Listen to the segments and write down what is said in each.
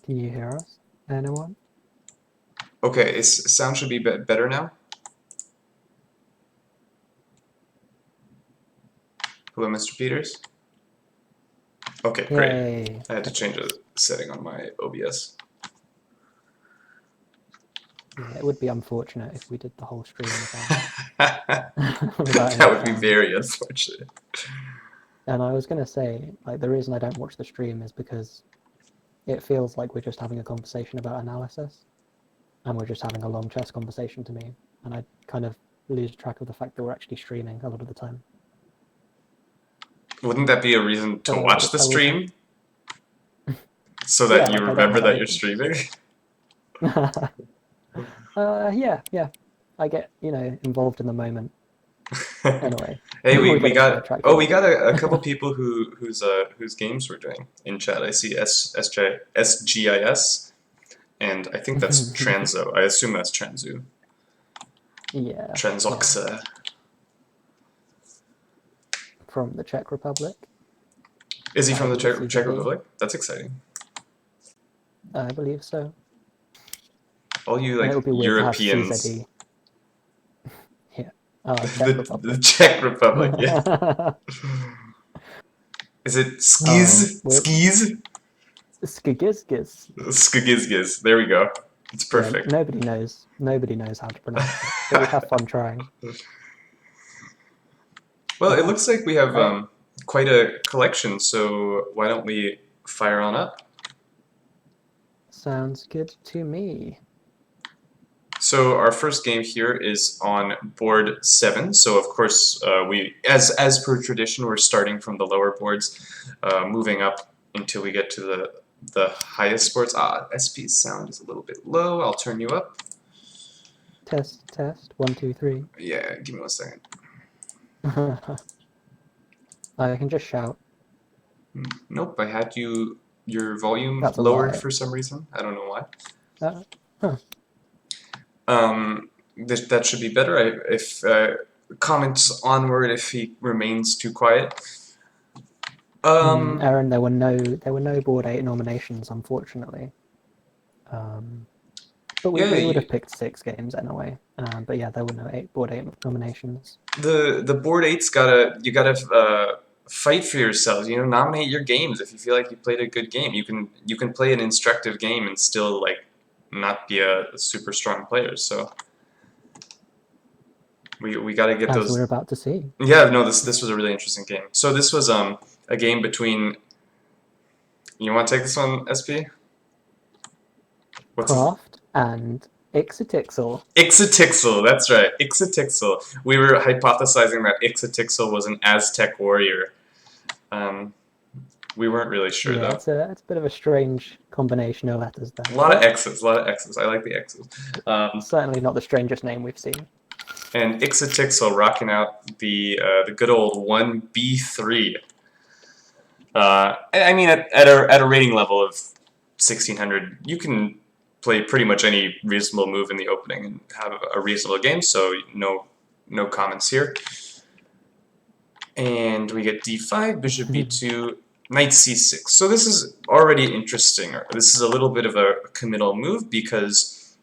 Can you hear us? Anyone? Okay, sound should be better now. Hello, Mr. Peters. Okay, great. Yay. I had to change a setting on my OBS. Yeah, it would be unfortunate if we did the whole stream without That any would be sound. very unfortunate. And I was going to say, like, the reason I don't watch the stream is because it feels like we're just having a conversation about analysis, and we're just having a long chess conversation to me, and I kind of lose track of the fact that we're actually streaming a lot of the time. Wouldn't that be a reason to But watch the I will stream? So that yeah, you like I don't remember have that you're anything. streaming? Yeah. I get, involved in the moment. Anyway, Hey, we're we getting got sidetracked we again. got a couple people whose games we're doing in chat. I see SGIS, and I think that's Transo. I assume that's Transu. Yeah. Transoxa. From the Czech Republic. Is he from the Czech CZD. Republic? That's exciting. I believe so. All you And it like would be weird to have Europeans. CZD. Yeah. Czech The Republic. Czech Republic, yeah. Is it Skiz? Skis? Skigizgiz. Skigizgiz. There we go. It's Yeah, perfect. nobody knows how to pronounce it, but we have fun trying. Well, it looks like we have I, quite a collection, so why don't we fire on up? Sounds good to me. So our first game here is on board 7. So of course we, as per tradition, we're starting from the lower boards, moving up until we get to the highest boards. SP's sound is a little bit low. I'll turn you up. Test. 1, 2, 3. Yeah, give me 1 second. I can just shout. Nope, I had your volume That's a lowered lie. for some reason. I don't know why. Huh. That should be better. If comments onward if he remains too quiet. Aaron, there were no board 8 nominations, unfortunately. But we would have picked 6 games anyway. But yeah, there were no board 8 nominations. The board 8's you gotta fight for yourselves. You know, nominate your games if you feel like you played a good game. You can play an instructive game and still like not be a super strong player. So we gotta get those. As we're about to see. Yeah, no, this was a really interesting game. So this was a game between. You want to take this one, SP? Craft and Ixitixel. Ixitixel, that's right. Ixitixel. We were hypothesizing that Ixitixel was an Aztec warrior. We weren't really sure, though. It's a bit of a strange combination of letters there. A lot of X's. I like the X's. Certainly not the strangest name we've seen. And Ixitixel rocking out the good old 1B3. I mean, at a rating level of 1600, you can play pretty much any reasonable move in the opening and have a reasonable game, so no comments here. And we get d5, bishop b2, knight c6. So this is already interesting. This is a little bit of a committal move because,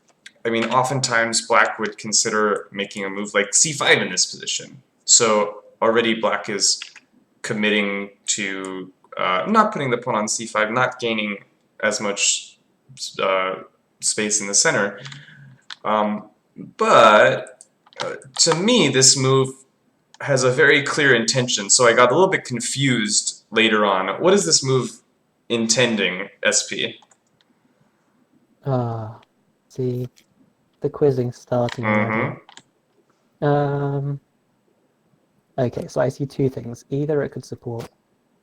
I mean, oftentimes black would consider making a move like c5 in this position. So already black is committing to not putting the pawn on c5, not gaining as much space in the center. But to me, this move has a very clear intention, so I got a little bit confused later on. What is this move intending, SP? See, the quizzing starting already. Okay, so I see 2 things. Either it could support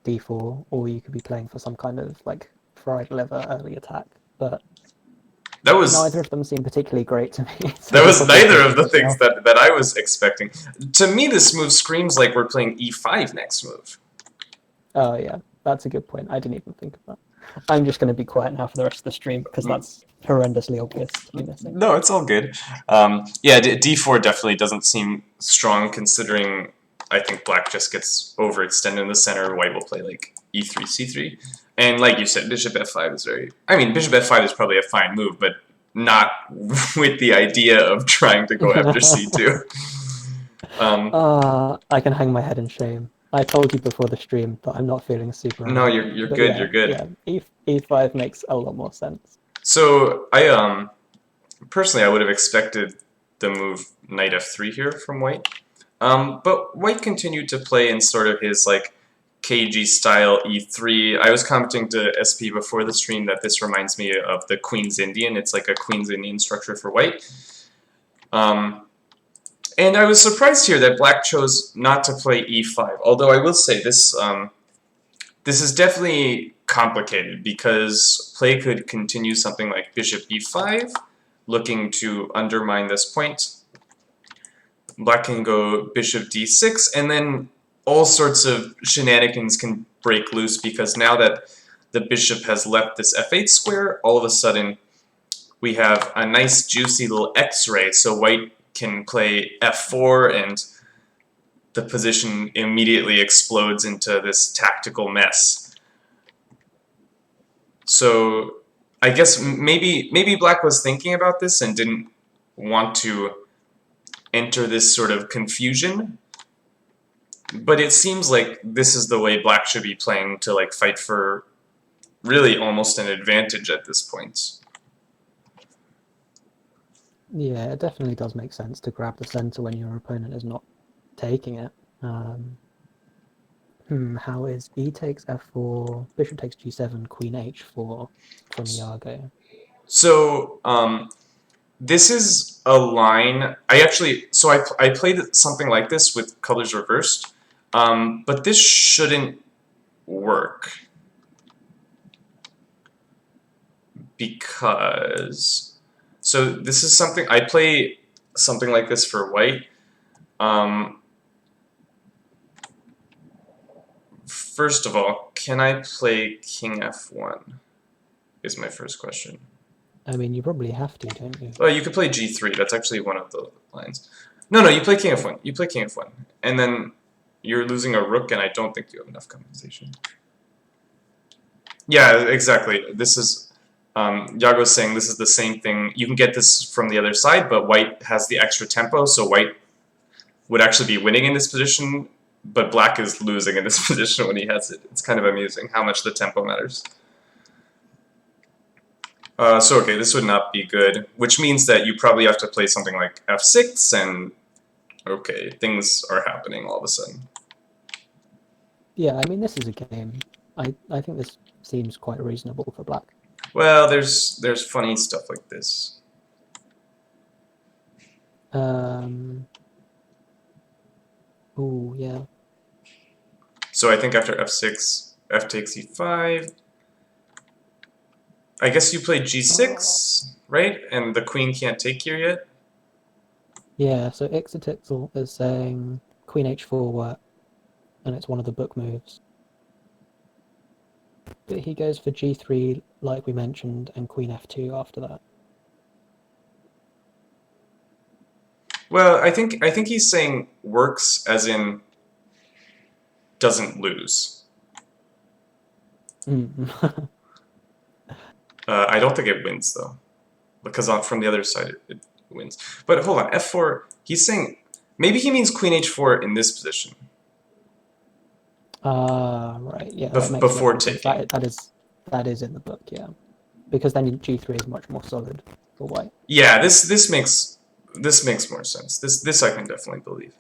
d4, or you could be playing for some kind of like fried liver early attack, but neither of them seem particularly great to me. So that was neither of the things that I was expecting. To me, this move screams like we're playing e5 next move. Oh yeah, that's a good point. I didn't even think of that. I'm just going to be quiet now for the rest of the stream because that's horrendously obvious to be missing. No, it's all good. Yeah, d4 definitely doesn't seem strong considering I think black just gets overextended in the center. White will play like e3, c3. And like you said, bishop f5 is very... I mean, bishop f5 is probably a fine move, but not with the idea of trying to go after c2. I can hang my head in shame. I told you before the stream that I'm not feeling super No, romantic. you're But good, you're yeah, good. yeah, E5 makes a lot more sense. So personally I would have expected the move knight f3 here from white. But white continued to play in sort of his like KG style e3. I was commenting to SP before the stream that this reminds me of the Queen's Indian. It's like a Queen's Indian structure for white. And I was surprised here that black chose not to play e5. Although I will say this this is definitely complicated because play could continue something like bishop e5, looking to undermine this point. Black can go bishop d6, and then all sorts of shenanigans can break loose because now that the bishop has left this f8 square, all of a sudden we have a nice juicy little x-ray, so white can play f4 and the position immediately explodes into this tactical mess. So I guess maybe black was thinking about this and didn't want to enter this sort of confusion, but it seems like this is the way black should be playing to like fight for really almost an advantage at this point. Yeah, it definitely does make sense to grab the center when your opponent is not taking it. How is b takes f4, bishop takes g7, queen h4 from Iago? So this is a line. I played something like this with colors reversed, but this shouldn't work because so this is something I play something like this for white. First of all, can I play king f1? Is my first question. I mean, you probably have to, don't you? Well, you could play g3. That's actually one of the lines. No, you play king f1. You play king f1. And then you're losing a rook, and I don't think you have enough compensation. Yeah, exactly. This is... Yago's saying this is the same thing. You can get this from the other side, but white has the extra tempo, so white would actually be winning in this position, but black is losing in this position when he has it. It's kind of amusing how much the tempo matters. So okay, this would not be good, which means that you probably have to play something like f6, and okay, things are happening all of a sudden. Yeah, I mean, this is a game. I think this seems quite reasonable for black. Well, there's funny stuff like this. Oh, yeah. So I think after f6, f takes e5. I guess you play g6, right? And the queen can't take here yet? Yeah, so Ixotixel is saying queen h4 work, and it's one of the book moves. But he goes for g3, like we mentioned, and queen f2 after that. Well, I think he's saying works as in doesn't lose. I don't think it wins though, because from the other side it wins. But hold on, f4. He's saying maybe he means queen h4 in this position. Right, yeah. That makes Before sense. taking. That is in the book, yeah. Because then g3 is much more solid for white. Yeah, this makes more sense. This I can definitely believe.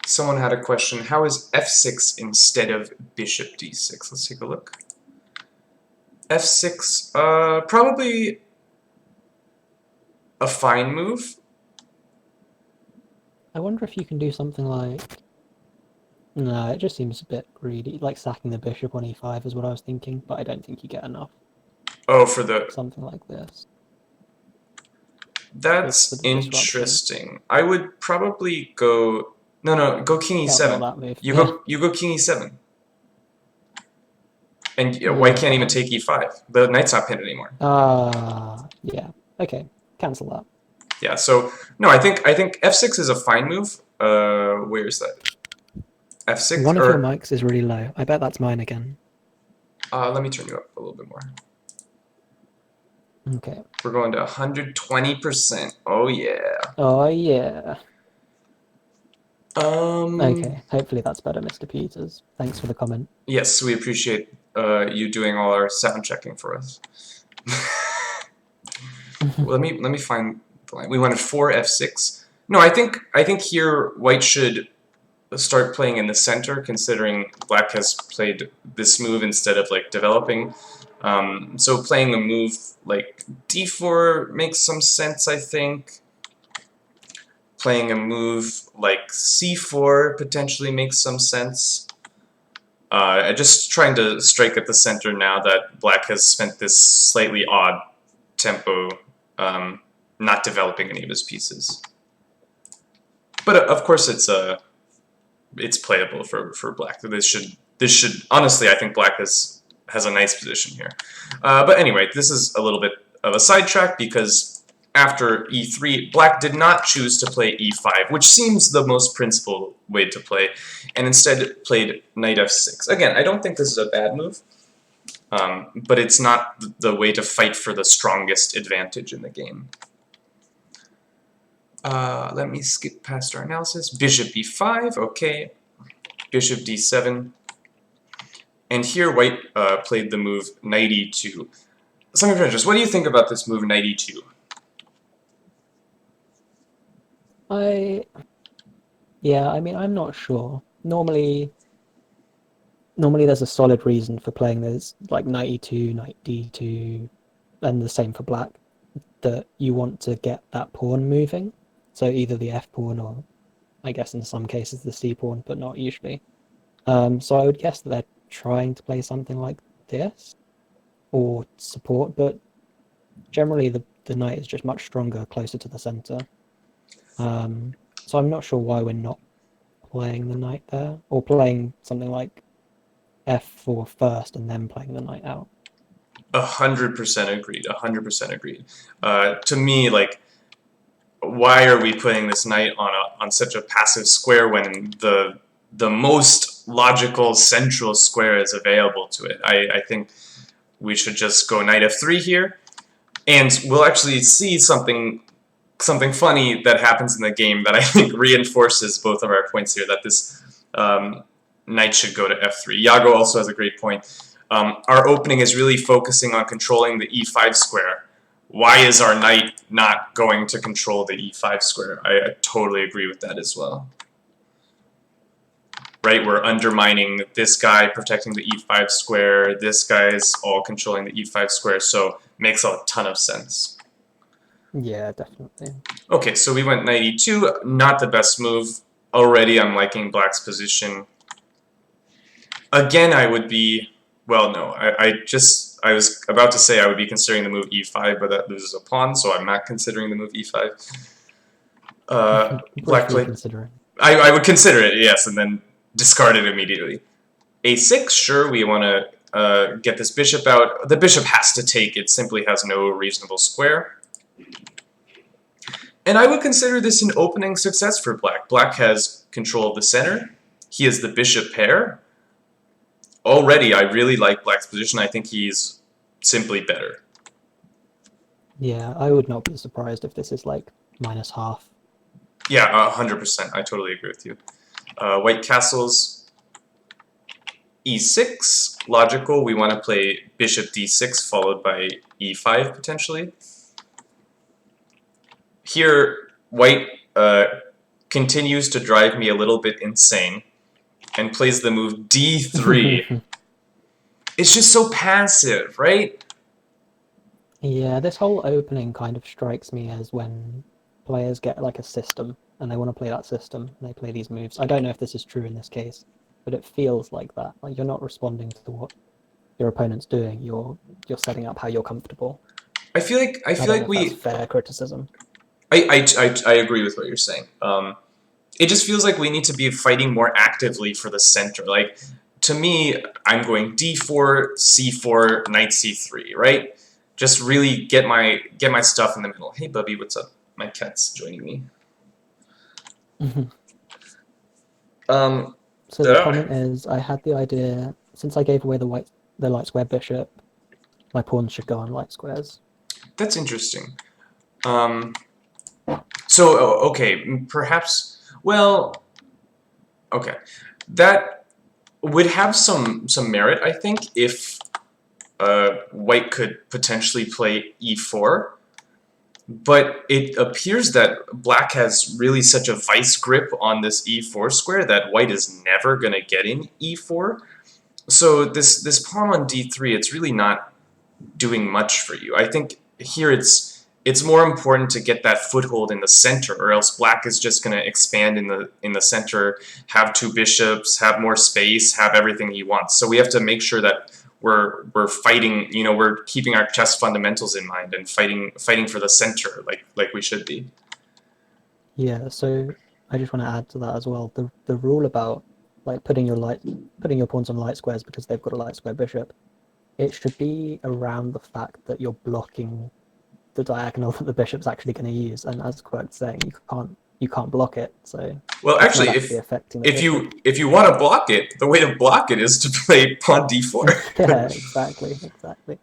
Someone had a question. How is f6 instead of bishop d6? Let's take a look. f6, probably a fine move. I wonder if you can do something like... No, it just seems a bit greedy. Like sacking the bishop on e5 is what I was thinking, but I don't think you get enough. Oh, for the... Something like this. That's interesting. I would probably go... No, go king e7. That move. You go king e7. And white can't even take e5. The knight's not pinned anymore. Yeah. Okay, cancel that. Yeah, so no, I think f6 is a fine move. Where is that? f6 One of your or mics is really low. I bet that's mine again. let me turn you up a little bit more. Okay. We're going to 120%. Oh yeah. Oh yeah. Um. Okay. Hopefully that's better, Mr. Peters. Thanks for the comment. Yes, we appreciate you doing all our sound checking for us. Let me find the line. We wanted 4 f6. No, I think here white should start playing in the center, considering black has played this move instead of like developing. So playing a move like d4 makes some sense, I think. Playing a move like c4 potentially makes some sense. Just trying to strike at the center now that black has spent this slightly odd tempo not developing any of his pieces. But of course it's playable for black. This should honestly, I think black has a nice position here. But anyway, this is a little bit of a sidetrack because after e3, black did not choose to play e5, which seems the most principled way to play, and instead played knight f6. Again, I don't think this is a bad move, but it's not the way to fight for the strongest advantage in the game. Let me skip past our analysis. Bishop b5, okay. Bishop d7. And here white played the move knight e2. Some of your interest, what do you think about this move knight e2? Yeah, I mean, I'm not sure. Normally there's a solid reason for playing this, like knight e2, knight d2, and the same for black, that you want to get that pawn moving. So either the f pawn or, I guess in some cases, the c pawn, but not usually. So I would guess that they're trying to play something like this or support, but generally the knight is just much stronger closer to the center. So I'm not sure why we're not playing the knight there, or playing something like f4 first and then playing the knight out. 100% agreed. 100% agreed. To me, like, why are we putting this knight on such a passive square when the most logical central square is available to it? I think we should just go knight f3 here, and we'll actually see something funny that happens in the game that I think reinforces both of our points here, that this knight should go to f3. Yago also has a great point. Our opening is really focusing on controlling the e5 square. Why is our knight not going to control the e5 square? I totally agree with that as well. Right, we're undermining this guy, protecting the e5 square, this guy's all controlling the e5 square, so makes a ton of sense. Yeah, definitely. Okay, so we went knight e2, not the best move. Already I'm liking black's position. Again, I would be, well, no, I was about to say I would be considering the move e5, but that loses a pawn, so I'm not considering the move e5. Black played, Considering. I would consider it, yes, and then discard it immediately. a6, sure, we want to get this bishop out. The bishop has to take, it simply has no reasonable square. And I would consider this an opening success for black. Black has control of the center. He has the bishop pair. Already, I really like black's position. I think he's simply better. Yeah, I would not be surprised if this is like minus half. Yeah, 100%. I totally agree with you. White castles, e6. Logical. We want to play bishop d6 followed by e5 potentially. Here, white continues to drive me a little bit insane and plays the move d3. It's just so passive, right? Yeah, this whole opening kind of strikes me as when players get like a system and they want to play that system and they play these moves. I don't know if this is true in this case, but it feels like that. Like you're not responding to what your opponent's doing. You're setting up how you're comfortable. I feel like that's fair criticism. I agree with what you're saying. It just feels like we need to be fighting more actively for the center. Like, to me, I'm going d4, c4, knight c3, right? Just really get my stuff in the middle. Hey, Bubby, what's up? my cat's joining me. So the comment is, I had the idea, since I gave away the light square bishop, my pawns should go on light squares. That's interesting. So, okay, perhaps, well, okay. That would have some merit, I think, if white could potentially play e4. But it appears that black has really such a vice grip on this e4 square that white is never going to get in e4. So this pawn on d3, it's really not doing much for you. I think here it's more important to get that foothold in the center, or else black is just going to expand in the center, have two bishops, have more space, have everything he wants. So we have to make sure that we're fighting, you know, we're keeping our chess fundamentals in mind and fighting for the center like we should be. Yeah, so I just want to add to that as well. The rule about like putting your pawns on light squares because they've got a light square bishop, it should be around the fact that you're blocking the diagonal that the bishop's actually going to use. And as Quirk's saying, you can't block it. So well, actually, affecting the bishop. if you want to block it, the way to block it is to play pawn d4. Yeah, exactly.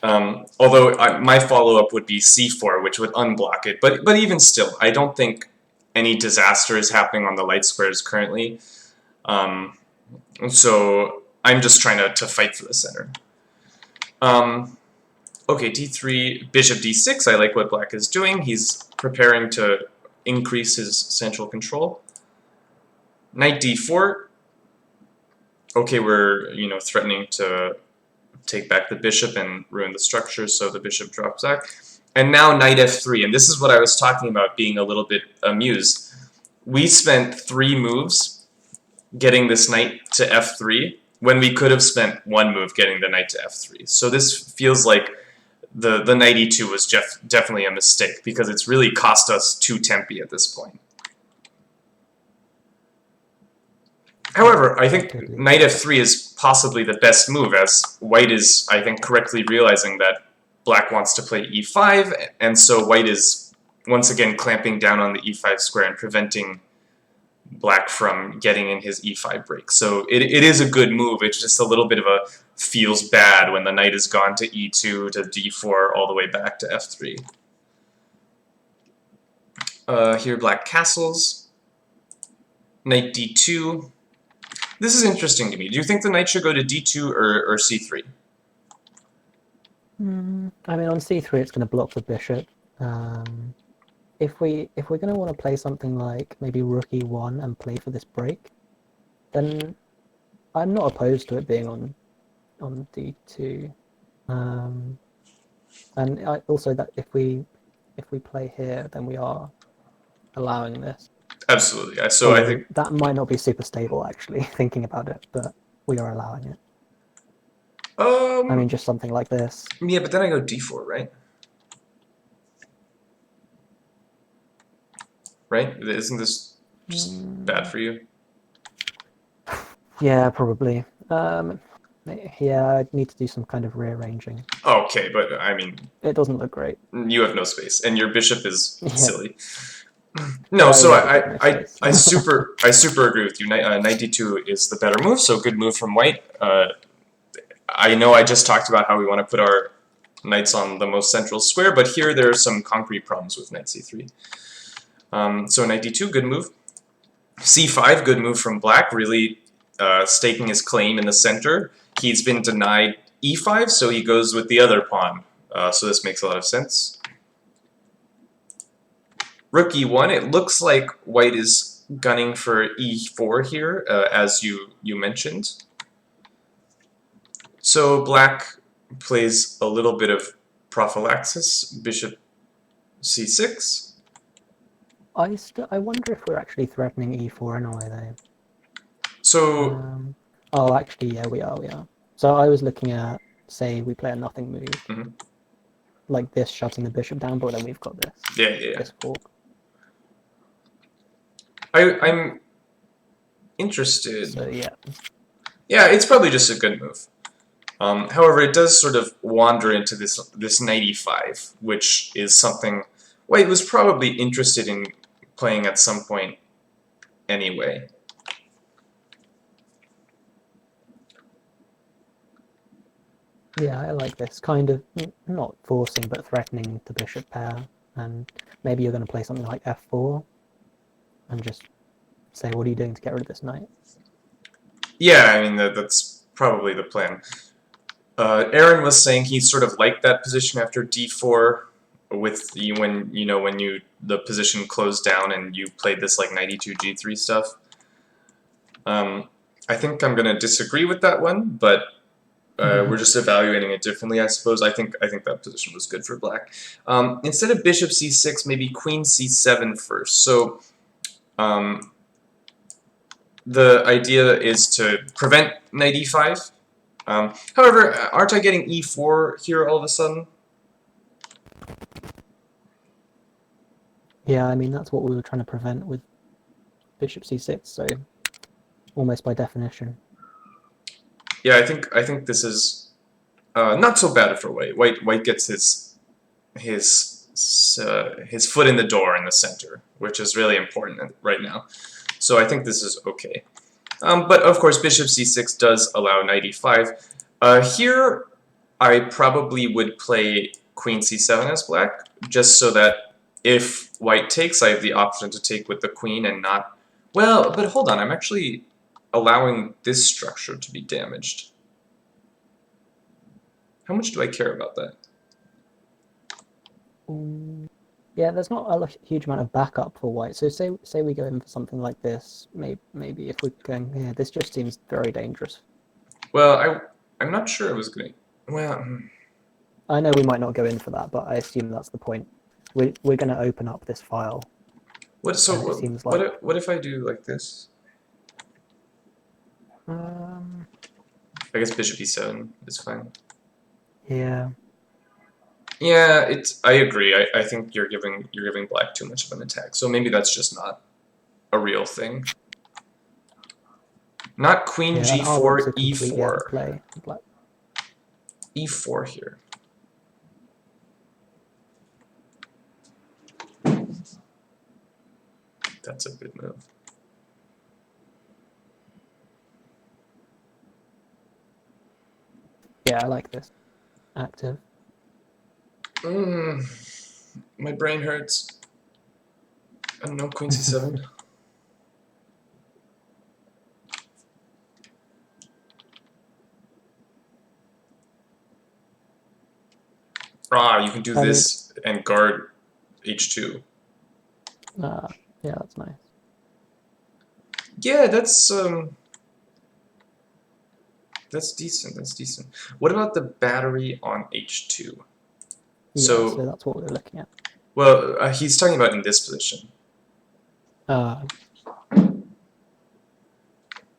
Although my follow-up would be c4, which would unblock it. But even still, I don't think any disaster is happening on the light squares currently. So I'm just trying to fight for the center. Okay, d3, bishop d6. I like what black is doing. He's preparing to increase his central control. Knight d4. Okay, we're threatening to take back the bishop and ruin the structure, so the bishop drops back. And now knight f3, and this is what I was talking about, being a little bit amused. We spent 3 moves getting this knight to f3 when we could have spent 1 move getting the knight to f3. So this feels like the knight e2 was definitely a mistake, because it's really cost us 2 tempi at this point. However, I think knight f3 is possibly the best move, as white is, I think, correctly realizing that black wants to play e5, and so white is once again clamping down on the e5 square and preventing black from getting in his e5 break. So it is a good move. It's just a little bit of a feels bad when the knight has gone to e2, to d4, all the way back to f3. Here black castles. Knight d2. This is interesting to me. Do you think the knight should go to d2 or c3? I mean, on c3 it's going to block the bishop. If we're going to want to play something like maybe rook e1 and play for this break, then I'm not opposed to it being on d2. And also that if we play here, then we are allowing this. Absolutely. So I think that might not be super stable, actually, thinking about it, but we are allowing it. I mean, just something like this. Yeah, but then I go d4, right? Right? Isn't this just bad for you? Yeah, probably. Yeah, I'd need to do some kind of rearranging. Okay, but I mean, it doesn't look great. You have no space, and your bishop is silly. No, so I super agree with you. Knight d2 is the better move, so good move from white. I know I just talked about how we want to put our knights on the most central square, but here there are some concrete problems with knight c3. So knight d2, good move. c5, good move from black, really staking his claim in the center. He's been denied e5, so he goes with the other pawn. So this makes a lot of sense. Rook e1, it looks like white is gunning for e4 here, as you mentioned. So black plays a little bit of prophylaxis, bishop c6. I wonder if we're actually threatening e4 in a way, though. So... oh, actually, yeah, we are. So I was looking at, say, we play a nothing move. Like this, shutting the bishop down, but then we've got this. Yeah. This fork. I'm interested. So, yeah. Yeah, it's probably just a good move. However, it does sort of wander into this knight e5, which is something White was probably interested in playing at some point anyway. Yeah, I like this kind of not forcing but threatening the bishop pair, and maybe you're going to play something like f4 and just say, what are you doing to get rid of this knight? Yeah, I mean that's probably the plan. Aaron was saying he sort of liked that position after d4 with when the position closed down and you played this like 92 g3 stuff. I think I'm gonna disagree with that one, but we're just evaluating it differently, I suppose. I think that position was good for black. Instead of bishop c6, maybe queen c7 first. So the idea is to prevent knight e5. However, aren't I getting e4 here all of a sudden? Yeah, I mean, that's what we were trying to prevent with bishop c6, so almost by definition. Yeah, I think this is not so bad for white. White gets his foot in the door in the center, which is really important right now. So I think this is okay. But of course, bishop c6 does allow knight e5. Here, I probably would play queen c7 as black, just so that if white takes, I have the option to take with the queen and not... Well, but hold on, I'm actually allowing this structure to be damaged. How much do I care about that? Yeah, there's not a huge amount of backup for white. So say we go in for something like this. Maybe if we're going here, this just seems very dangerous. Well, I'm not sure I was going to... Well... I know we might not go in for that, but I assume that's the point. We're going to open up this file. So it seems like... what if I do like this? I guess bishop e7 is fine. Yeah. Yeah, I agree. I think you're giving black too much of an attack. So maybe that's just not a real thing. Not queen g4, e4. Play. Black. E4 here. That's a good move. Yeah, I like this. Active. My brain hurts. I don't know, queen c7. You can do this and guard h2. Yeah, that's nice. Yeah, that's decent. That's decent. What about the battery on h2? Yeah, so that's what we're looking at. Well, he's talking about in this position.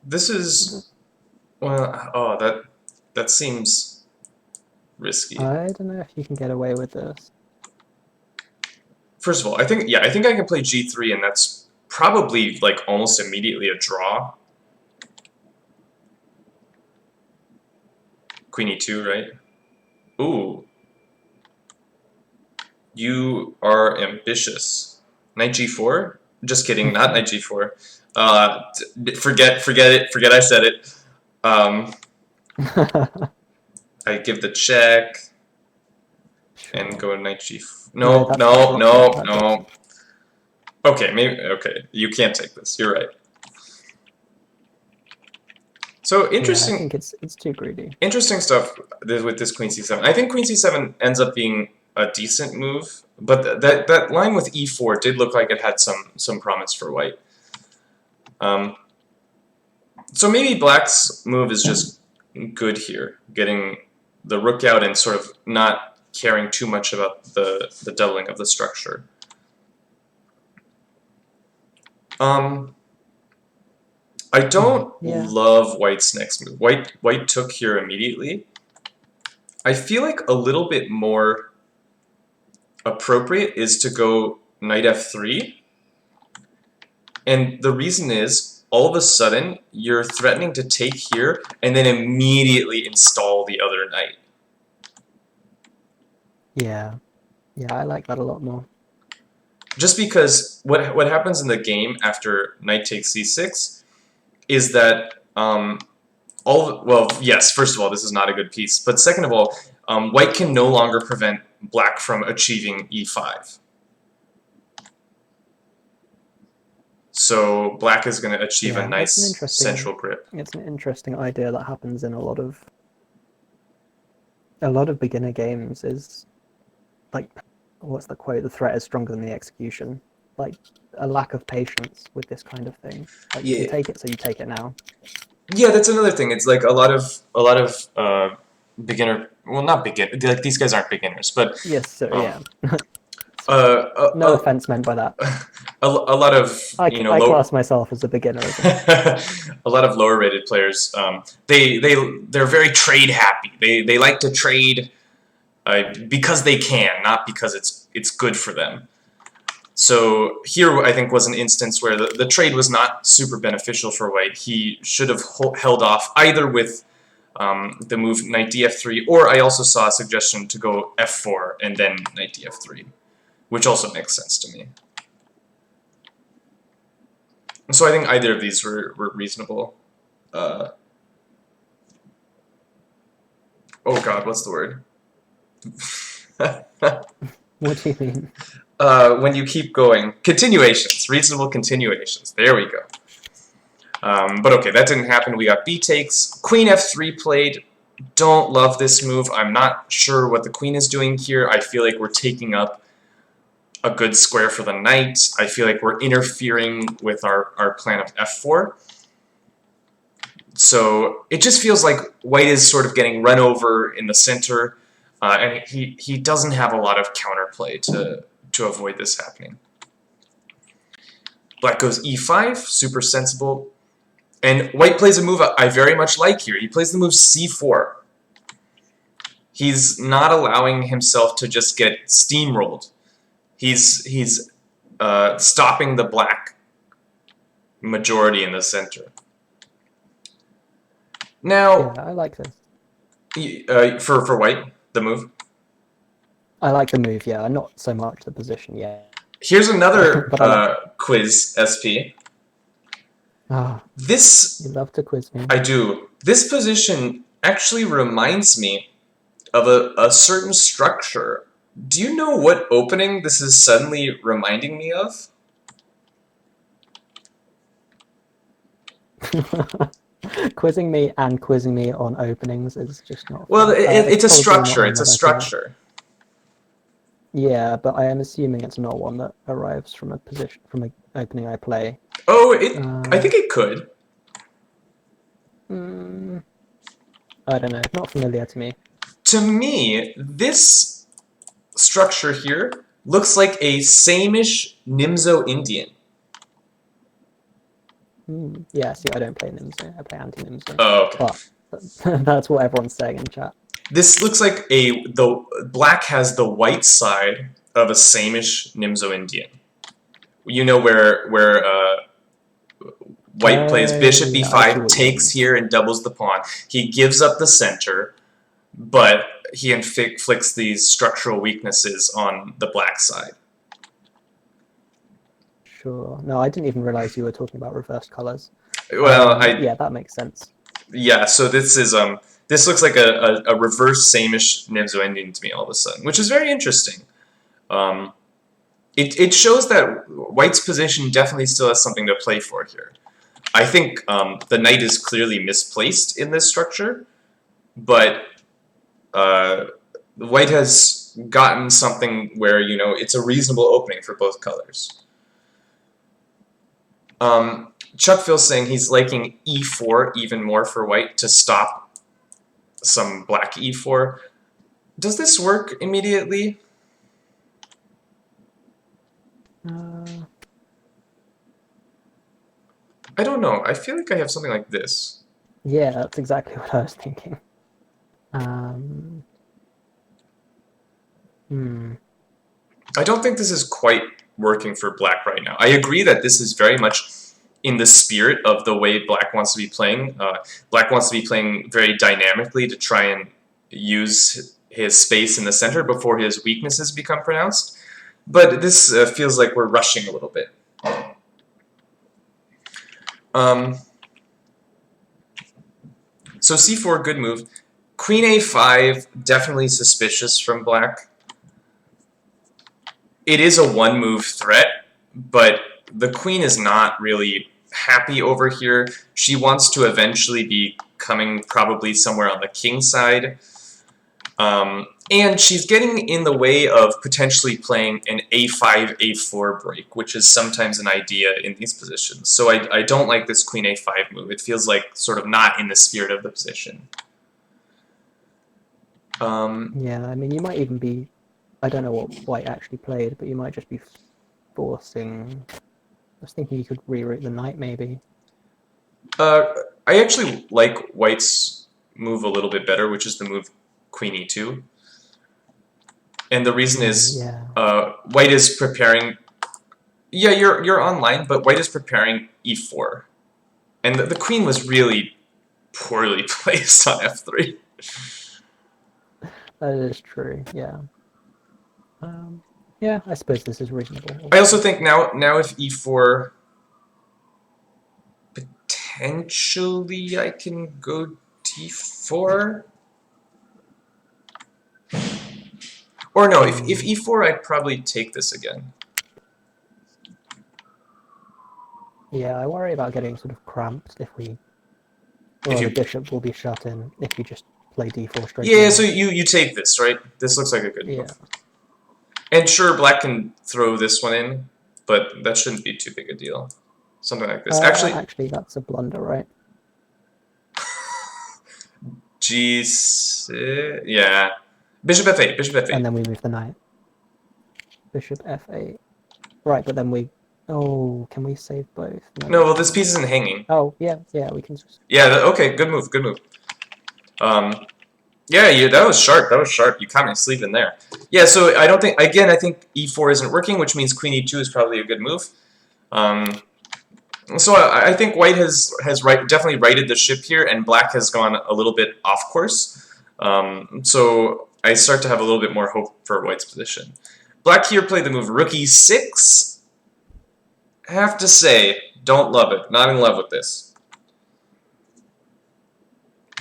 This is... Well, oh, that seems risky. I don't know if you can get away with this. First of all, I think I can play g3, and that's probably like almost immediately a draw. Queen e2, right? Ooh. You are ambitious. Knight g4? Just kidding, not knight g4. Forget it. Forget I said it. I give the check. Sure. And go knight g4. No. Okay, maybe. Okay, you can't take this. You're right. So interesting. Yeah, I think it's too greedy. Interesting stuff with this queen c7. I think queen c7 ends up being a decent move, but that line with e4 did look like it had some promise for white. So maybe black's move is just good here, getting the rook out and sort of not caring too much about the doubling of the structure. I don't love white's next move. White took here immediately. I feel like a little bit more appropriate is to go knight f3. And the reason is, all of a sudden, you're threatening to take here and then immediately install the other knight. Yeah. Yeah, I like that a lot more. just because what happens in the game after knight takes c6 is that well, yes, first of all, this is not a good piece, but second of all, white can no longer prevent black from achieving e5. So black is going to achieve a nice central grip. It's an interesting idea that happens in a lot of beginner games. Is like, what's the quote? The threat is stronger than the execution. Like a lack of patience with this kind of thing. Like you can take it, so you take it now. Yeah, that's another thing. It's like a lot of beginner. Well, not beginner. Like these guys aren't beginners, but yes, sir, yeah. No offense meant by that. A lot of I class myself as a beginner. A lot of lower rated players, they're very trade happy. They like to trade because they can, not because it's good for them. So here I think was an instance where the trade was not super beneficial for white. He should have held off either with the move knight df3, or I also saw a suggestion to go f4 and then knight df3, which also makes sense to me. So I think either of these were reasonable. Oh god, what's the word? What do you mean? When you keep going. Continuations. Reasonable continuations. There we go. But okay, that didn't happen. We got b takes. Queen f3 played. Don't love this move. I'm not sure what the queen is doing here. I feel like we're taking up a good square for the knight. I feel like we're interfering with our plan of f4. So it just feels like white is sort of getting run over in the center, and he doesn't have a lot of counterplay to avoid this happening. Black goes e5, super sensible. And white plays a move I very much like here. He plays the move c4. He's not allowing himself to just get steamrolled. He's stopping the black majority in the center. Now, yeah, I like this. For white, the move. I like the move. Yeah, not so much the position. Yeah. Here's another quiz, SP. Ah, This you love to quiz me. I do. This position actually reminds me of a certain structure. Do you know what opening this is suddenly reminding me of? Quizzing me and quizzing me on openings is just not. Well, it's a structure. It's a structure. Yeah, but I am assuming it's not one that arrives from a position, from an opening I play. Oh, I think it could. I don't know. Not familiar to me. To me, this structure here looks like a Samish Nimzo Indian. Yeah, see, I don't play Nimzo. I play anti-Nimzo. Oh, okay. But that's what everyone's saying in chat. This looks like the black has the white side of a Samish Nimzo Indian. You know where white plays bishop e5, takes here and doubles the pawn. He gives up the center, but he inflicts these structural weaknesses on the black side. Sure. No, I didn't even realize you were talking about reversed colors. Well, yeah, that makes sense. Yeah, so this is this looks like a reverse Samish Nimzo Indian to me all of a sudden, which is very interesting. It shows that white's position definitely still has something to play for here. I think the knight is clearly misplaced in this structure, but white has gotten something where, you know, it's a reasonable opening for both colors. Chuck Phil's saying he's liking e4 even more for white to stop some black e4. Does this work immediately? I don't know. I feel like I have something like this. Yeah, that's exactly what I was thinking. I don't think this is quite working for black right now. I agree that this is very much in the spirit of the way black wants to be playing. Black wants to be playing very dynamically to try and use his space in the center before his weaknesses become pronounced. But this feels like we're rushing a little bit. So c4, good move. Queen a5, definitely suspicious from black. It is a one-move threat, but the queen is not really happy over here. She wants to eventually be coming probably somewhere on the king side. And she's getting in the way of potentially playing an a5, a4 break, which is sometimes an idea in these positions. So I don't like this queen a5 move. It feels like sort of not in the spirit of the position. Yeah, I mean, you might even be... I don't know what white actually played, but you might just be forcing... I was thinking you could reroute the knight, maybe. I actually like white's move a little bit better, which is the move queen e2. And the reason is Yeah. white is preparing... Yeah, you're online, but white is preparing e4. And the queen was really poorly placed on f3. That is true, yeah. Yeah, I suppose this is reasonable. I also think now if e4... Potentially I can go d4? Or no, if e4, I'd probably take this again. Yeah, I worry about getting sort of cramped if we... Well, the bishop will be shut in if you just play d4 straight away. Yeah, so you take this, right? This looks like a good move. Yeah. And sure, black can throw this one in, but that shouldn't be too big a deal. Something like this. Actually, that's a blunder, right? G6... Yeah. Bishop f8, bishop f8. And then we move the knight. Bishop f8. Right, but then we... Oh, can we save both? No, well, this piece isn't hanging. Oh, yeah, we can just... Yeah, okay, good move, good move. Yeah, that was sharp, that was sharp. You caught me sleeping there. Yeah, so I don't think... Again, I think e4 isn't working, which means queen e2 is probably a good move. So I think white has definitely righted the ship here, and black has gone a little bit off course. So I start to have a little bit more hope for white's position. Black here played the move rook e6. Have to say, don't love it. Not in love with this.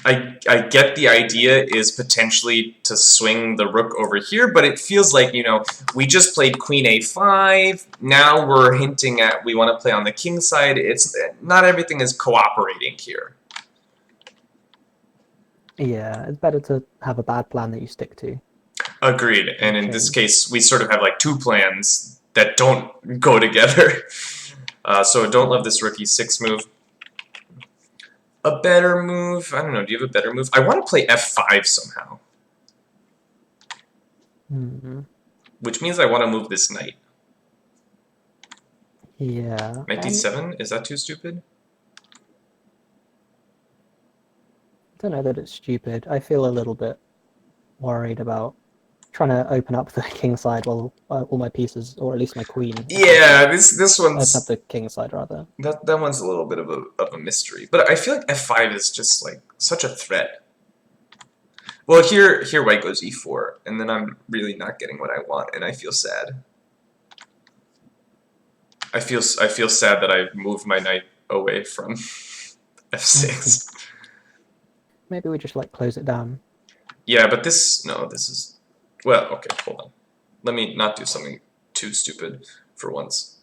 I get the idea is potentially to swing the rook over here, but it feels like, you know, we just played queen a5. Now we're hinting at we want to play on the king side. It's not everything is cooperating here. Yeah, it's better to have a bad plan that you stick to. Agreed. And in this case, we sort of have like two plans that don't go together. So don't love this rook e6 move. A better move? I don't know. Do you have a better move? I want to play f5 somehow. Which means I want to move this knight. Yeah. Knight d7? Is that too stupid? I don't know that it's stupid. I feel a little bit worried about trying to open up the king side while all my pieces, or at least my queen. Yeah, this one's... Open up the king side, rather. That one's a little bit of a mystery. But I feel like f5 is just, like, such a threat. Well, here white goes e4, and then I'm really not getting what I want, and I feel sad. I feel sad that I moved my knight away from f6. Maybe we just, like, close it down. Yeah, but this is... Well, okay, hold on. Let me not do something too stupid for once.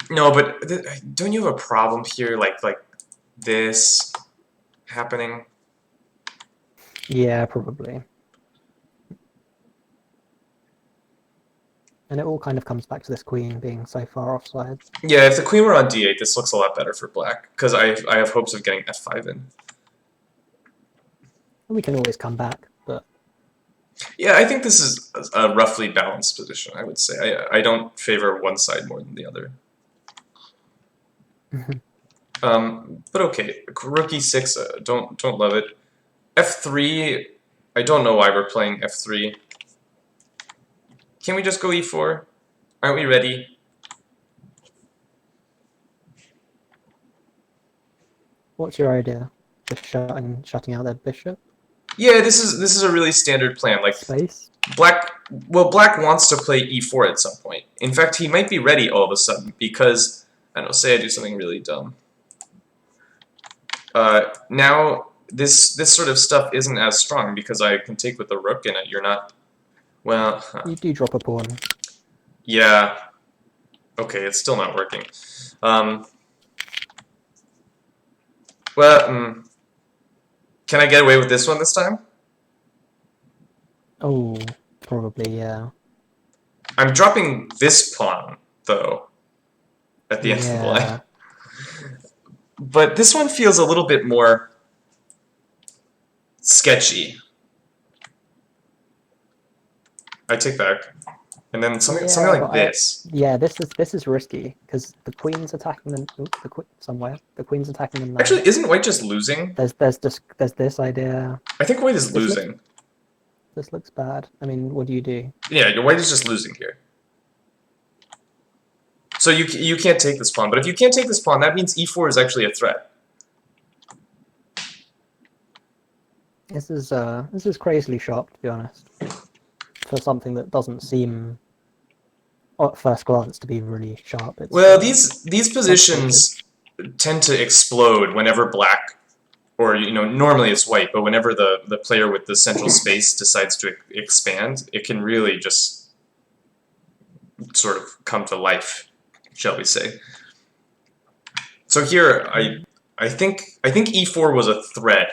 No, but don't you have a problem here, like this happening? Yeah, probably. And it all kind of comes back to this queen being so far offside. Yeah, if the queen were on d8, this looks a lot better for black, because I have hopes of getting f5 in. We can always come back, but... Yeah, I think this is a roughly balanced position, I would say. I don't favor one side more than the other. But okay, rook e6, don't love it. f3, I don't know why we're playing f3. Can we just go e4? Aren't we ready? What's your idea? Just shutting out their bishop? Yeah, this is a really standard plan. Like Space? Black wants to play e4 at some point. In fact, he might be ready all of a sudden because, I don't know, say I do something really dumb. Now, this sort of stuff isn't as strong because I can take with the rook and you're not, well... You do drop a pawn. Yeah. Okay, it's still not working. Can I get away with this one this time? Oh, probably, yeah. I'm dropping this pawn, though, at the end of the line. But this one feels a little bit more sketchy. I take back. And then something like this. Yeah, this is risky because the queen's attacking the queen's attacking the knight. Actually, isn't white just losing? There's this idea. I think white is losing. This looks bad. I mean, what do you do? Yeah, your white is just losing here. So you can't take this pawn, but if you can't take this pawn, that means e4 is actually a threat. This is crazily sharp, to be honest, for something that doesn't seem, at first glance, to be really sharp. Well, these positions tend to explode whenever black, or normally it's white, but whenever the player with the central space decides to expand, it can really just sort of come to life, shall we say. So here, I think e4 was a threat.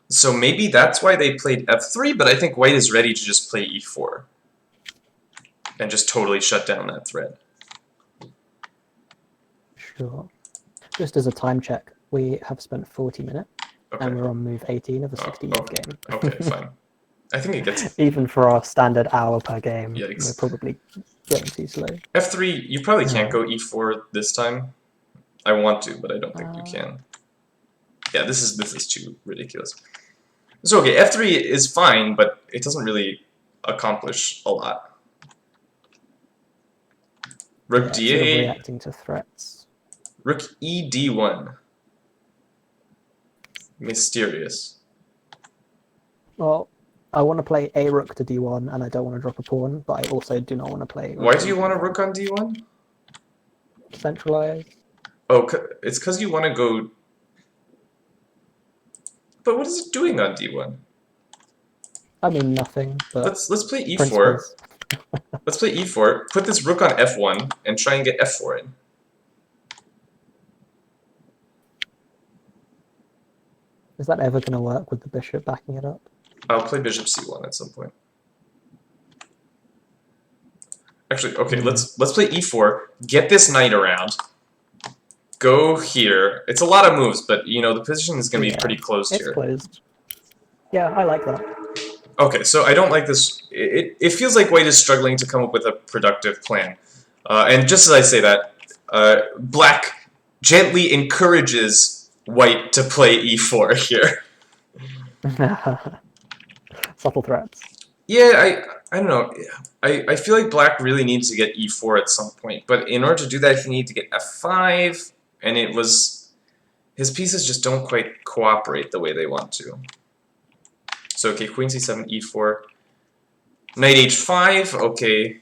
So maybe that's why they played f3, but I think white is ready to just play e4 and just totally shut down that threat. Sure. Just as a time check, we have spent 40 minutes, and we're on move 18 of a 60-minute game. Okay, fine. I think it gets... Even for our standard hour per game, Yikes. we're probably getting too slow. f3, you probably can't go e4 this time. I want to, but I don't think you can. Yeah, this is too ridiculous. So okay, f3 is fine, but it doesn't really accomplish a lot. Rook d8. Sort of reacting to threats. Rook e d1. Mysterious. Well, I want to play a rook to d1, and I don't want to drop a pawn, but I also do not want to play... Why do you want a rook on d1? Centralize. Oh, it's because you want to go... But what is it doing on d1? I mean, nothing, but... Let's play e4. Let's play e4, put this rook on f1, and try and get f4 in. Is that ever going to work with the bishop backing it up? I'll play bishop c1 at some point. Actually, okay, let's play e4, get this knight around, go here. It's a lot of moves, but the position is going to be pretty closed here. It's closed. Yeah, I like that. Okay, so I don't like this. It feels like white is struggling to come up with a productive plan. And just as I say that, black gently encourages white to play e4 here. Subtle threats. Yeah, I don't know. I feel like black really needs to get e4 at some point, but in order to do that, he needs to get f5, and his pieces just don't quite cooperate the way they want to. So, okay, queen c7, e4. Knight h5, okay.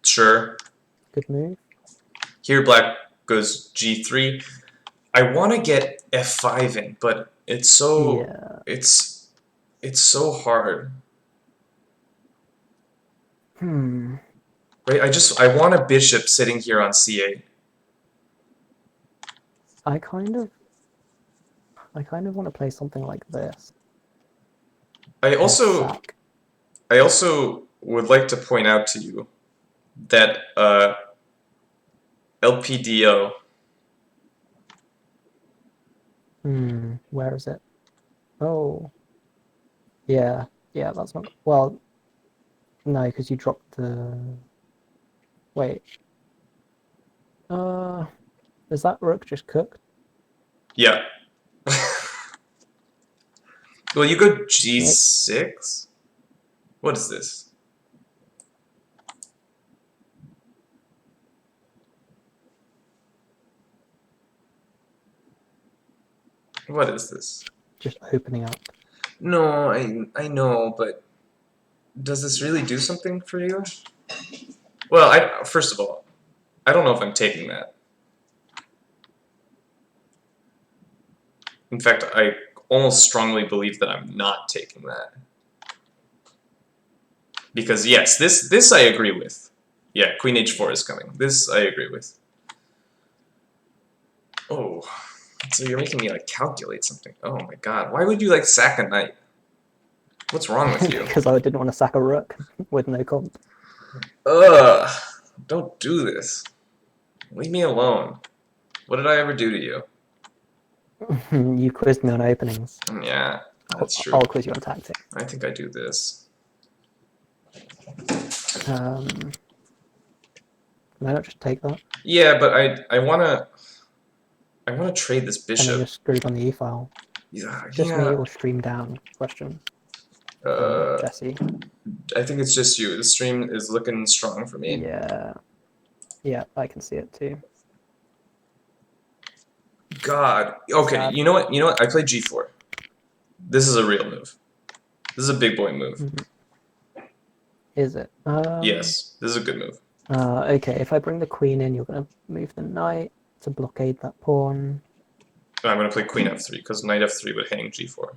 Sure. Good move. Here, black goes g3. I want to get f5 in, but it's so... Yeah. It's so hard. Right, I want a bishop sitting here on c8. I kind of want to play something like this. I also would like to point out to you that LPDO. Where is it? Oh. Yeah, that's not... Well, no, because you dropped the... Wait. Is that rook just cooked? Yeah. Well, you go g6? What is this? What is this? Just opening up. No, I know, but Does this really do something for you? Well, first of all, I don't know if I'm taking that. In fact, I almost strongly believe that I'm not taking that. Because yes, this I agree with. Yeah, Queen h4 is coming. This I agree with. Oh, so you're making me like calculate something. Oh my god, why would you like sack a knight? What's wrong with you? Because I didn't want to sack a rook with no comp. Ugh, don't do this. Leave me alone. What did I ever do to you? You quizzed me on openings. Yeah, that's true. I'll quiz you on tactic. I think I do this. Can I not just take that? Yeah, but I wanna trade this And then bishop. just screwed on the e-file. Yeah, Just me or stream down? Question. Jesse. I think it's just you. The stream is looking strong for me. Yeah. Yeah, I can see it too. God. Okay, Sad. you know what? You know what? I played g4. This is a real move. This is a big boy move. Is it? Yes, this is a good move. Okay, if I bring the queen in, you're going to move the knight to blockade that pawn. I'm going to play queen f3 because knight f3 would hang g4.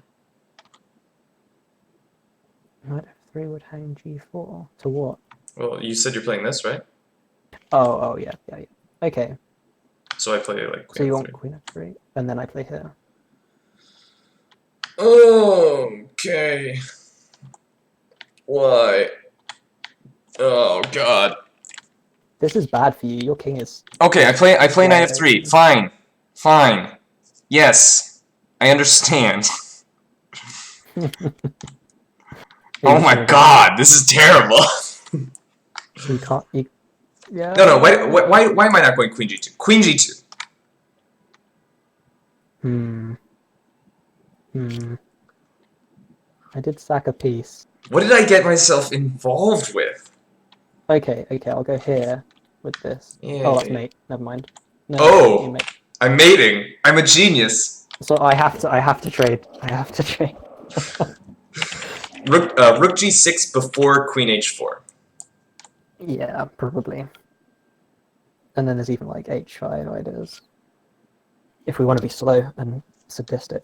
Knight f3 would hang g4. To what? Well, you said you're playing this, right? Oh, yeah. Okay. So I play like queen So you f3. want queen f3, and then I play here. Okay. Why? Oh god. This is bad for you. Your king is... Okay, I play knight f3. Fine. Fine. Yes. I understand. Oh my god, this is terrible. You can't... Yeah. No, why am I not going queen g2? Queen g2. I did sack a piece. What did I get myself involved with? Okay, I'll go here with this. Yeah. Oh, that's mate. Never mind. No, Oh, you mate. I'm mating. I'm a genius. So I have to trade. I have to trade. Rook g6 before queen h4. Yeah, probably. And then there's even like h5 ideas. If we want to be slow and sadistic.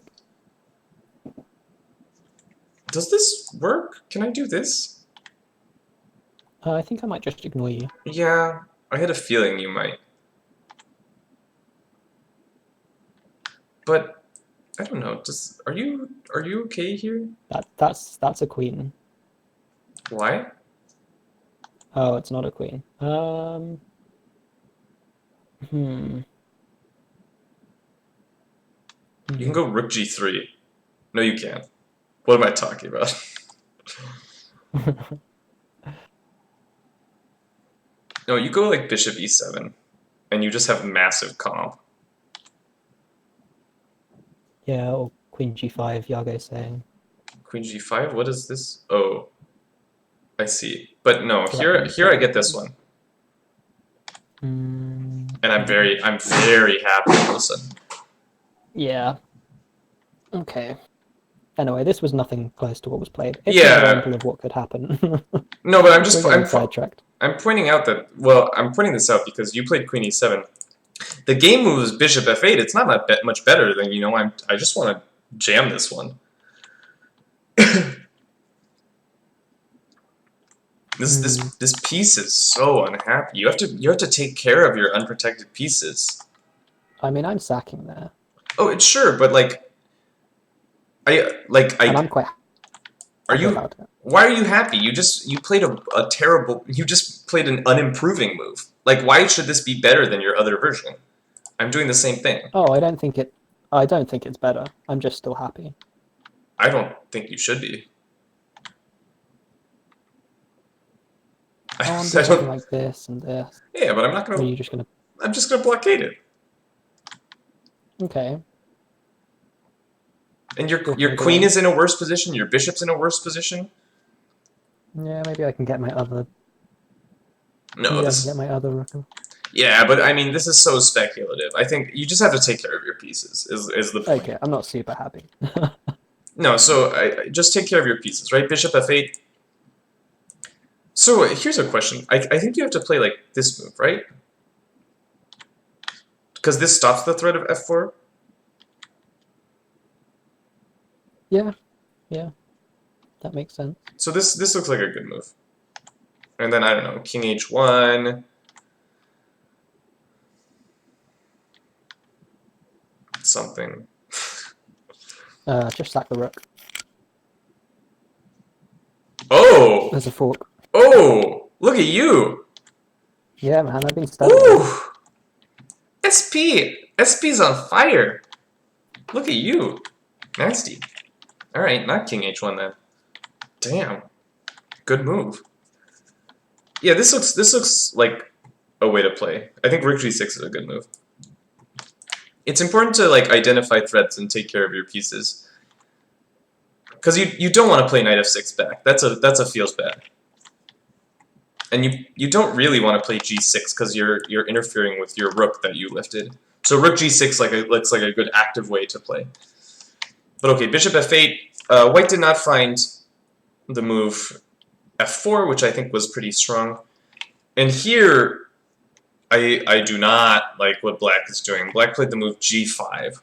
Does this work? Can I do this? I think I might just ignore you. Yeah, I had a feeling you might. But I don't know. Are you okay here? That's a queen. Why? Oh, it's not a queen. You can go rook g3. No, you can't. What am I talking about? No, you go like bishop e7, and you just have massive comp. Yeah, or queen g5, Yago's saying. Queen g5? What is this? Oh. I see. But no, here I get this one. And I'm very happy all of a sudden. Yeah. Okay. Anyway, this was nothing close to what was played. It's Yeah. an example of what could happen. No, but I'm sidetracked. I'm pointing out that, well, I'm pointing this out because you played queen e7. The game moves bishop f8. It's not that much better than, you know, I just want to jam this one. This piece is so unhappy. You have to take care of your unprotected pieces. I mean, I'm sacking there. Oh, it's sure, but like And I'm quite. Are you? About it. Why are you happy? You played a terrible. You just played an unimproving move. Like, why should this be better than your other version? I'm doing the same thing. Oh, I don't think it's better. I'm just still happy. I don't think you should be. I'm doing something like this and this. Yeah, but I'm not gonna. Or are you just gonna? I'm just gonna blockade it. Okay. And your queen is in a worse position. Your bishop's in a worse position. Yeah, maybe I can get my other. No, maybe I can get my other rook. Yeah, but I mean, this is so speculative. I think you just have to take care of your pieces. Is the point? Okay, I'm not super happy. No, so I just take care of your pieces, right? Bishop f8. So here's a question. I think you have to play like this move, right? Because this stops the threat of f4. Yeah, that makes sense. So this looks like a good move. And then I don't know, king h1. Something. Just sack the rook. Oh! There's a fork. Oh! Look at you! Yeah, man, I've been studying. Ooh! SP's on fire! Look at you. Nasty. Alright, not king h1 then. Damn. Good move. Yeah, this looks like a way to play. I think rook g6 is a good move. It's important to like identify threats and take care of your pieces. Because you don't want to play knight f6 back. That's a feels bad. And you don't really want to play g6 because you're interfering with your rook that you lifted. So rook g6 looks like a good active way to play. But okay, bishop f8. White did not find the move f4, which I think was pretty strong. And here, I do not like what black is doing. Black played the move g5.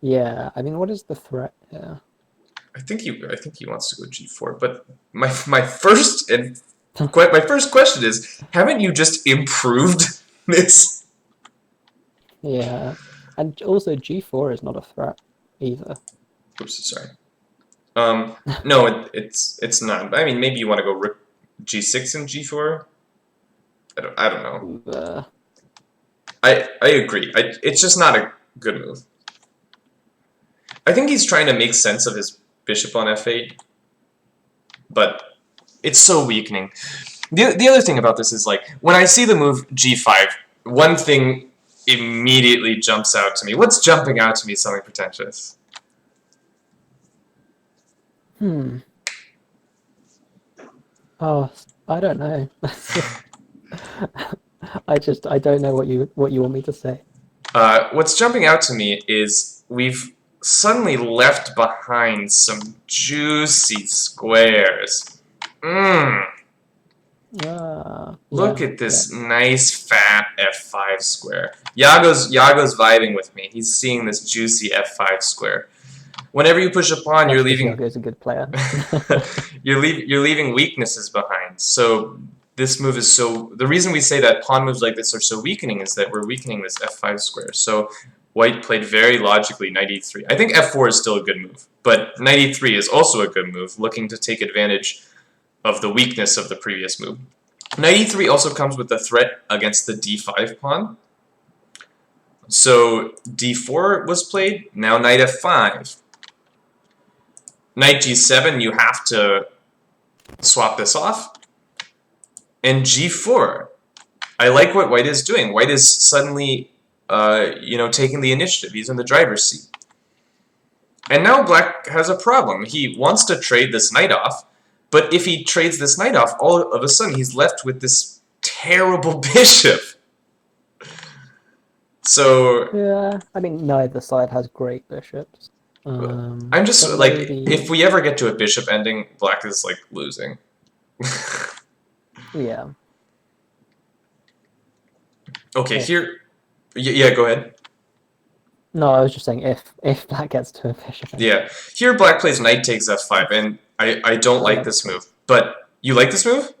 Yeah, I mean, what is the threat here? I think he wants to go g4. But my first question is, haven't you just improved this? Yeah, and also g4 is not a threat either. Oops, sorry. No, it's not. I mean, maybe you want to go rook g6 and g4. I don't know. I agree. It's just not a good move. I think he's trying to make sense of his bishop on f8, but it's so weakening. The other thing about this is, like, when I see the move g5, one thing immediately jumps out to me. What's jumping out to me? Something pretentious. Oh, I don't know. I don't know what you want me to say. What's jumping out to me is we've suddenly left behind some juicy squares. Look at this nice fat f5 square. Yago's vibing with me. He's seeing this juicy f5 square. Whenever you push a pawn, you're leaving. Yago's a good player. you're leaving weaknesses behind. So this move is so. The reason we say that pawn moves like this are so weakening is that we're weakening this f5 square. So white played very logically knight e3. I think f4 is still a good move, but knight e3 is also a good move, looking to take advantage of the weakness of the previous move. Knight e3 also comes with the threat against the d5 pawn. So d4 was played, now knight f5. Knight g7, you have to swap this off. And g4. I like what white is doing. White is suddenly, taking the initiative. He's in the driver's seat. And now black has a problem. He wants to trade this knight off, but if he trades this knight off, all of a sudden he's left with this terrible bishop. So yeah, I mean, neither side has great bishops. I'm just like, if we ever get to a bishop ending, black is like losing. Yeah. Okay, here. Yeah, go ahead. No, I was just saying if black gets to a bishop ending. Yeah, here black plays knight takes f5, and I don't like this move. But you like this move?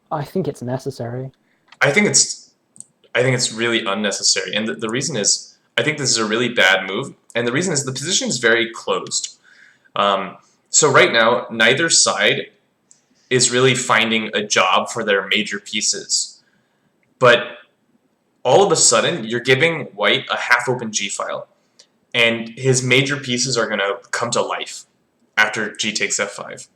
I think it's necessary. I think it's really unnecessary, and the reason is I think this is a really bad move, and the reason is the position is very closed. So right now, neither side is really finding a job for their major pieces, but all of a sudden you're giving white a half-open g-file, and his major pieces are going to come to life after g takes f5.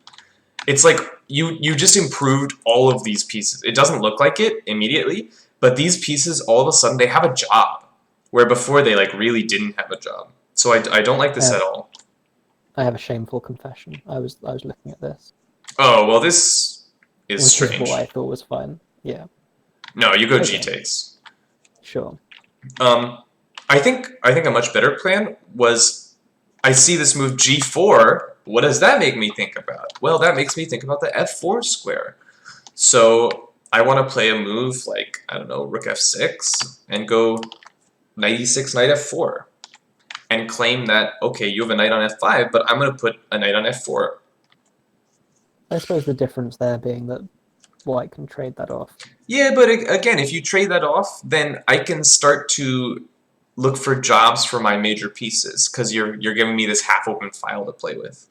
It's like you just improved all of these pieces. It doesn't look like it immediately, but these pieces, all of a sudden, they have a job, where before they like really didn't have a job. So I don't like this at all. I have a shameful confession. I was looking at this. Oh, well, this is strange. Which is what I thought was fine. Yeah. No, you go g takes. Sure. I think a much better plan was, I see this move g4, What does that make me think about? Well, that makes me think about the f4 square. So I want to play a move like, I don't know, rook f6 and go knight e6, knight f4 and claim that, okay, you have a knight on f5, but I'm going to put a knight on f4. I suppose the difference there being that white can trade that off. Yeah, but again, if you trade that off, then I can start to look for jobs for my major pieces because you're giving me this half-open file to play with,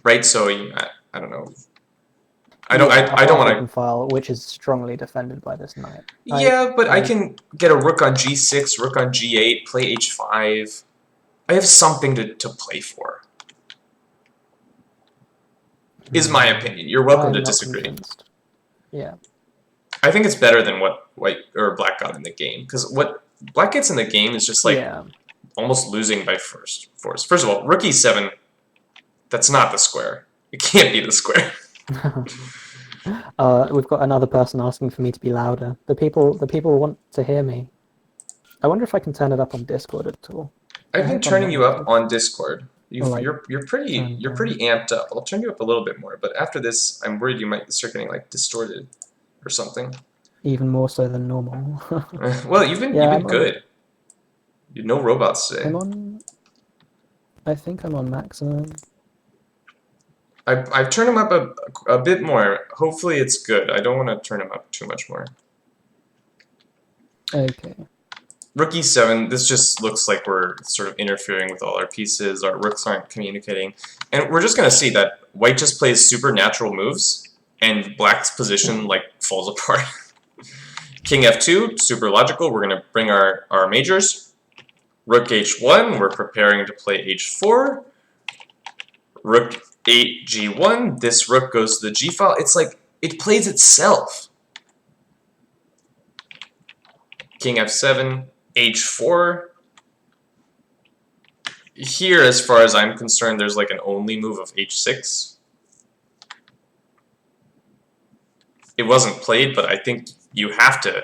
right? So I don't know. I don't want to. File which is strongly defended by this knight. Yeah, but I can get a rook on g6, rook on g8, play h5. I have something to play for. Is my opinion. You're welcome to disagree. Convinced. Yeah. I think it's better than what white or black got in the game because what black gets in the game is just like almost losing by force. First of all, rook e7. That's not the square. It can't be the square. We've got another person asking for me to be louder. The people want to hear me. I wonder if I can turn it up on Discord at all. I've been turning you up on Discord. You're pretty amped up. I'll turn you up a little bit more, but after this, I'm worried you might start getting like distorted or something. Even more so than normal. Well, you've been good. No robots today. I think I'm on maximum. I've turned him up a bit more. Hopefully it's good. I don't want to turn him up too much more. Okay. Rook e7, this just looks like we're sort of interfering with all our pieces. Our rooks aren't communicating. And we're just going to see that white just plays supernatural moves, and black's position like falls apart. King f2, super logical. We're going to bring our majors. Rook h1, we're preparing to play h4. Rook 8 g1, this rook goes to the g file. It's like, it plays itself. King f7, h4. Here, as far as I'm concerned, there's like an only move of h6. It wasn't played, but I think you have to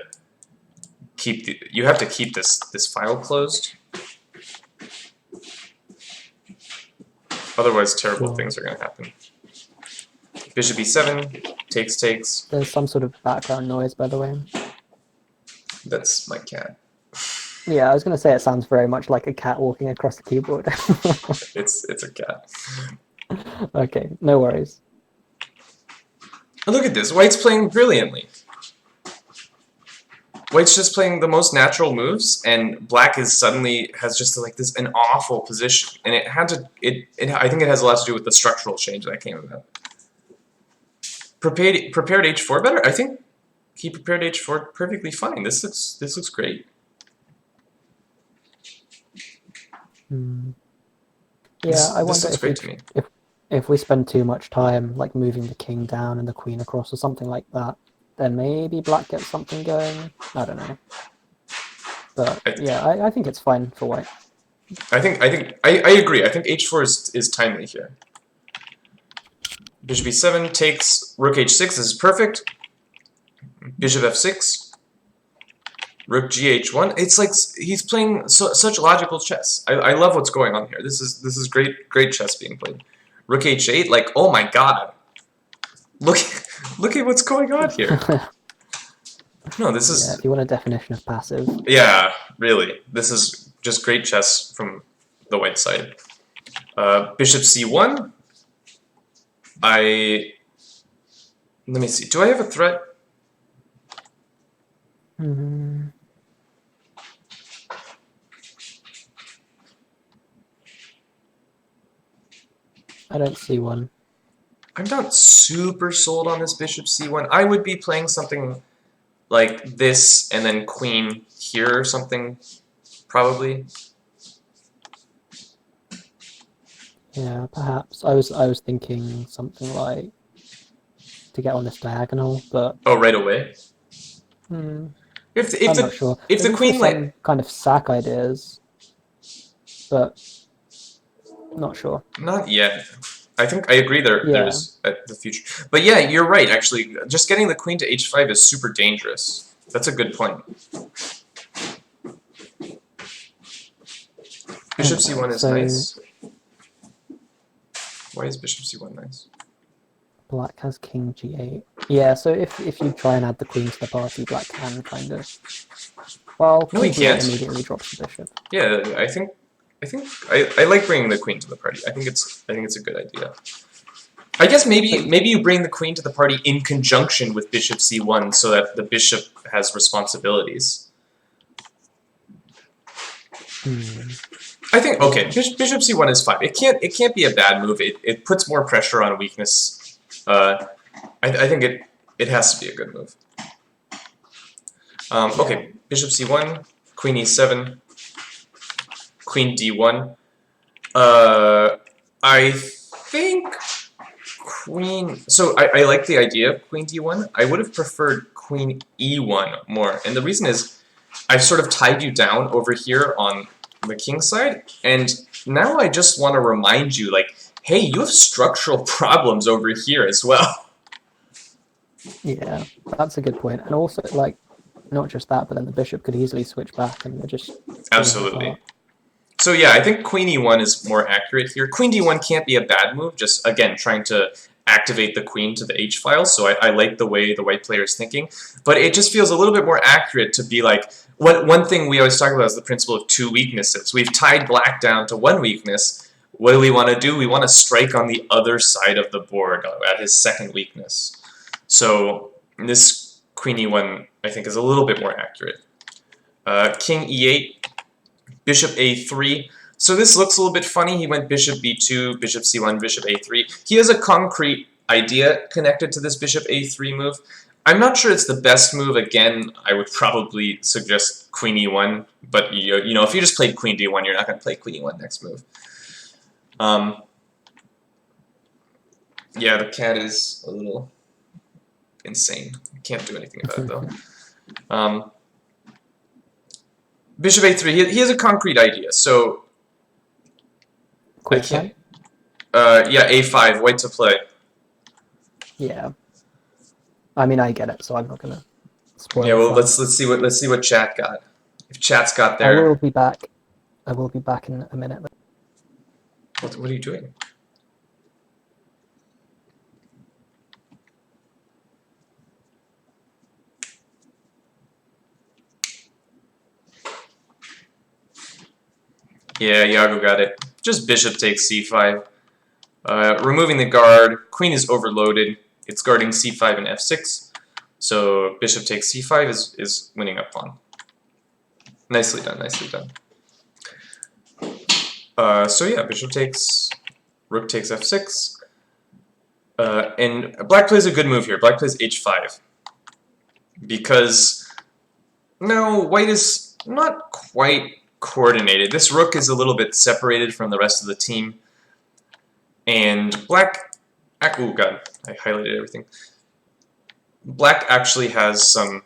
keep this file closed. Otherwise, terrible things are going to happen. Bishop e7, takes. There's some sort of background noise, by the way. That's my cat. Yeah, I was going to say it sounds very much like a cat walking across the keyboard. It's a cat. Okay, no worries. Look at this. White's playing brilliantly. White's just playing the most natural moves, and black is suddenly has just like an awful position, and I think it has a lot to do with the structural change that came about. Prepared h4 better. I think he prepared h4 perfectly fine. This looks great. Yeah, I wonder if we spend too much time like moving the king down and the queen across or something like that, then maybe black gets something going. I don't know. But I think it's fine for white. I agree. I think h4 is timely here. Bishop e7 takes, rook h6. This is perfect. Bishop f6. Rook gh1. It's like he's playing such logical chess. I love what's going on here. This is great chess being played. Rook h8. Like, oh my god. Look at what's going on here. No, this is... Yeah, if you want a definition of passive. Yeah, really. This is just great chess from the white side. Bishop c1. Let me see. Do I have a threat? I don't see one. I'm not super sold on this bishop c1. I would be playing something like this and then queen here or something, probably. Yeah, perhaps. I was thinking something like to get on this diagonal, but oh, right away. I'm not sure. If the queen some kind of sack ideas, but not sure. Not yet. I think I agree there's the future. But yeah, you're right, actually. Just getting the queen to h5 is super dangerous. That's a good point. Bishop c1 is nice. Why is bishop c1 nice? Black has king g8. Yeah, so if you try and add the queen to the party, black can kind of... Well, No, he king g8 can't. immediately drops the bishop. Yeah, I like bringing the queen to the party. I think it's a good idea. I guess maybe you bring the queen to the party in conjunction with bishop c1 so that the bishop has responsibilities. I think okay, bishop c1 is fine. It can't be a bad move. It puts more pressure on weakness. I think it has to be a good move. Okay, bishop c1, queen e7, queen d1. I think queen... So I like the idea of queen d1. I would have preferred queen e1 more. And the reason is I've sort of tied you down over here on the king side. And now I just want to remind you, like, hey, you have structural problems over here as well. Yeah, that's a good point. And also, like, not just that, but then the bishop could easily switch back and they're just... Absolutely. So yeah, I think queen e1 is more accurate here. Queen d1 can't be a bad move, just, again, trying to activate the queen to the h-file, so I like the way the white player is thinking. But it just feels a little bit more accurate to be like, one thing we always talk about is the principle of two weaknesses. We've tied black down to one weakness. What do we want to do? We want to strike on the other side of the board at his second weakness. So this queen e1, I think, is a little bit more accurate. King e8. Bishop a3. So this looks a little bit funny. He went bishop b2, bishop c1, bishop a3. He has a concrete idea connected to this bishop a3 move. I'm not sure it's the best move. Again, I would probably suggest queen e1, but you know, if you just played queen d1, you're not going to play queen e1 next move. Yeah, the cat is a little insane. Can't do anything about it though. Bishop a3, he has a concrete idea, so I can't... yeah, a5, white to play. Yeah. I mean, I get it, so I'm not gonna spoil it. Yeah, well, let's see what chat got. If chat's got their... I will be back. I will be back in a minute. What are you doing? Yeah, Iago got it. Just bishop takes c5. Removing the guard. Queen is overloaded. It's guarding c5 and f6. So bishop takes c5 is winning up pawn. Nicely done, nicely done. So yeah, bishop takes, rook takes f6. And black plays a good move here. Black plays h5. Because, no, white is not quite coordinated. This rook is a little bit separated from the rest of the team. And black... Oh god, I highlighted everything. Black actually has some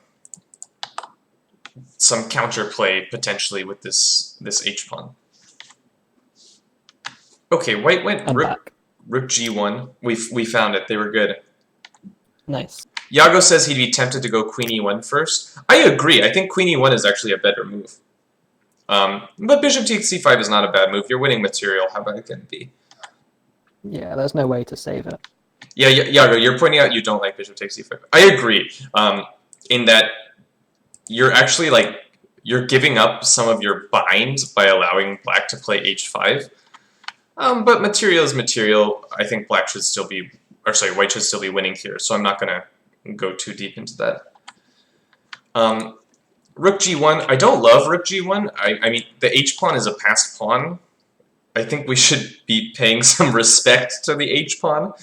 counterplay potentially with this h-pawn. Okay, white went rook g1. We found it. They were good. Nice. Iago says he'd be tempted to go queen e1 first. I agree. I think queen e1 is actually a better move. But bishop takes c5 is not a bad move. You're winning material. How bad can it be? Yeah, there's no way to save it. Yeah, Iago, you're pointing out you don't like bishop takes c5. I agree. In that you're actually you're giving up some of your binds by allowing black to play h5. But material is material. I think black should still be, or sorry, white should still be winning here. So I'm not gonna go too deep into that. Rook g1. I don't love rook g1. I mean, the h-pawn is a passed pawn. I think we should be paying some respect to the h-pawn.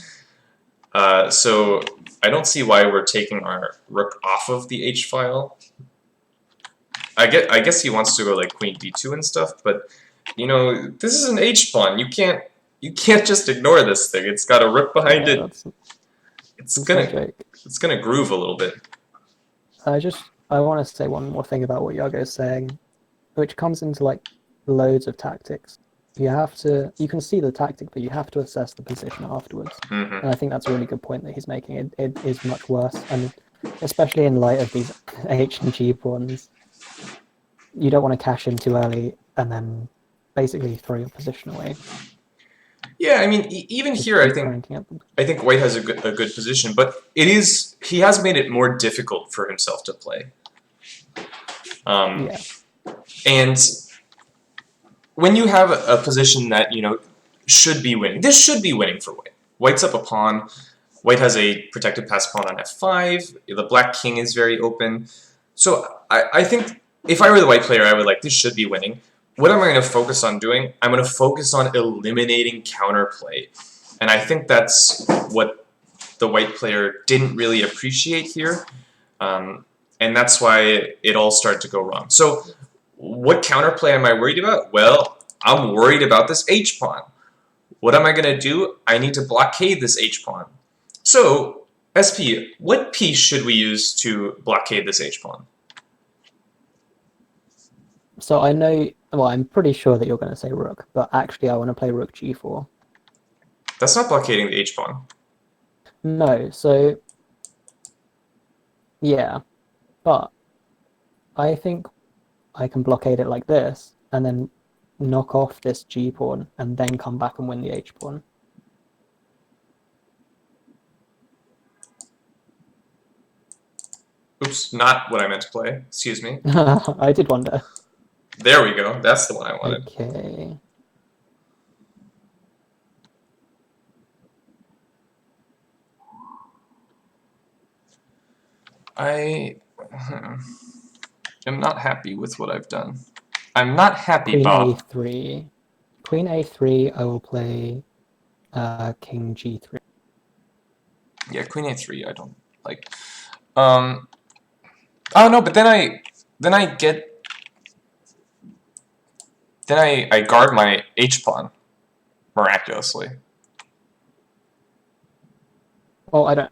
So I don't see why we're taking our rook off of the h-file. I guess he wants to go like queen d2 and stuff, but you know, this is an h-pawn. You can't just ignore this thing. It's got a rook behind it. It's gonna groove a little bit. I want to say one more thing about what Iago is saying, which comes into like loads of tactics. You can see the tactic, but you have to assess the position afterwards. Mm-hmm. And I think that's a really good point that he's making. It is much worse, and especially in light of these H and G pawns, you don't want to cash in too early and then basically throw your position away. Yeah, I mean, even Just here, keep cranking up. I think White has a good position, but he has made it more difficult for himself to play. Yeah. And when you have a position that should be winning, this should be winning for White. White's up a pawn. White has a protected pass pawn on f5. The black king is very open. So I think if I were the white player, I would this should be winning. What am I going to focus on doing? I'm going to focus on eliminating counterplay. And I think that's what the white player didn't really appreciate here. And that's why it all started to go wrong. So what counterplay am I worried about? Well, I'm worried about this h-pawn. What am I going to do? I need to blockade this h-pawn. So, SP, what piece should we use to blockade this h-pawn? So I know, well, I'm pretty sure that you're going to say rook, but actually I want to play rook g4. That's not blockading the h-pawn. No, so yeah, but I think I can blockade it like this and then knock off this g pawn and then come back and win the h pawn. Oops, not what I meant to play. Excuse me. I did wonder. There we go. That's the one I wanted. Okay. I am not happy with what I've done. I'm not happy, Queen Bob. a3. Queen a3, I will play king g3. Yeah, queen a3 I don't like. Oh no, but then I guard my h-pawn miraculously. Oh, I don't.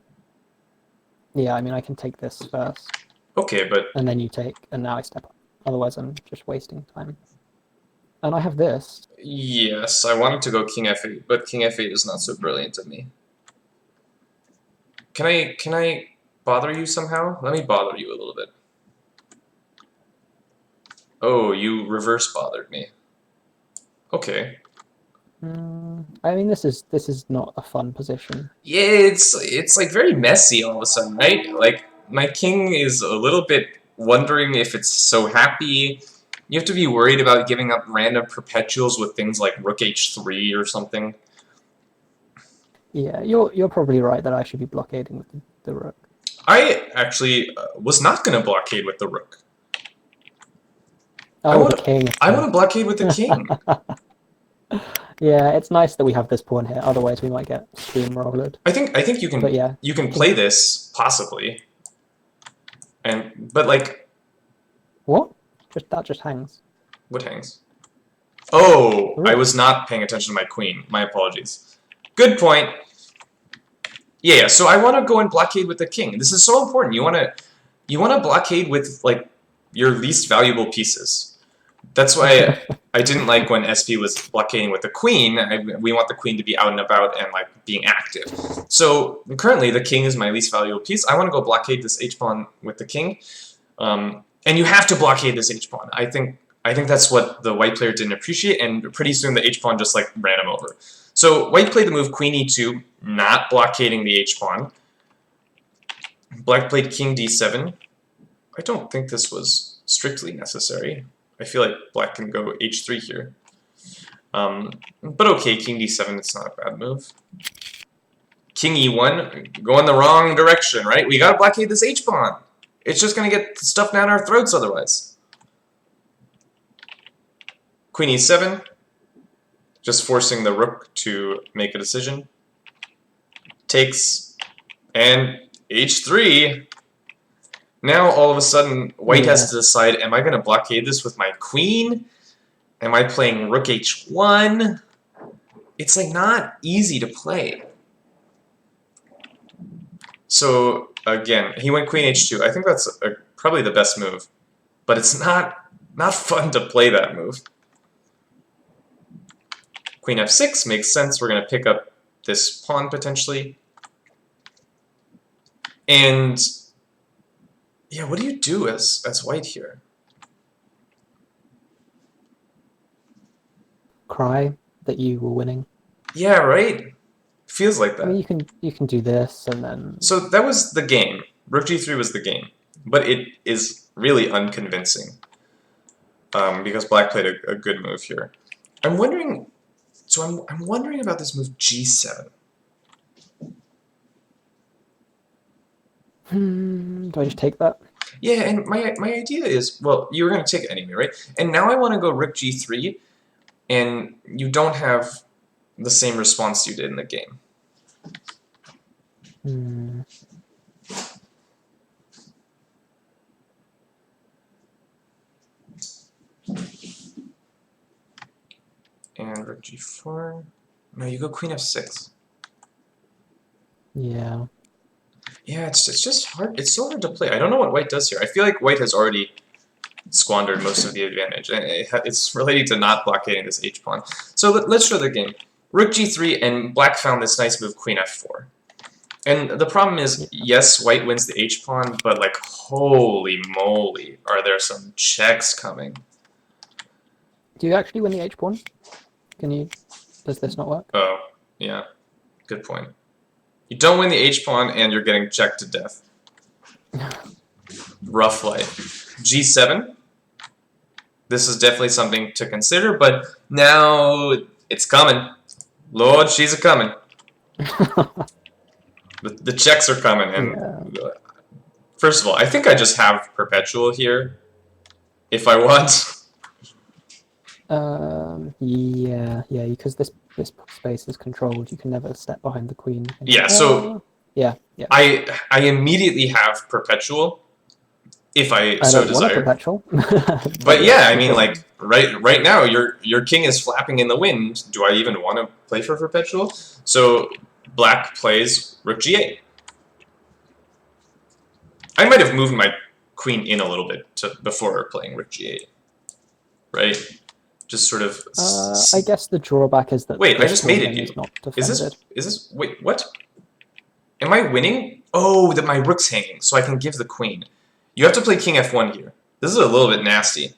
Yeah, I mean, I can take this first. Okay, but... And then you take, and now I step up. Otherwise, I'm just wasting time. And I have this. Yes, I wanted to go king f8, but king f8 is not so brilliant of me. Can I bother you somehow? Let me bother you a little bit. Oh, you reverse bothered me. Okay. I mean, this is not a fun position. Yeah, it's like very messy all of a sudden, right? Like my king is a little bit wondering if it's so happy. You have to be worried about giving up random perpetuals with things like rook h3 or something. Yeah, you're probably right that I should be blockading with the rook. I actually was not going to blockade with the rook. Oh, the king. I want to blockade with the king. Yeah, it's nice that we have this pawn here. Otherwise, we might get steamrolled. I think you can. But yeah, you can play this possibly, but like. What? That just hangs. What hangs? Oh, I was not paying attention to my queen. My apologies. Good point. Yeah. So I want to go and blockade with the king. This is so important. You want to blockade with like your least valuable pieces. That's why I didn't like when SP was blockading with the queen. We want the queen to be out and about and like being active. So currently the king is my least valuable piece. I want to go blockade this h-pawn with the king, and you have to blockade this h-pawn. I think that's what the white player didn't appreciate, and pretty soon the h-pawn just like ran him over. So white played the move queen e2, not blockading the h-pawn. Black played king d7. I don't think this was strictly necessary. I feel like black can go h3 here. But okay, king d7, it's not a bad move. King e1, going the wrong direction, right? We gotta blockade this h-pawn. It's just gonna get stuffed down our throats otherwise. Queen e7, just forcing the rook to make a decision. Takes, and h3. Now, all of a sudden, white has to decide, am I going to blockade this with my queen? Am I playing rook h1? It's like not easy to play. So, again, he went queen h2. I think that's probably the best move. But it's not fun to play that move. Queen f6 makes sense. We're going to pick up this pawn, potentially. And... yeah, what do you do as white here? Cry that you were winning. Yeah, right? Feels like I mean, that. you can do this and then. So that was the game. Rook g3 was the game. But it is really unconvincing. Because black played a good move here. I'm wondering... So I'm wondering about this move g7. Do I just take that? Yeah, and my idea is, well, you were going to take it anyway, right? And now I want to go rook g3, and you don't have the same response you did in the game. Hmm. And rook g4. No, you go queen f6. Yeah. Yeah, it's just hard. It's so hard to play. I don't know what white does here. I feel like white has already squandered most of the advantage. It's relating to not blockading this h-pawn. So let's show the game. Rook g3, and black found this nice move, queen f4. And the problem is, Yeah. yes, white wins the h-pawn, but like, holy moly, are there some checks coming. Do you actually win the H pawn? Can you? Does this not work? Oh, yeah, good point. You don't win the h-pawn, and you're getting checked to death. Rough life. g7. This is definitely something to consider, but now it's coming. Lord, she's a coming. The checks are coming, and Yeah. first of all, I think I just have perpetual here, if I want. Yeah, because this space is controlled. You can never step behind the queen. Yeah, so Yeah. I immediately have perpetual, if I I so don't want a desire. perpetual. But yeah, I keep mean, going. like right now, your king is flapping in the wind. Do I even want to play for perpetual? So black plays rook g8. I might have moved my queen in a little bit before playing rook g8, right? Just sort of. I guess the drawback is that Wait, I this just pawn mated then you. is not Is defended. this? Wait, what? Am I winning? Oh, that my rook's hanging, so I can give the queen. You have to play king f1 here. This is a little bit nasty.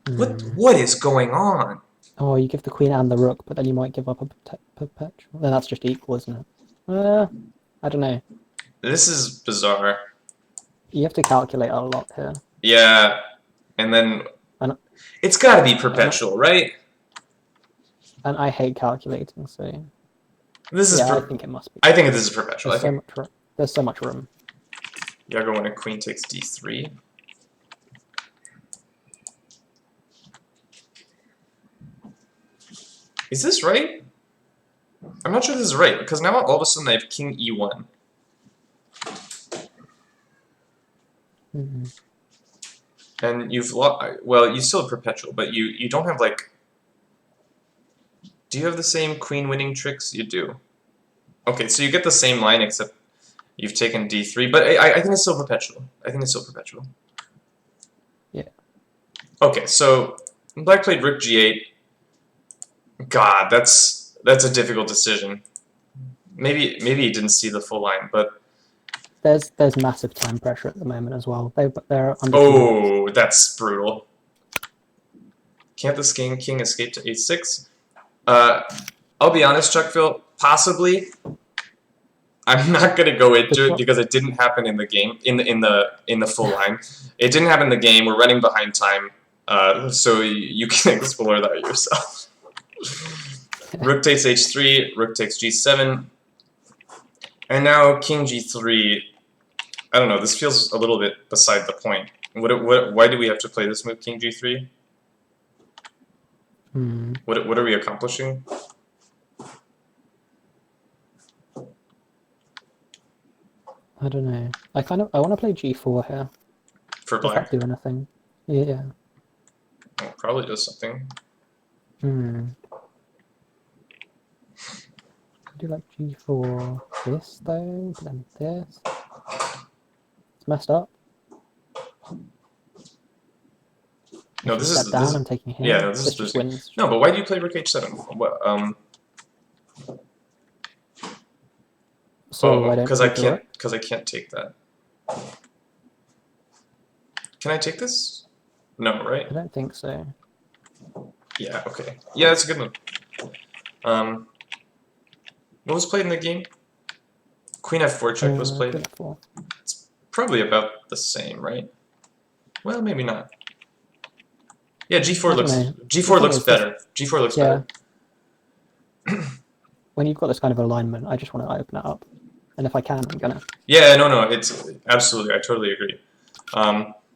What is going on? Oh, you give the queen and the rook, but then you might give up a perpetual. Then that's just equal, isn't it? I don't know. This is bizarre. You have to calculate a lot here. Yeah, and then And it's got to be and, perpetual, right? and I hate calculating, so This is. yeah, I think it must be. I think this is perpetual. I There's so think much room. There's so much room. Yago when a queen takes d3. Is this right? I'm not sure this is right, because now all of a sudden I have king e1. And you've lost. Well, you still have perpetual, but you don't have like. Do you have the same queen winning tricks? You do. Okay, so you get the same line except you've taken d3, but I think it's still perpetual. I think it's still perpetual. Yeah. Okay, so black played rook g8. God, that's a difficult decision. Maybe he didn't see the full line, but There's massive time pressure at the moment as well. They're under 2 minutes. oh, that's brutal. Can't this king escape to h6? I'll be honest, Chuckville, possibly. I'm not gonna go into it because it didn't happen in the game in the full line. It didn't happen in the game. We're running behind time, so you can explore that yourself. Rook takes h3, rook takes g7, and now king g3. I don't know. This feels a little bit beside the point. Why do we have to play this move, king g3? What are we accomplishing? I don't know. I want to play g4 here. For Does black? that do anything? Yeah. Well, probably does something. Do like g4 this though, but then this. It's messed up. No, If you this step is down, this. I'm taking him. Yeah, no, this This is just losing. wins. No, but why do you play rook h7? What, So I don't because I take the can't rook? because I can't take that. Can I take this? No, right? I don't think so. Yeah. Okay. Yeah, that's a good move. What was played in the game? Queen f4 check was played. Queen f4. It's probably about the same, right? Well, maybe not. Yeah, g4 looks better. G4 looks better. When you've got this kind of alignment, I just want to open it up. And if I can, I'm gonna. Yeah, no, it's absolutely, I totally agree.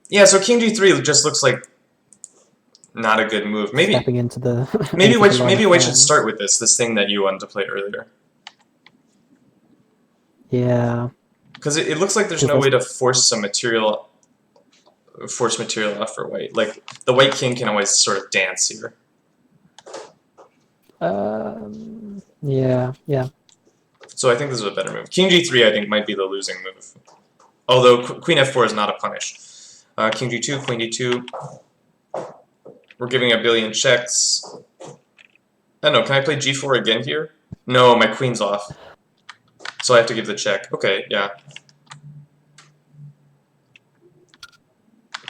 Yeah, so king g3 just looks like not a good move. Maybe stepping into the maybe White should start with this thing that you wanted to play earlier. Yeah. Because it looks like there's no way to force material off for White. Like the White king can always sort of dance here. Yeah. So I think this is a better move. King g3 I think might be the losing move. Although queen f4 is not a punish. King g2, queen d2. We're giving a billion checks. I don't know, can I play g4 again here? No, my queen's off. So I have to give the check. Okay, yeah.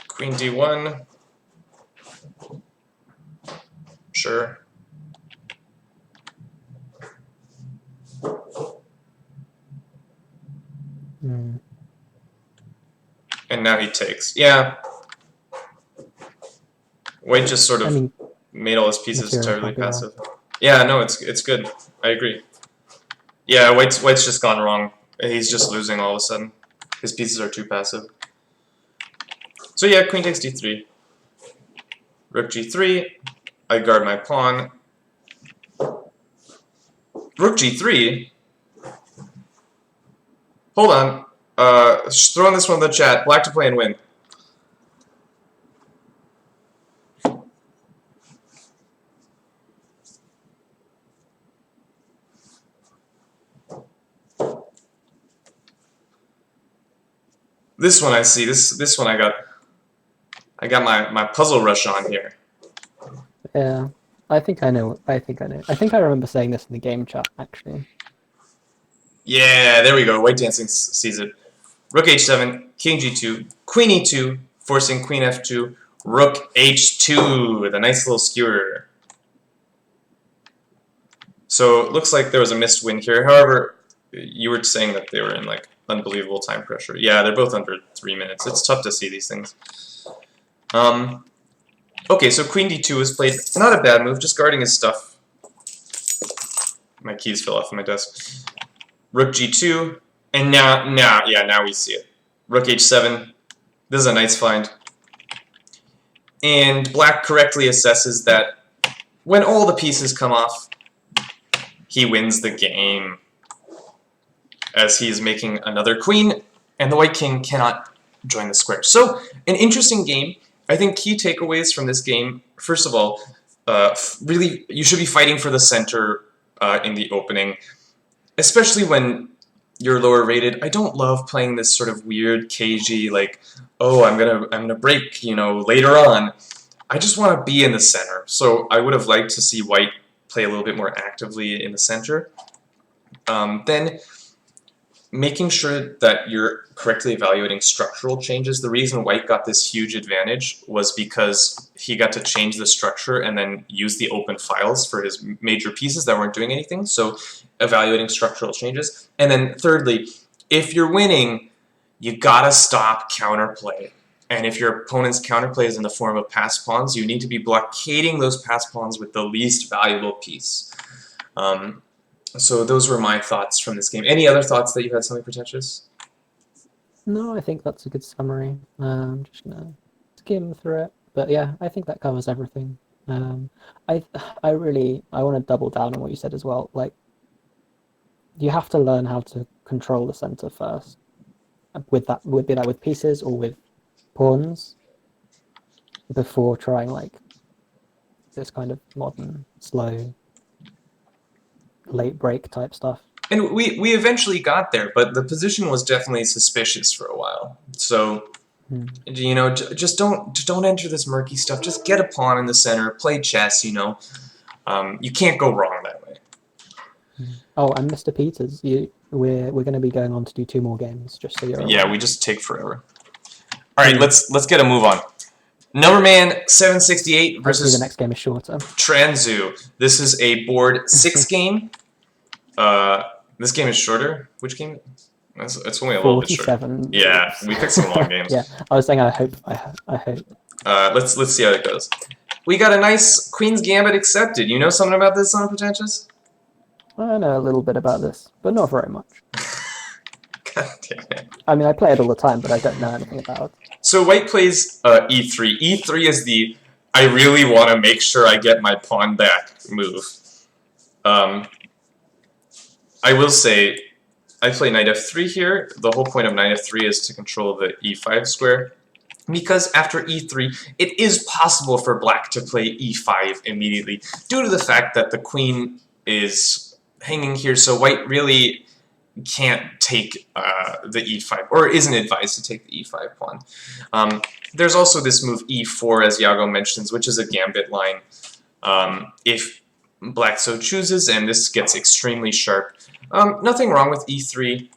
Queen d1. Sure. And now he takes. Yeah. White just sort of made all his pieces terribly passive. Yeah, no, it's good. I agree. Yeah, White's just gone wrong. He's just losing all of a sudden. His pieces are too passive. So yeah, queen takes d3. Rook g3. I guard my pawn. Rook g3? Hold on. Throw in this one in the chat. Black to play and win. This one I see. This one I got my puzzle rush on here. Yeah. I think I know. I think I remember saying this in the game chat, actually. Yeah, there we go. White dancing sees it. Rook h7, king g2, queen e2, forcing queen f2, rook h2 with a nice little skewer. So it looks like there was a missed win here. However, you were saying that they were in like unbelievable time pressure. Yeah, they're both under 3 minutes. It's tough to see these things. Okay, so queen d2 is played. Not a bad move, just guarding his stuff. My keys fell off my desk. Rook g2, and now we see it. Rook h7. This is a nice find. And black correctly assesses that when all the pieces come off, he wins the game. As he's making another queen, and the white king cannot join the square. So, an interesting game. I think key takeaways from this game, first of all, really, you should be fighting for the center in the opening, especially when you're lower rated. I don't love playing this sort of weird, cagey, like, oh, I'm gonna break, you know, later on. I just want to be in the center. So I would have liked to see white play a little bit more actively in the center. Then making sure that you're correctly evaluating structural changes. The reason white got this huge advantage was because he got to change the structure and then use the open files for his major pieces that weren't doing anything. So evaluating structural changes. And then thirdly, if you're winning, you gotta stop counterplay. And if your opponent's counterplay is in the form of passed pawns, you need to be blockading those passed pawns with the least valuable piece. So those were my thoughts from this game. Any other thoughts that you had, something pretentious? No, I think that's a good summary. I'm just gonna skim through it, but yeah, I think that covers everything. I want to double down on what you said as well. Like, you have to learn how to control the center first. With that, would be that with pieces or with pawns, before trying like this kind of modern, slow, late break type stuff. And we eventually got there, but the position was definitely suspicious for a while. So, you know, just don't enter this murky stuff. Just get a pawn in the center, play chess. You know, you can't go wrong that way. Oh, and Mr. Peters, we're going to be going on to do 2 more games, just so you're aware. Yeah, we just take forever. All right, let's get a move on. Numberman 768 Hopefully versus the next game is shorter. Tranzu. This is a board 6 game. This game is shorter. Which game? It's only a little bit shorter. 47 Yeah, moves. we picked some long games. Yeah, I was saying I hope. I hope. Let's see how it goes. We got a nice Queen's Gambit accepted. You know something about this, Son Pretentious? I know a little bit about this, but not very much. God damn it. I mean, I play it all the time, but I don't know anything about it. So White plays e3. E3 is the I really want to make sure I get my pawn back move. I will say, I play knight f3 here. The whole point of knight f3 is to control the e5 square. Because after e3, it is possible for black to play e5 immediately, due to the fact that the queen is hanging here, so white really can't take the e5, or isn't advised to take the e5 pawn. There's also this move e4, as Iago mentions, which is a gambit line. If black so chooses, and this gets extremely sharp. Nothing wrong with e3.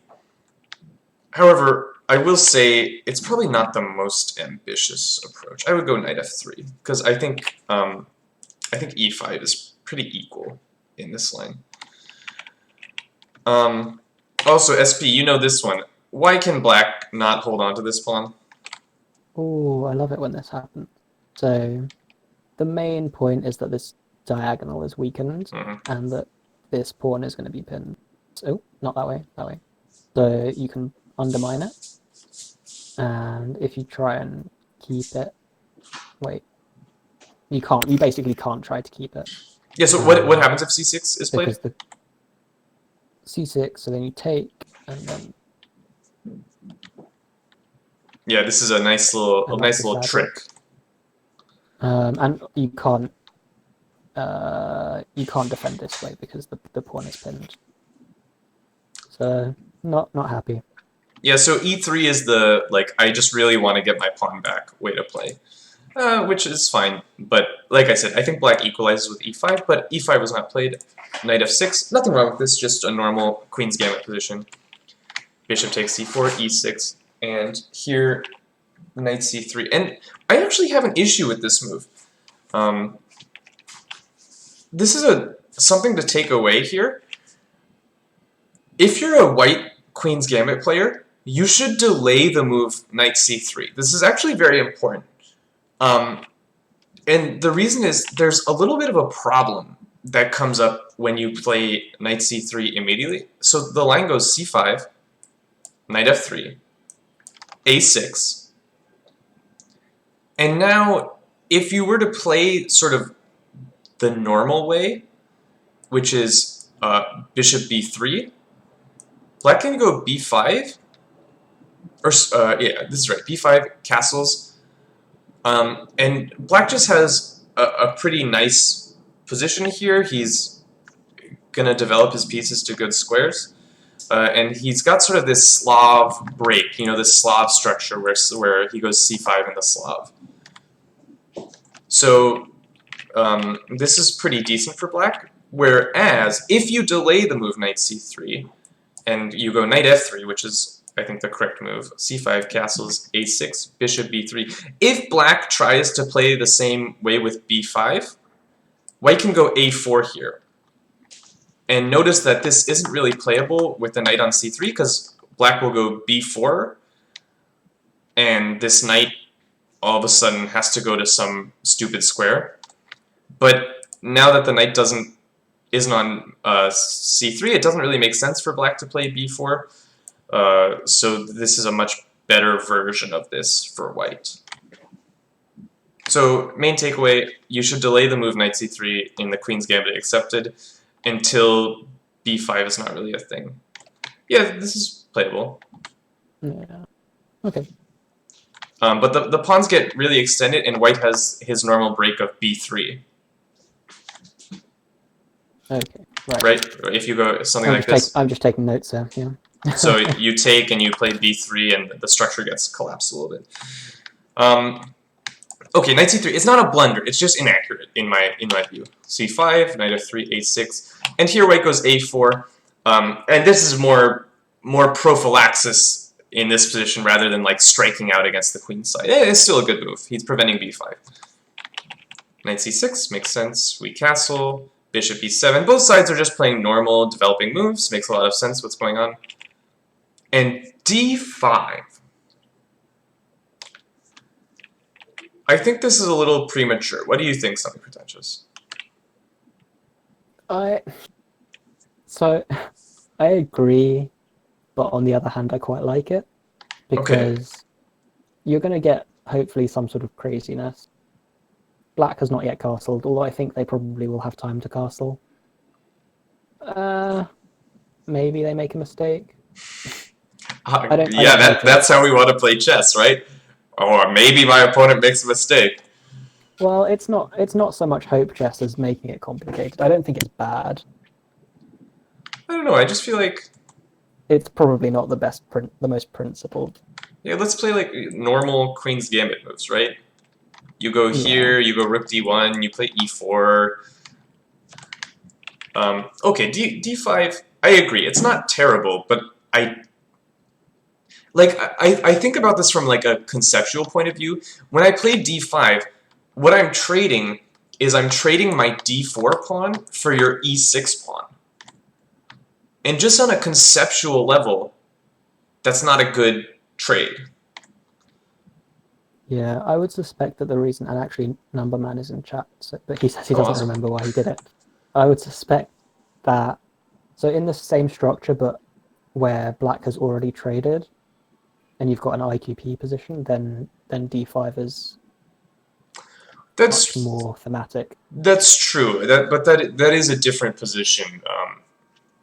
However, I will say it's probably not the most ambitious approach. I would go knight f3 because I think e5 is pretty equal in this line. Also, SP, you know this one. Why can black not hold on to this pawn? Oh, I love it when this happens. So, the main point is that this diagonal is weakened, and that this pawn is going to be pinned. Oh, not that way, that way. So you can undermine it. And if you try and keep it, wait, you can't. You basically can't try to keep it. Yeah. So what happens if c6 is played? Because the c6, so then you take, and then yeah, this is a nice little trick. And you can't defend this way because the pawn is pinned. So not happy. Yeah, so e3 is the, like, I just really want to get my pawn back way to play. Which is fine, but like I said, I think black equalizes with e5, but e5 was not played. Knight f6, nothing wrong with this, just a normal Queen's Gambit position. Bishop takes c4, e6, and here, knight c3. And I actually have an issue with this move. This is something to take away here. If you're a white Queen's Gambit player, you should delay the move knight c3. This is actually very important. And the reason is there's a little bit of a problem that comes up when you play knight c3 immediately. So the line goes c5, knight f3, a6. And now, if you were to play sort of the normal way, which is bishop b3, black can go b5, or yeah, this is right, b5, castles, and black just has a pretty nice position here. He's gonna develop his pieces to good squares, and he's got sort of this Slav break, you know, this Slav structure where he goes c5 in the Slav. So this is pretty decent for black. Whereas if you delay the move knight c3, and you go knight f3, which is, I think, the correct move, c5, castles, a6, bishop b3. If black tries to play the same way with b5, white can go a4 here. And notice that this isn't really playable with the knight on c3, because black will go b4, and this knight all of a sudden has to go to some stupid square. But now that the knight isn't on c3, it doesn't really make sense for black to play b4. So this is a much better version of this for white. So main takeaway, you should delay the move knight c3 in the Queen's Gambit accepted until b5 is not really a thing. Yeah, this is playable. Yeah. Okay. But the pawns get really extended, and white has his normal break of b3. Okay. Right. Right? If you go something like this. I'm just taking notes there. Yeah. So you take and you play b3, and the structure gets collapsed a little bit. Okay, knight c3. It's not a blunder. It's just inaccurate in my view. c5, knight f3, a6, and here white goes a4. And this is more prophylaxis in this position rather than like striking out against the queen side. It's still a good move. He's preventing b5. Knight c6 makes sense. We castle. Bishop e7. Both sides are just playing normal, developing moves. Makes a lot of sense what's going on. And d5. I think this is a little premature. What do you think, Something Pretentious? So I agree, but on the other hand, I quite like it because you're going to get hopefully some sort of craziness. Black has not yet castled, although I think they probably will have time to castle. Maybe they make a mistake. That's how we want to play chess, right? Or maybe my opponent makes a mistake. Well, it's not so much hope chess as making it complicated. I don't think it's bad. I don't know. I just feel like it's probably not the most principled. Yeah, let's play like normal Queen's Gambit moves, right? You go here, you go Rook D1, you play E4. Okay, D5. I agree. It's not terrible, but I think about this from like a conceptual point of view. When I play D5, what I'm trading is I'm trading my D4 pawn for your E6 pawn. And just on a conceptual level, that's not a good trade. Yeah, I would suspect that the reason, and actually Numberman is in chat, but he says he doesn't remember why he did it. I would suspect that, so in the same structure, but where black has already traded, and you've got an IQP position, then D5 is much more thematic. That's true, but that is a different position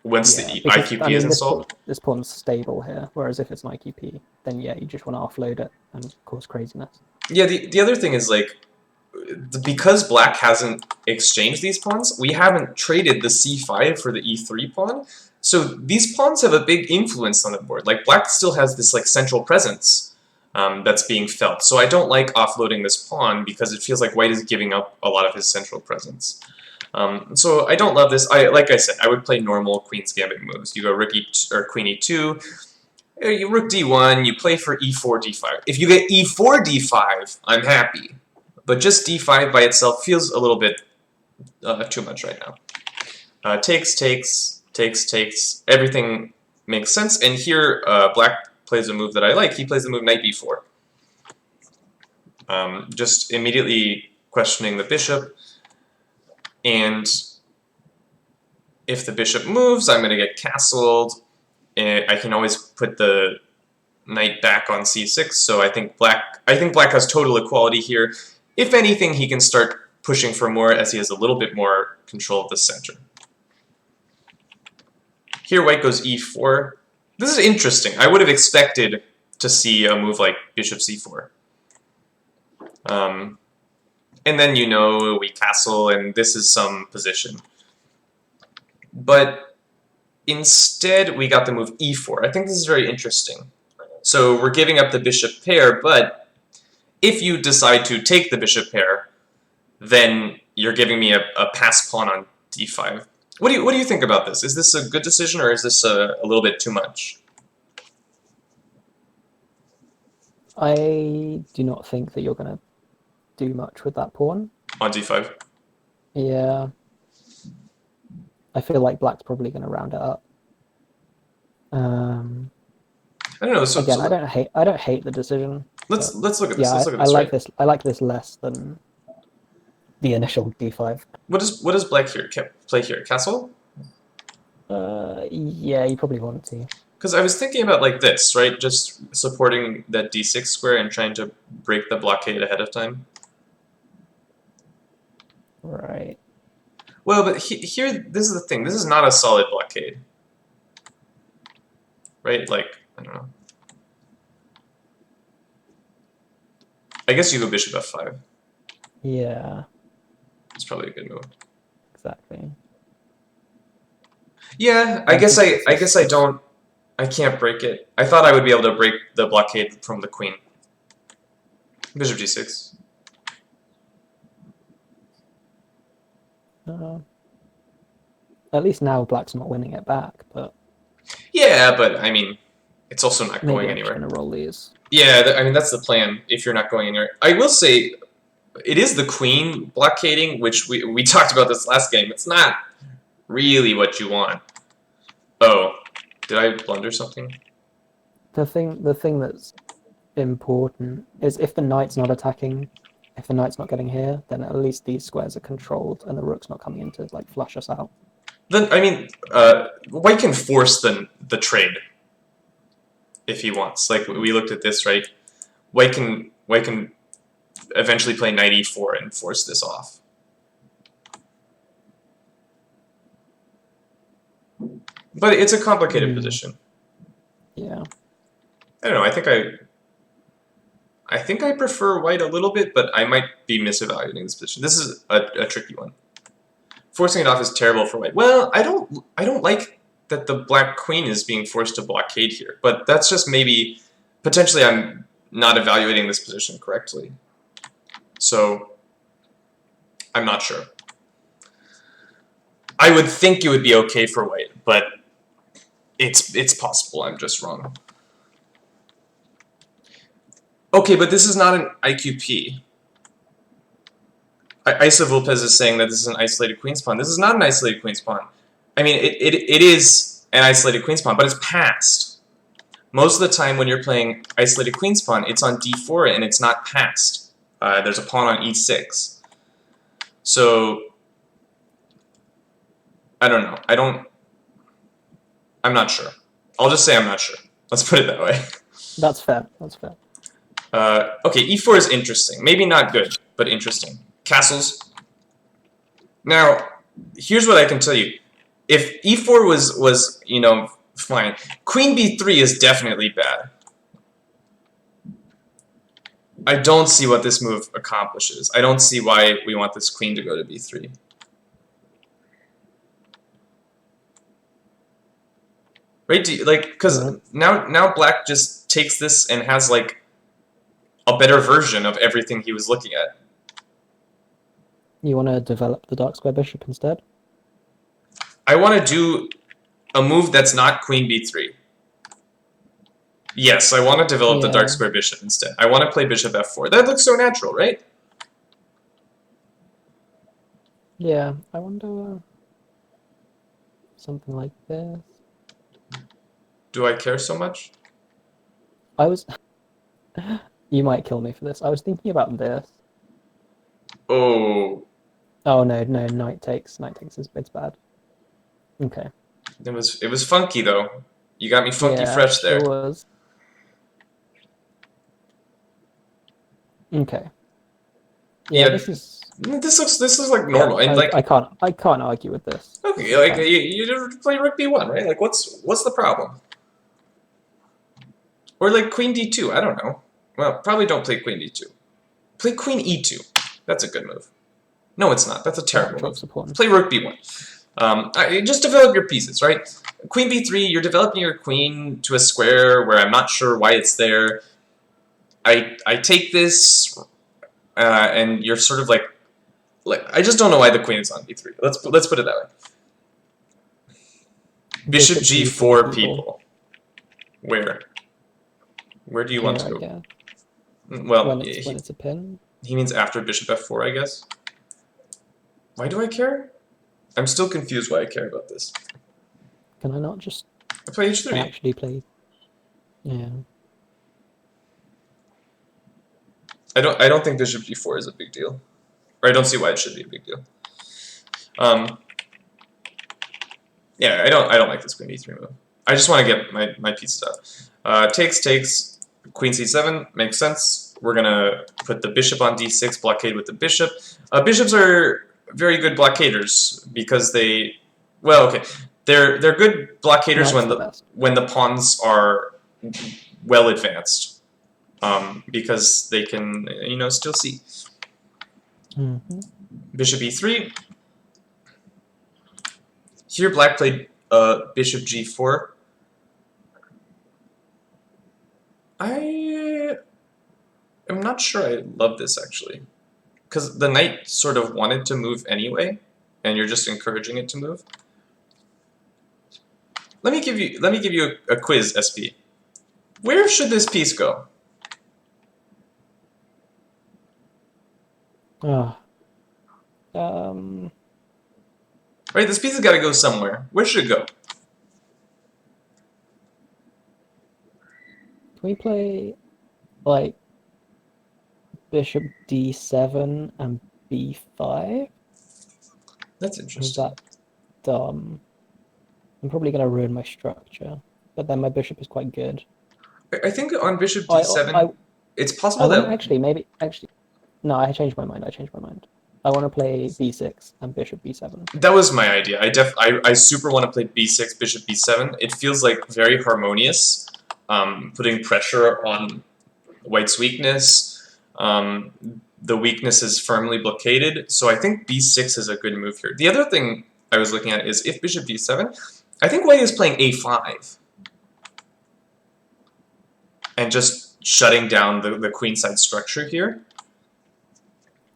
once the IQP isn't solved. This pawn's stable here, whereas if it's an IQP, then yeah, you just want to offload it and cause craziness. Yeah, the other thing is like, because black hasn't exchanged these pawns, we haven't traded the c5 for the e3 pawn, so these pawns have a big influence on the board. Like, black still has this like central presence that's being felt, so I don't like offloading this pawn because it feels like white is giving up a lot of his central presence. So I don't love this. Like I said, I would play normal Queen's Gambit moves. You go Rook E2, or Queen E2, you Rook D1, you play for E4, D5. If you get E4, D5, I'm happy. But just D5 by itself feels a little bit too much right now. Takes, everything makes sense. And here, black plays a move that I like. He plays the move Knight B4. Just immediately questioning the bishop. And if the bishop moves, I'm going to get castled. I can always put the knight back on c6, so I think black has total equality here. If anything, he can start pushing for more as he has a little bit more control of the center. Here white goes e4. This is interesting. I would have expected to see a move like bishop c4. And then, you know, we castle, and this is some position. But instead, we got the move e4. I think this is very interesting. So we're giving up the bishop pair, but if you decide to take the bishop pair, then you're giving me a pass pawn on d5. What do you think about this? Is this a good decision, or is this a little bit too much? I do not think that you're going to do much with that pawn. On d5? Yeah. I feel like black's probably going to round it up. I don't know. So, again, I don't hate the decision. Let's look at this. Yeah, let's look at this, I like this less than the initial d5. What does black here play here? Castle? Yeah, you probably want to. Because I was thinking about like this, right? Just supporting that d6 square and trying to break the blockade ahead of time. Right. Well, but here, this is the thing. This is not a solid blockade. Right? Like, I don't know. I guess you go bishop f5. Yeah. It's probably a good move. Exactly. Yeah, I guess I can't break it. I thought I would be able to break the blockade from the queen. Bishop g6. At least now black's not winning it back, but... Yeah, but I mean, It's also not Maybe going I'm just anywhere. going to roll these. Yeah, I mean, that's the plan if you're not going anywhere. I will say, it is the queen blockading, which we talked about this last game. It's not really what you want. Oh, did I blunder something? The thing that's important is if the knight's not attacking, if the knight's not getting here, then at least these squares are controlled and the rook's not coming in to like flush us out. Then I mean, White can force the trade if he wants. Like we looked at this, right? White can eventually play knight e4 and force this off. But it's a complicated position. Yeah. I don't know. I think I prefer White a little bit, but I might be misevaluating this position. This is a tricky one. Forcing it off is terrible for White. Well, I don't like that the black queen is being forced to blockade here, but that's just maybe potentially I'm not evaluating this position correctly. So I'm not sure. I would think it would be okay for White, but it's possible I'm just wrong. Okay, but this is not an IQP. Isa Vulpes is saying that this is an isolated queen's pawn. This is not an isolated queen's pawn. I mean, it is an isolated queen's pawn, but it's passed. Most of the time when you're playing isolated queen's pawn, it's on d4 and it's not passed. There's a pawn on e6. So, I don't know. I'm not sure. I'll just say I'm not sure. Let's put it that way. That's fair. That's fair. Okay, e4 is interesting. Maybe not good, but interesting. Castles. Now, here's what I can tell you. If e4 was you know, fine, queen b3 is definitely bad. I don't see what this move accomplishes. I don't see why we want this queen to go to b3. Right? Because now black just takes this and has like a better version of everything he was looking at. You want to develop the dark square bishop instead? I want to do a move that's not queen b3. Yes, I want to develop the dark square bishop instead. I want to play bishop f4. That looks so natural, right? Yeah, I wonder something like this. Do I care so much? I was... You might kill me for this. I was thinking about this. Oh. Oh no, knight takes. Knight takes is it's bad. Okay. It was funky though. You got me funky fresh there. It was. Okay. Yeah, this looks like normal. And like I can't argue with this. Okay, like you play rook b1, right? Like what's the problem? Or like queen d2, I don't know. Well, probably don't play queen d2. Play queen e2. That's a good move. No, it's not. That's a terrible move. Play rook b1. Just develop your pieces, right? Queen b3, you're developing your queen to a square where I'm not sure why it's there. I take this, and you're sort of like I just don't know why the queen is on b3. Let's put it that way. Bishop g4 people. Where? Where do you want to go? Well, when it's a pin. He means after bishop f4, I guess. Why do I care? I'm still confused why I care about this. Can I not just I play h3? Actually play? Yeah. I don't think bishop g4 is a big deal. Or I don't see why it should be a big deal. Yeah, I don't like this queen e3 move. I just want to get my pieces out. Takes, queen c7, makes sense. We're gonna put the bishop on d6, blockade with the bishop. Bishops are very good blockaders because they, well, okay, they're good blockaders when the pawns are well advanced, because they can still see. Bishop e3. Here, black played bishop g4. I'm not sure I love this actually, because the knight sort of wanted to move anyway, and you're just encouraging it to move. Let me give you a quiz, SP. Where should this piece go? Oh. Right, this piece has got to go somewhere. Where should it go? Can we play like bishop d7 and b5? That's Or is interesting. that dumb? I'm probably going to ruin my structure, but then my bishop is quite good. I think on bishop I d7, I it's I possible want to that actually no, I changed my mind. I changed my mind. I want to play b6 and bishop b7. that was my idea. I super want to play b6, bishop b7. It feels like very harmonious, putting pressure on white's weakness. The weakness is firmly blockaded, so I think b6 is a good move here. The other thing I was looking at is if bishop d7, I think white is playing a5 and just shutting down the queenside structure here.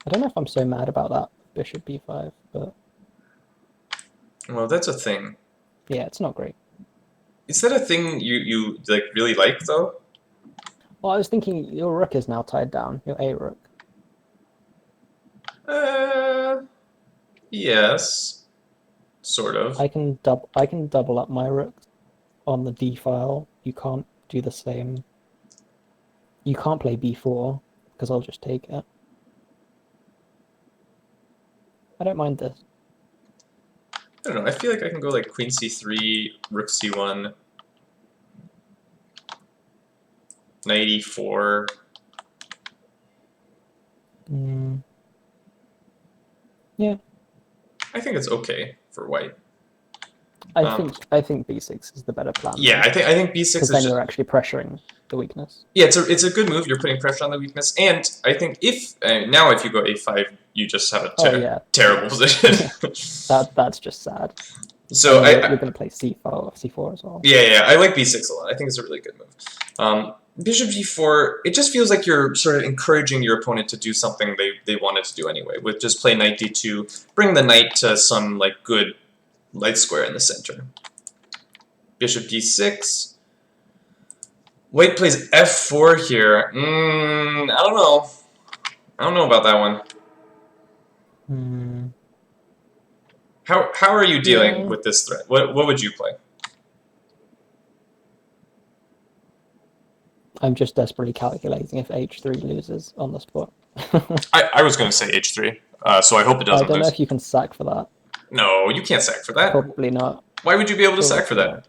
I don't know if I'm so mad about that bishop b5, but Well, that's a thing. yeah, it's not great. Is that a thing you like really like though? Well, I was thinking your rook is now tied down. Your a rook. Yes, sort of. I can double up my rook on the d file. You can't do the same. You can't play b4 because I'll just take it. I don't mind this. I don't know. I feel like I can go like queen c3, rook c1, knight e4. Yeah. I think it's okay for white. I think b6 is the better plan. Yeah, I think b6 is because then just, you're actually pressuring the weakness. yeah, it's a good move. You're putting pressure on the weakness, and I think if now if you go a5, you just have a terrible position. That's just sad. So you're going to play c4 as well. Yeah, I like b6 a lot. I think it's a really good move. Bishop g4, it just feels like you're sort of encouraging your opponent to do something they wanted to do anyway, with just play knight d2, bring the knight to some like good light square in the center. Bishop d6. White plays f4 here. I don't know. I don't know about that one. How are you dealing with this threat? What would you play? I'm just desperately calculating if h3 loses on the spot. I was going to say h3, so I hope it doesn't I don't know lose. if you can sack for that. No, you can't sack for that. Probably not. Why would you be able to sack for that?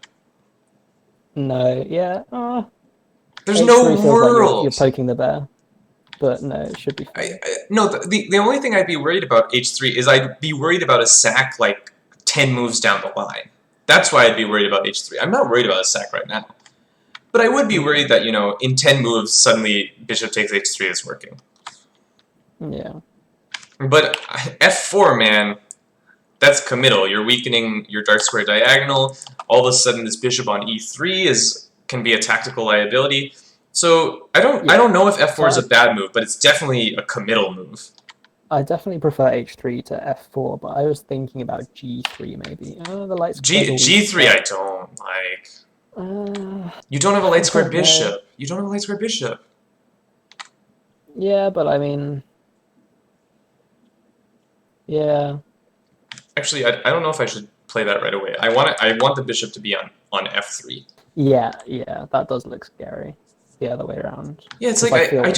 No, yeah. There's no world. Like you're poking the bear. But no, it should be fine. No, the only thing I'd be worried about h3 is I'd be worried about a sack like 10 moves down the line. That's why I'd be worried about h3. I'm not worried about a sack right now. But I would be worried that, you know, in 10 moves, suddenly bishop takes h3 is working. Yeah. But f4, man, that's committal. You're weakening your dark square diagonal. All of a sudden, this bishop on e3 can be a tactical liability. So I don't know if f4 is a bad move, but it's definitely a committal move. I definitely prefer h3 to f4, but I was thinking about g3 maybe. The light square. G3 I don't like. You don't have a light square bishop. You don't have a light square bishop. Yeah, but I mean, yeah. Actually, I don't know if I should play that right away. I want the bishop to be on f3. Yeah, that does look scary. The other way around. Yeah, it's like I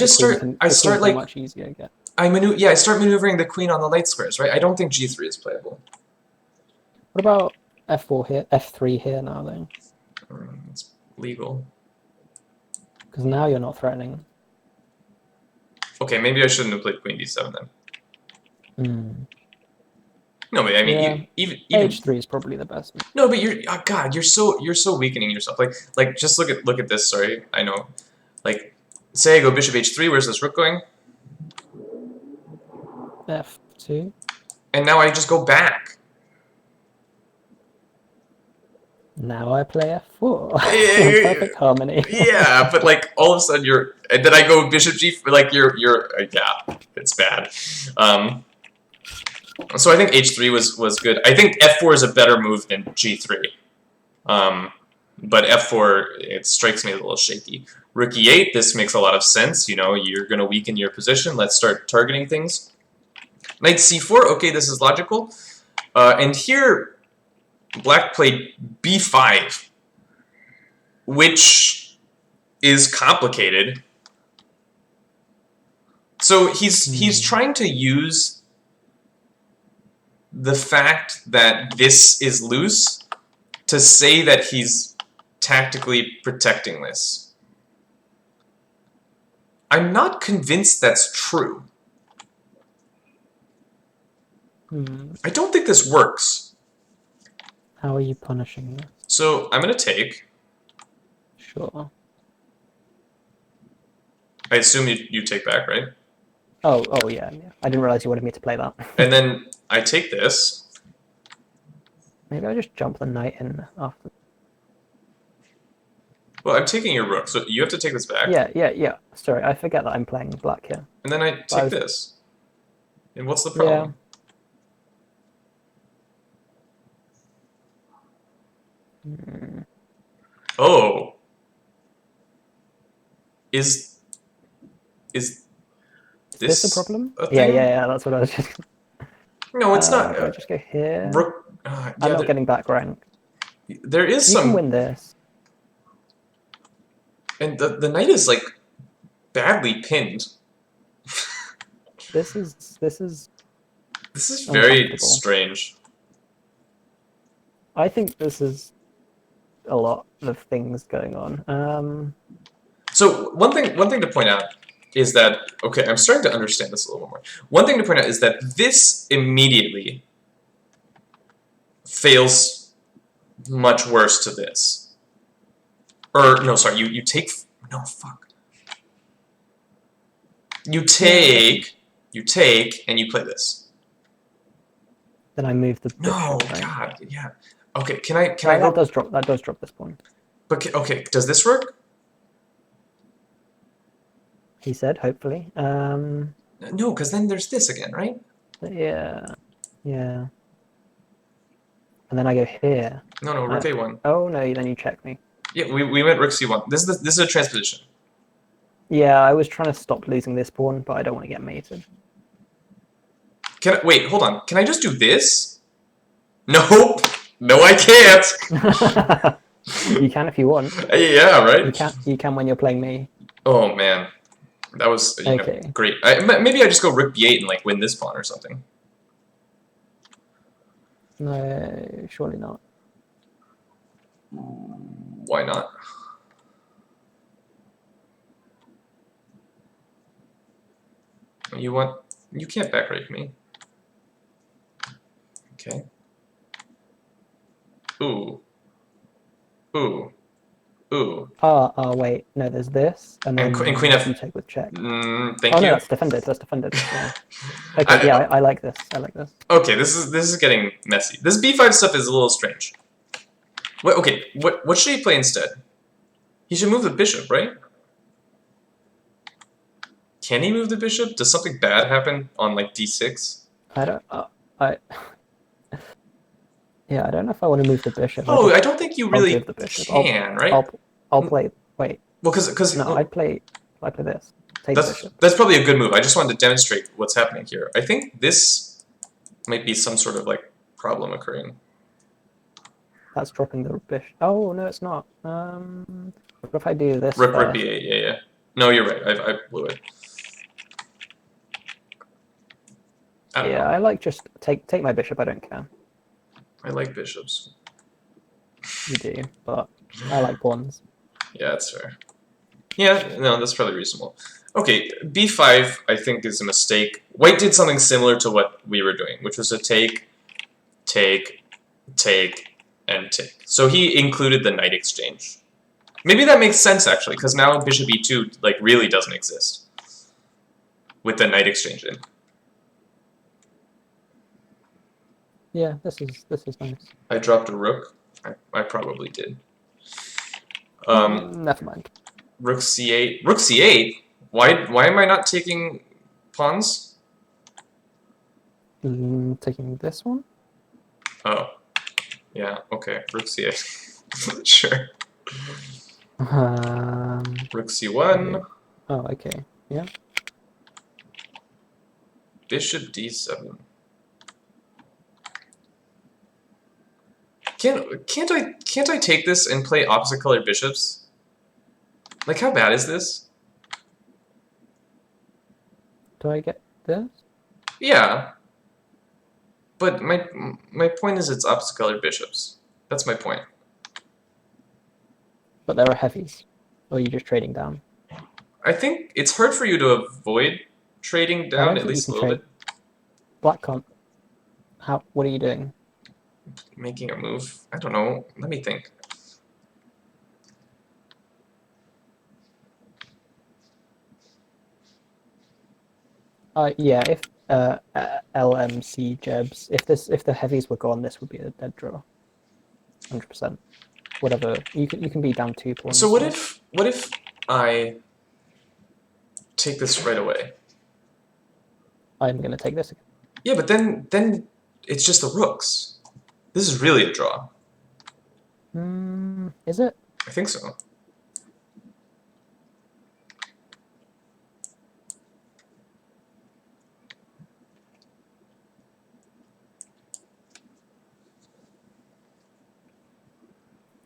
start like much easier again. I start maneuvering the queen on the light squares, right? I don't think g3 is playable. What about f4 here, f3 here now though? It's legal. Because now you're not threatening. Okay, maybe I shouldn't have played queen d7 then. No, but I mean, yeah. even h3 is probably the best. No, but you're so weakening yourself. Like just look at this. Sorry, I know. Like, say I go bishop h3. Where's this rook going? f2. And now I just go back. Now I play f4. Perfect harmony. Yeah, but like all of a sudden and then I go bishop g. Like yeah, it's bad. So I think h3 was good. I think f4 is a better move than g3. but f4, it strikes me as a little shaky. Rook e8, this makes a lot of sense. You know, you're going to weaken your position. Let's start targeting things. Knight c4, okay, this is logical. And here, black played b5, which is complicated. So he's trying to use the fact that this is loose to say that he's tactically protecting this. I'm not convinced that's true. I don't think this works. How are you punishing this? So I'm going to take. Sure. I assume you take back, right? Oh yeah. I didn't realize you wanted me to play that. And then I take this. Maybe I just jump the knight in after. Well, I'm taking your rook, so you have to take this back. Yeah. Sorry, I forget that I'm playing black here. And then I take this. And what's the problem? Yeah. Oh. Is this a problem? a thing? Yeah, that's what I was just... No, it's not. Do I just go here? Rook, I'm not getting back rank. There is You some... can win this. And the knight is, like, badly pinned. This is very strange. I think this is a lot of things going on. So one thing to point out is that, okay, I'm starting to understand this a little more. One thing to point out is that this immediately fails much worse to this. Or, no, sorry, you take, no, fuck. You take, and you play this. Then I move the bishop. No, right? God, yeah. Okay, can I go? That does drop this pawn. But, okay, does this work? He said, hopefully. No, because then there's this again, right? Yeah. And then I go here. No, rook a1. Oh no, then you check me. Yeah, we went rook c1. This is a transposition. Yeah, I was trying to stop losing this pawn, but I don't want to get mated. Wait, hold on. Can I just do this? Nope. No, I can't. You can if you want. Yeah, right? You can when you're playing me. Oh, man. That was okay. Great. Maybe I just go rook b8 and like win this pawn or something. No, surely not. Why not? You can't backrake me. Okay. Ooh. Wait. No, there's this, and then and queen f. You take with check. Thank you. No, that's defended. Yeah. Okay. I like this. Okay, this is getting messy. This b5 stuff is a little strange. Okay, what should he play instead? He should move the bishop, right? Can he move the bishop? Does something bad happen on like d6? I don't. Yeah, I don't know if I want to move the bishop. Oh, I don't think you really can, right? I'll play. Wait. Well, because no, I play this. Take that's bishop. That's probably a good move. I just wanted to demonstrate what's happening here. I think this might be some sort of like problem occurring. That's dropping the bishop. Oh no, it's not. What if I do this? Rook b8. Yeah. No, you're right. I blew it. I like just take my bishop. I don't care. I like bishops. You do, but I like pawns. Yeah, that's fair. Yeah, no, that's probably reasonable. Okay, b5 I think is a mistake. White did something similar to what we were doing, which was to take, and take. So he included the knight exchange. Maybe that makes sense actually, because now bishop e2 like really doesn't exist with the knight exchange in. Yeah, this is nice. I dropped a rook. I probably did. Never mind. Rook c8. Rook c8? Why am I not taking pawns? Taking this one? Oh. Yeah, okay. Rook c8. Sure. Rook c1, Okay. Oh, okay. Yeah. bishop d7. Can't I take this and play opposite colored bishops? Like, how bad is this? Do I get this? Yeah, but my point is it's opposite colored bishops. That's my point. But there are heavies. Or are you just trading down? I think it's hard for you to avoid trading I down don't at think you least a can little trade. bit. Black can't. How? What are you doing? Making a move. I don't know. Let me think. Yeah. If LMC Jebs, if the heavies were gone, this would be a dead draw. 100%. Whatever. You can be down 2 pawns. So what if I take this right away? I'm gonna take this again. Yeah, but then it's just the rooks. This is really a draw. Is it? I think so.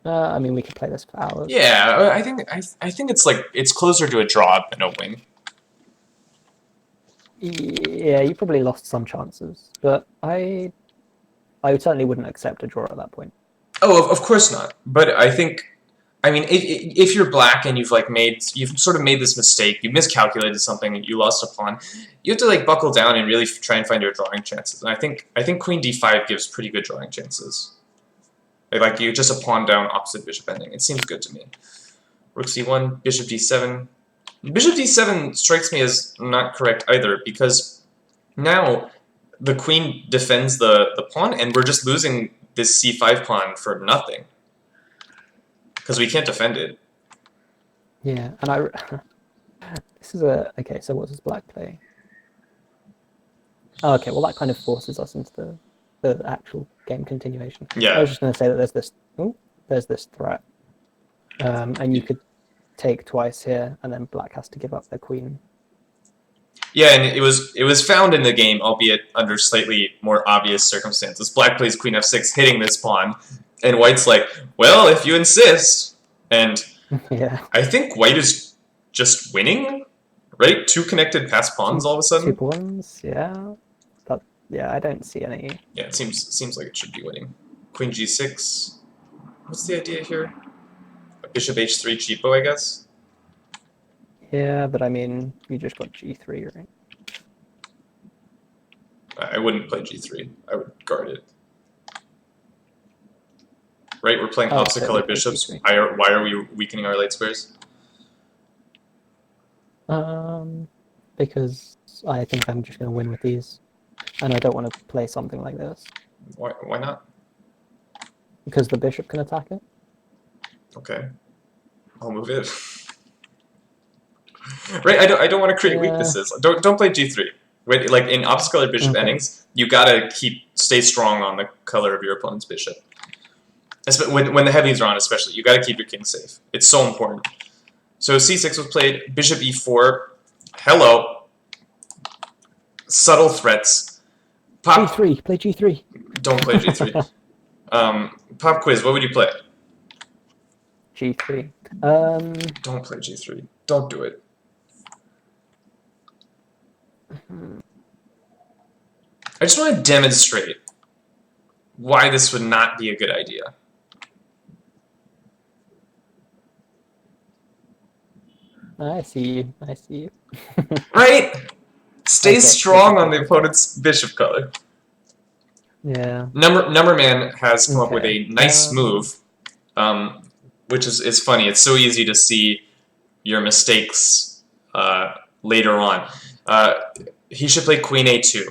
I mean, we could play this for hours. Yeah, I think it's closer to a draw than a win. Yeah, you probably lost some chances, but I certainly wouldn't accept a draw at that point. Oh, of course not. But I mean, if you're black and you've sort of made this mistake, you miscalculated something, you lost a pawn, you have to like buckle down and really try and find your drawing chances. And I think Queen d5 gives pretty good drawing chances. Like you just a pawn down opposite bishop ending. It seems good to me. Rook c1, bishop d7. Bishop d7 strikes me as not correct either because now the queen defends the pawn and we're just losing this c5 pawn for nothing because we can't defend it. Yeah, and this is a okay. So what does black play? Oh, okay, well that kind of forces us into the actual game continuation. Yeah. I was just going to say that there's this threat, and you could take twice here, and then black has to give up their queen. Yeah, and it was found in the game, albeit under slightly more obvious circumstances. Black plays queen f6, hitting this pawn, and white's like, well, if you insist. And Yeah, I think white is just winning, right? Two connected passed pawns all of a sudden. 2 pawns. Yeah, yeah. I don't see any. Yeah, it seems like it should be winning. Queen g6. What's the idea here? A bishop h3 cheapo, I guess. Yeah, but I mean, you just got g3, right? I wouldn't play g3. I would guard it. Right, we're playing opposite colored bishops. Why are we weakening our light squares? Because I think I'm just going to win with these, and I don't want to play something like this. Why not? Because the bishop can attack it. Okay, I'll move it. Right, I don't want to create weaknesses. Don't play g3. Wait, like in opposite colored bishop endings, you gotta stay strong on the color of your opponent's bishop. When the heavies are on, especially, you gotta keep your king safe. It's so important. So c6 was played, bishop e4. Hello. Subtle threats. Pop. G3. Play G3. Don't play G3. Pop quiz. What would you play? G3. Don't play G3. Don't do it. I just want to demonstrate why this would not be a good idea. I see you. I see you. Right? Stay strong on the opponent's bishop color. Yeah. Number Man has come up with a nice move, which is funny. It's so easy to see your mistakes later on. He should play queen a2.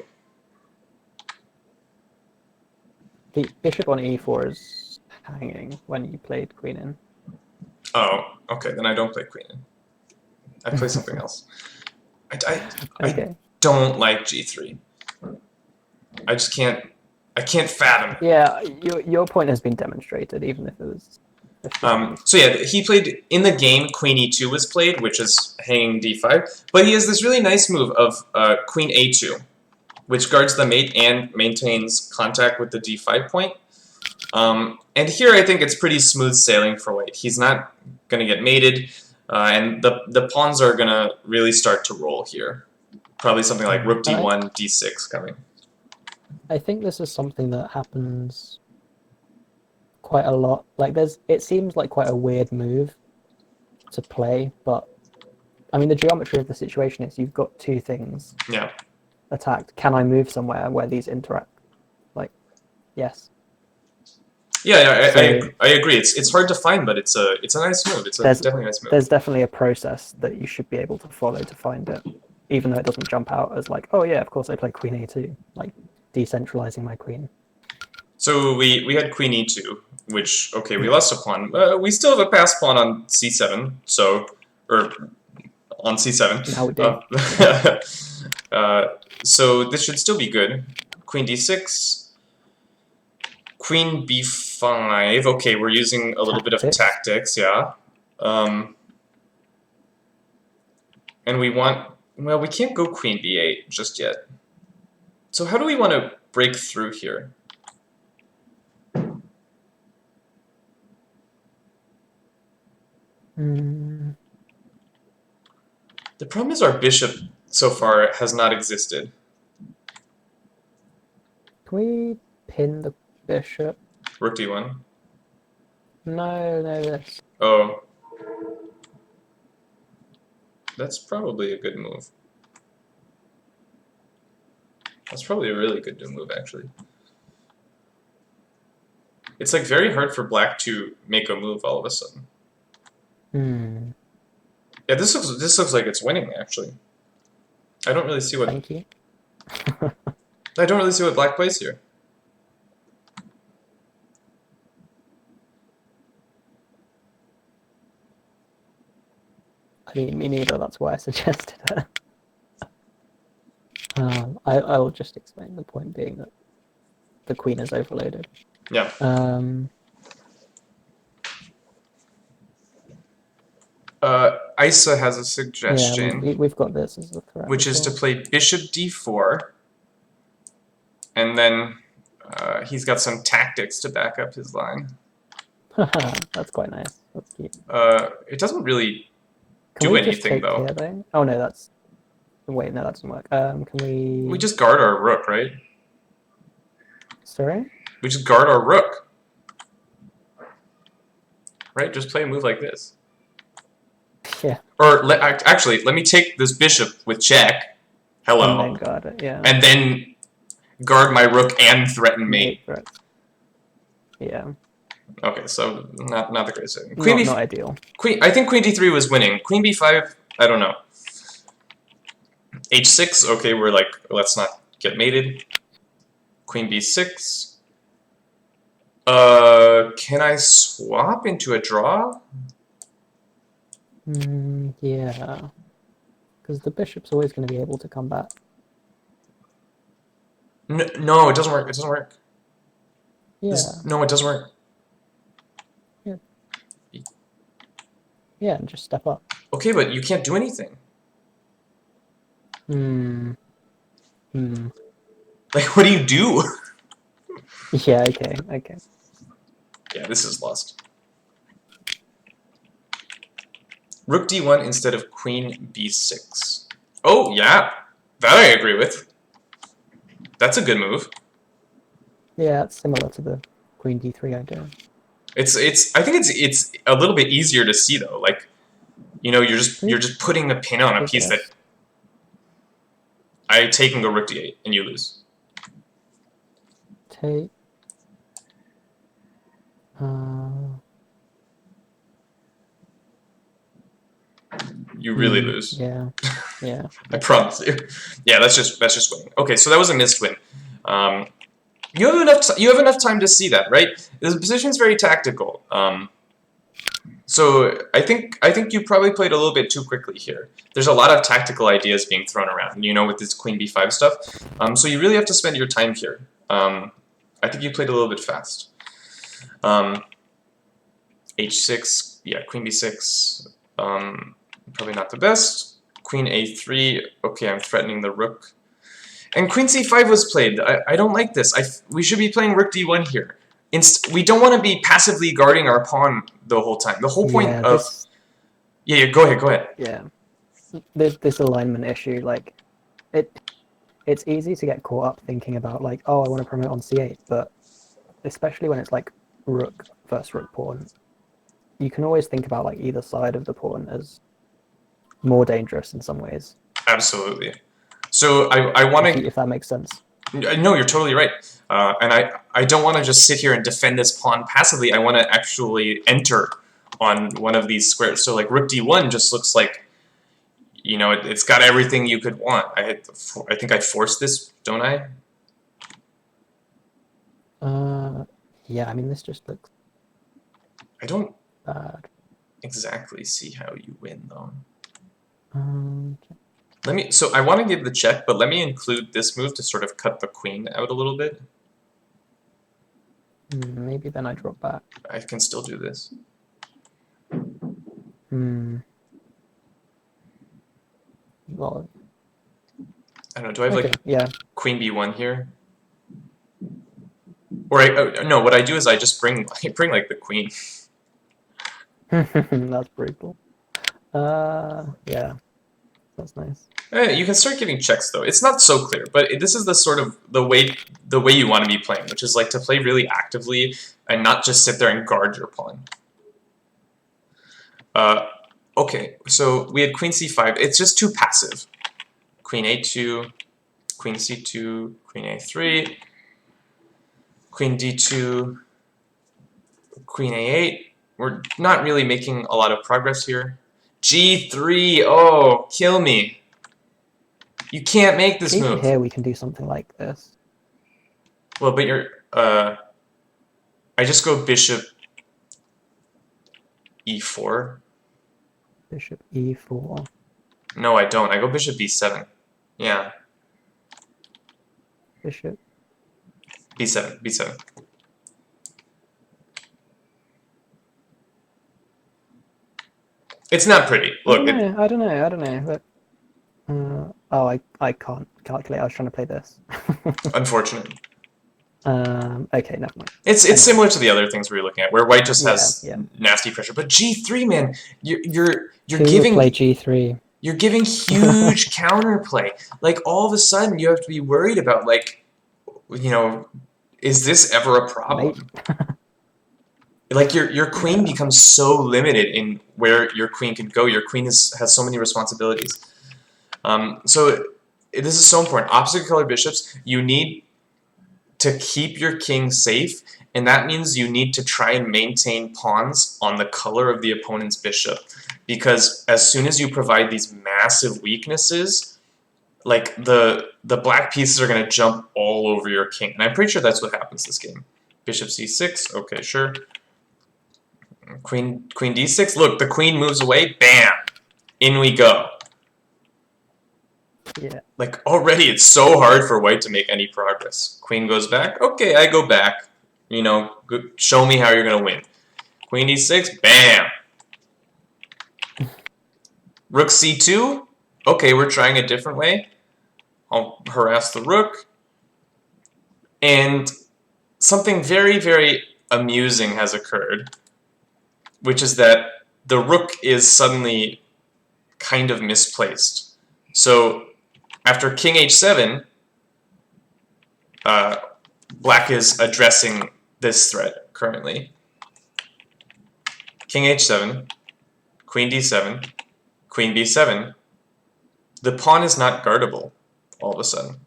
The bishop on e4 is hanging when you played queen in. Oh, okay. Then I don't play queen in. I play something else. I don't like g3. I just can't. I can't fathom it. Yeah, your point has been demonstrated, even if it was So yeah, he played in the game. Queen e2 was played, which is hanging d5. But he has this really nice move of queen a2, which guards the mate and maintains contact with the d5 point. And here I think it's pretty smooth sailing for white. He's not going to get mated, and the pawns are going to really start to roll here. Probably something like rook d1, d6 coming. I think this is something that happens quite a lot. Like it seems like quite a weird move to play, but I mean the geometry of the situation is you've got two things attacked. Can I move somewhere where these interact? Like, yes. Yeah, I agree. It's hard to find, but it's a nice move. It's definitely a nice move. There's definitely a process that you should be able to follow to find it, even though it doesn't jump out as like, oh yeah, of course I play queen a2, like decentralizing my queen. So we had queen e2, which, okay, we lost a pawn. We still have a passed pawn on c7, so, or on c7. Now we do. So this should still be good. Queen d6, queen b5. Okay, we're using a little bit of tactics, yeah. And we want, well, we can't go queen b8 just yet. So how do we want to break through here? The problem is our bishop so far has not existed. Can we pin the bishop? Rook d1. No, this. Oh. That's probably a good move. That's probably a really good move, actually. It's like very hard for black to make a move all of a sudden. Yeah, this looks like it's winning, actually. I don't really see what. Thank you. I don't really see what black plays here. I mean, me neither. That's why I suggested it. I will just explain the point being that the queen is overloaded. Yeah. Isa has a suggestion. Yeah, we've got this as a threat. Which is to play bishop d4, and then he's got some tactics to back up his line. That's quite nice. That's cute. It doesn't really do anything, though. Here, oh no, that's. Wait, no, that doesn't work. Can we? We just guard our rook, right? Sorry? We just guard our rook. Right? Just play a move like this. Yeah. Or actually, let me take this bishop with check. Hello. And then guard it, yeah. And then guard my rook and threaten mate. Yeah. Okay, so not the greatest thing. Not ideal. I think queen d3 was winning. Queen b5, I don't know. h6, okay, we're like, let's not get mated. Queen b6. Can I swap into a draw? Yeah. Because the bishop's always going to be able to come back. No, it doesn't work. It doesn't work. Yeah. No, it doesn't work. Yeah, and just step up. Okay, but you can't do anything. Like, what do you do? Yeah, okay. Yeah, this is lost. Rook d1 instead of queen b6. Oh, yeah. That I agree with. That's a good move. Yeah, it's similar to the queen d3 idea. I think it's a little bit easier to see, though. Like, you know, you're just putting a pin on a piece that I take and go rook d8 and you lose. Take. You really lose. Yeah. I promise you. Yeah, that's just winning. Okay, so that was a missed win. You have enough time to see that, right? The position is very tactical. So I think you probably played a little bit too quickly here. There's a lot of tactical ideas being thrown around, you know, with this queen b5 stuff. So you really have to spend your time here. I think you played a little bit fast. h6, yeah, queen b6, probably not the best. Queen a3, okay, I'm threatening the rook. And queen c5 was played. I don't like this. We should be playing rook d1 here. We don't want to be passively guarding our pawn the whole time. The whole point Yeah, of... Yeah, go ahead. Yeah, this alignment issue, like, it's easy to get caught up thinking about, like, oh, I want to promote on c8, but especially when it's like rook versus rook pawn, you can always think about like either side of the pawn as more dangerous in some ways. Absolutely. So I want to... If that makes sense. No, you're totally right. And I don't want to just sit here and defend this pawn passively. I want to actually enter on one of these squares. So like rook d1 just looks like, you know, it's got everything you could want. I think I forced this, don't I? Yeah, I mean, this just looks... I don't bad. exactly see how you win, though. Um, So I want to give the check, but let me include this move to sort of cut the queen out a little bit. Maybe then I drop back. I can still do this. Well, I don't know, do I have like queen b1 here? Or no, what I do is I just bring like the queen. That's brutal. Yeah, that's nice. You can start giving checks though. It's not so clear, but this is the sort of the way you want to be playing, which is like to play really actively and not just sit there and guard your pawn. Okay, so we had queen c5. It's just too passive. Queen a2, queen c2, queen a3, queen d2, queen a8. We're not really making a lot of progress here. g3, oh, kill me. You can't make this Even move. here we can do something like this. Well, but you're, I just go bishop e4. Bishop e4. No, I don't. I go bishop b7. Yeah. Bishop. b7. It's not pretty. Look. I don't know. But, oh, I can't calculate. I was trying to play this. Unfortunate. Okay, never mind. It's similar to the other things we were looking at, where white just has Yeah. nasty pressure. But g3, man, you're Who giving would play g3. You're giving huge counterplay. Like all of a sudden, you have to be worried about like, you know, is this ever a problem? Like your queen becomes so limited in where your queen can go. Your queen has so many responsibilities. So this is so important. Opposite color bishops, you need to keep your king safe, and that means you need to try and maintain pawns on the color of the opponent's bishop. Because as soon as you provide these massive weaknesses, like the black pieces are going to jump all over your king. And I'm pretty sure that's what happens this game. Bishop c6, okay, sure. Queen d6, look, the queen moves away, bam! In we go. Yeah. Like, already it's so hard for white to make any progress. Queen goes back, okay, I go back. You know, show me how you're going to win. Queen d6, bam! Rook c2, okay, we're trying a different way. I'll harass the rook. And something very, very amusing has occurred, which is that the rook is suddenly kind of misplaced. So after king h7, black is addressing this threat currently. King h7, queen d7, queen b7. The pawn is not guardable all of a sudden.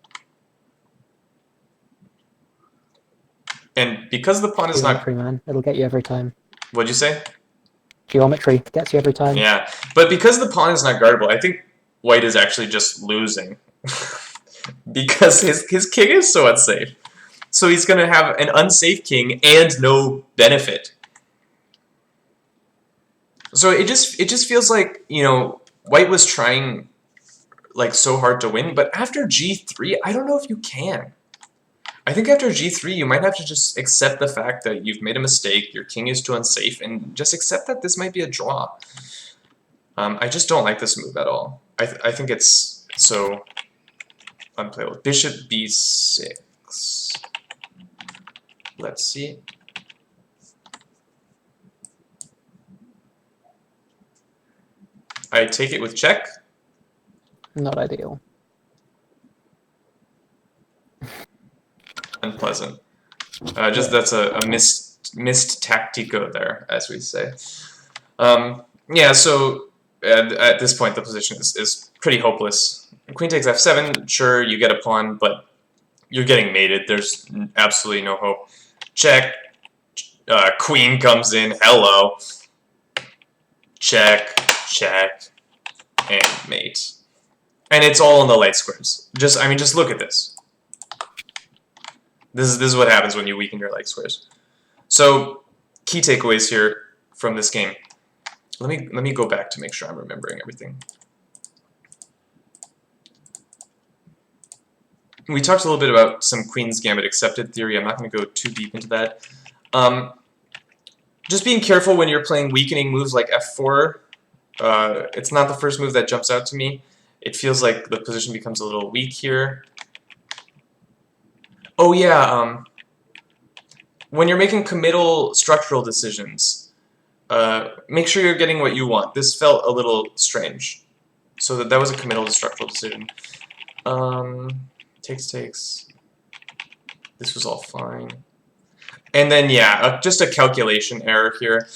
And because the pawn is not... Geometry, man. It'll get you every time. What'd you say? Geometry gets you every time. Yeah, but because the pawn is not guardable, I think white is actually just losing. Because his king is so unsafe. So he's going to have an unsafe king and no benefit. So it just feels like, you know, white was trying like so hard to win, but after g3, I don't know if you can. I think after g3, you might have to just accept the fact that you've made a mistake, your king is too unsafe, and just accept that this might be a draw. I just don't like this move at all. I think it's so unplayable. Bishop b6. Let's see. I take it with check. Not ideal. Unpleasant. That's a missed tactico there, as we say. Yeah, so at this point the position is pretty hopeless. Queen takes f7, sure, you get a pawn, but you're getting mated. There's absolutely no hope. Check. Queen comes in. Hello. Check, check, and mate. And it's all in the light squares. Just look at this. This is what happens when you weaken your light squares. So, key takeaways here from this game. Let me go back to make sure I'm remembering everything. We talked a little bit about some Queen's Gambit accepted theory. I'm not going to go too deep into that. Just being careful when you're playing weakening moves like f4. It's not the first move that jumps out to me. It feels like the position becomes a little weak here. Oh yeah, when you're making committal structural decisions, make sure you're getting what you want. This felt a little strange. So that was a committal structural decision. Takes. This was all fine. And then, yeah, just a calculation error here.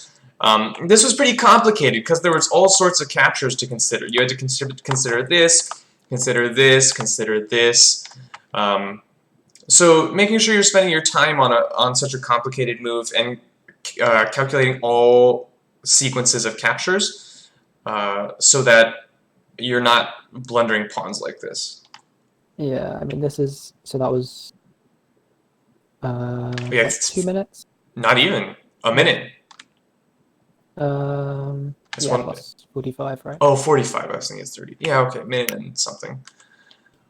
This was pretty complicated because there was all sorts of captures to consider. You had to consider this, consider this, consider this. So making sure you're spending your time on such a complicated move and calculating all sequences of captures so that you're not blundering pawns like this. Yeah, I mean, this is... So that was... Yeah, like 2 minutes? Not even. A minute. Yeah, plus 45, right? Oh, 45. I was thinking it's 30. Yeah, okay. Minute and something.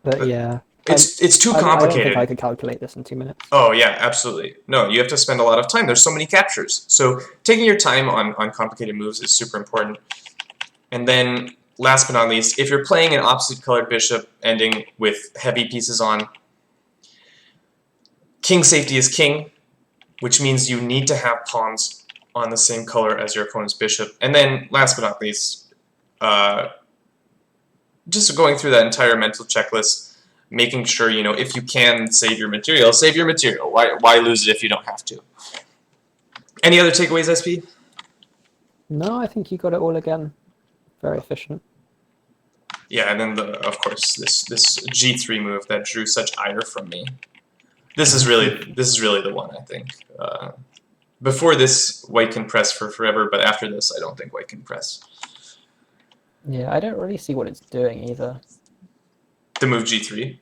But yeah. It's too complicated. I don't think I could calculate this in 2 minutes. Oh, yeah, absolutely. No, you have to spend a lot of time. There's so many captures. So taking your time on complicated moves is super important. And then, last but not least, if you're playing an opposite-colored bishop ending with heavy pieces on, king safety is king, which means you need to have pawns on the same color as your opponent's bishop. And then, last but not least, just going through that entire mental checklist, making sure, you know, if you can save your material, save your material. Why lose it if you don't have to? Any other takeaways, SP? No, I think you got it all again. Very efficient. Yeah, and then, of course, this G3 move that drew such ire from me. This is really the one, I think. Before this, white can press for forever, but after this, I don't think white can press. Yeah, I don't really see what it's doing either. The move G3?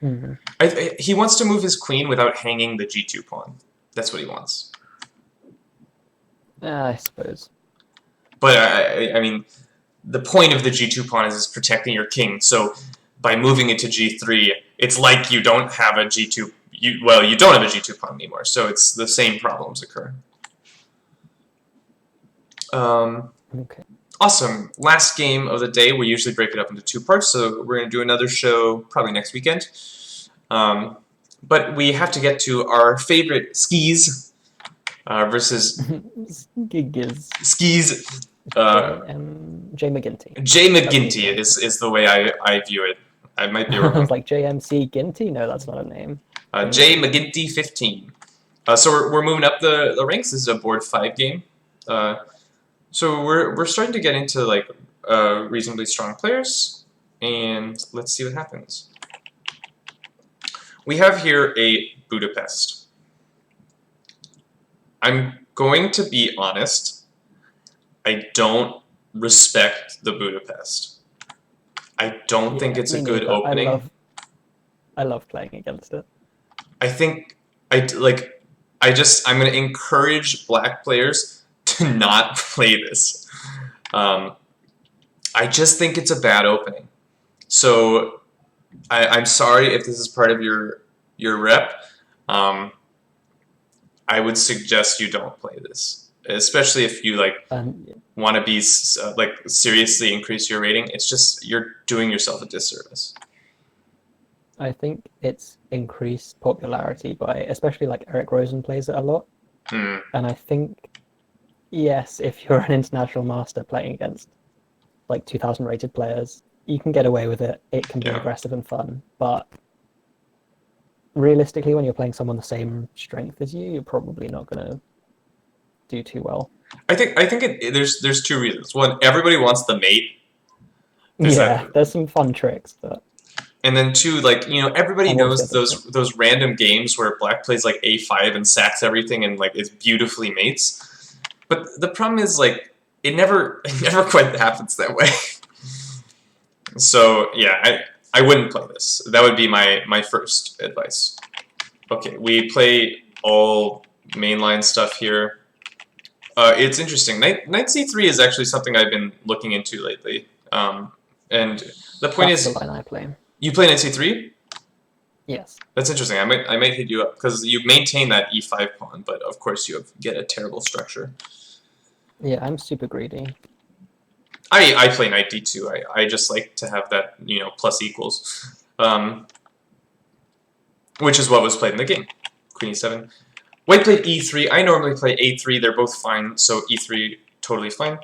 Mm-hmm. He wants to move his queen without hanging the G2 pawn. That's what he wants. I suppose. But, I mean, the point of the G2 pawn is protecting your king, so by moving it to G3, it's like you don't have a G2... you don't have a G2 pawn anymore, so it's the same problems occur. Okay. Awesome. Last game of the day. We usually break it up into 2 parts, so we're going to do another show probably next weekend. But we have to get to our favorite skis versus... Skis. J. McGinty. J. McGinty is the way I view it. I might be wrong. I was like, JMC Ginty? No, that's not a name. J. McGinty 15. So we're moving up the ranks. This is a board 5 game. So we're starting to get into like reasonably strong players, and let's see what happens. We have here a Budapest. I'm going to be honest. I don't respect the Budapest. I don't think it's a good opening. I love playing against it. I think I'm going to encourage black players to not play this. I just think it's a bad opening. So I'm sorry if this is part of your rep. Um, I would suggest you don't play this, especially if you like Um, want to be like seriously increase your rating. It's just you're doing yourself a disservice. I think it's increased popularity by, especially like Eric Rosen plays it a lot. Hmm. And I think, yes, if you're an international master playing against like 2000 rated players, you can get away with it. It can be Yeah. aggressive and fun. But realistically, when you're playing someone the same strength as you, you're probably not going to do too well. There's two reasons. One, everybody wants the mate. There's Yeah, that, there's some fun tricks, but and then two, like everybody and what was the knows other point? those random games where black plays like a5 and sacks everything and like is beautifully mates. But the problem is like it never quite happens that way. So yeah, I wouldn't play this. That would be my first advice. Okay, we play all mainline stuff here. It's interesting. Knight c3 is actually something I've been looking into lately. And the point That's the is, line I play. you play knight c3. Yes. That's interesting. I might hit you up because you maintain that e5 pawn, but of course you get a terrible structure. Yeah, I'm super greedy. I play knight d2. I just like to have that plus equals, which is what was played in the game. Queen e7. White played e3. I normally play a3. They're both fine, so e3 totally fine.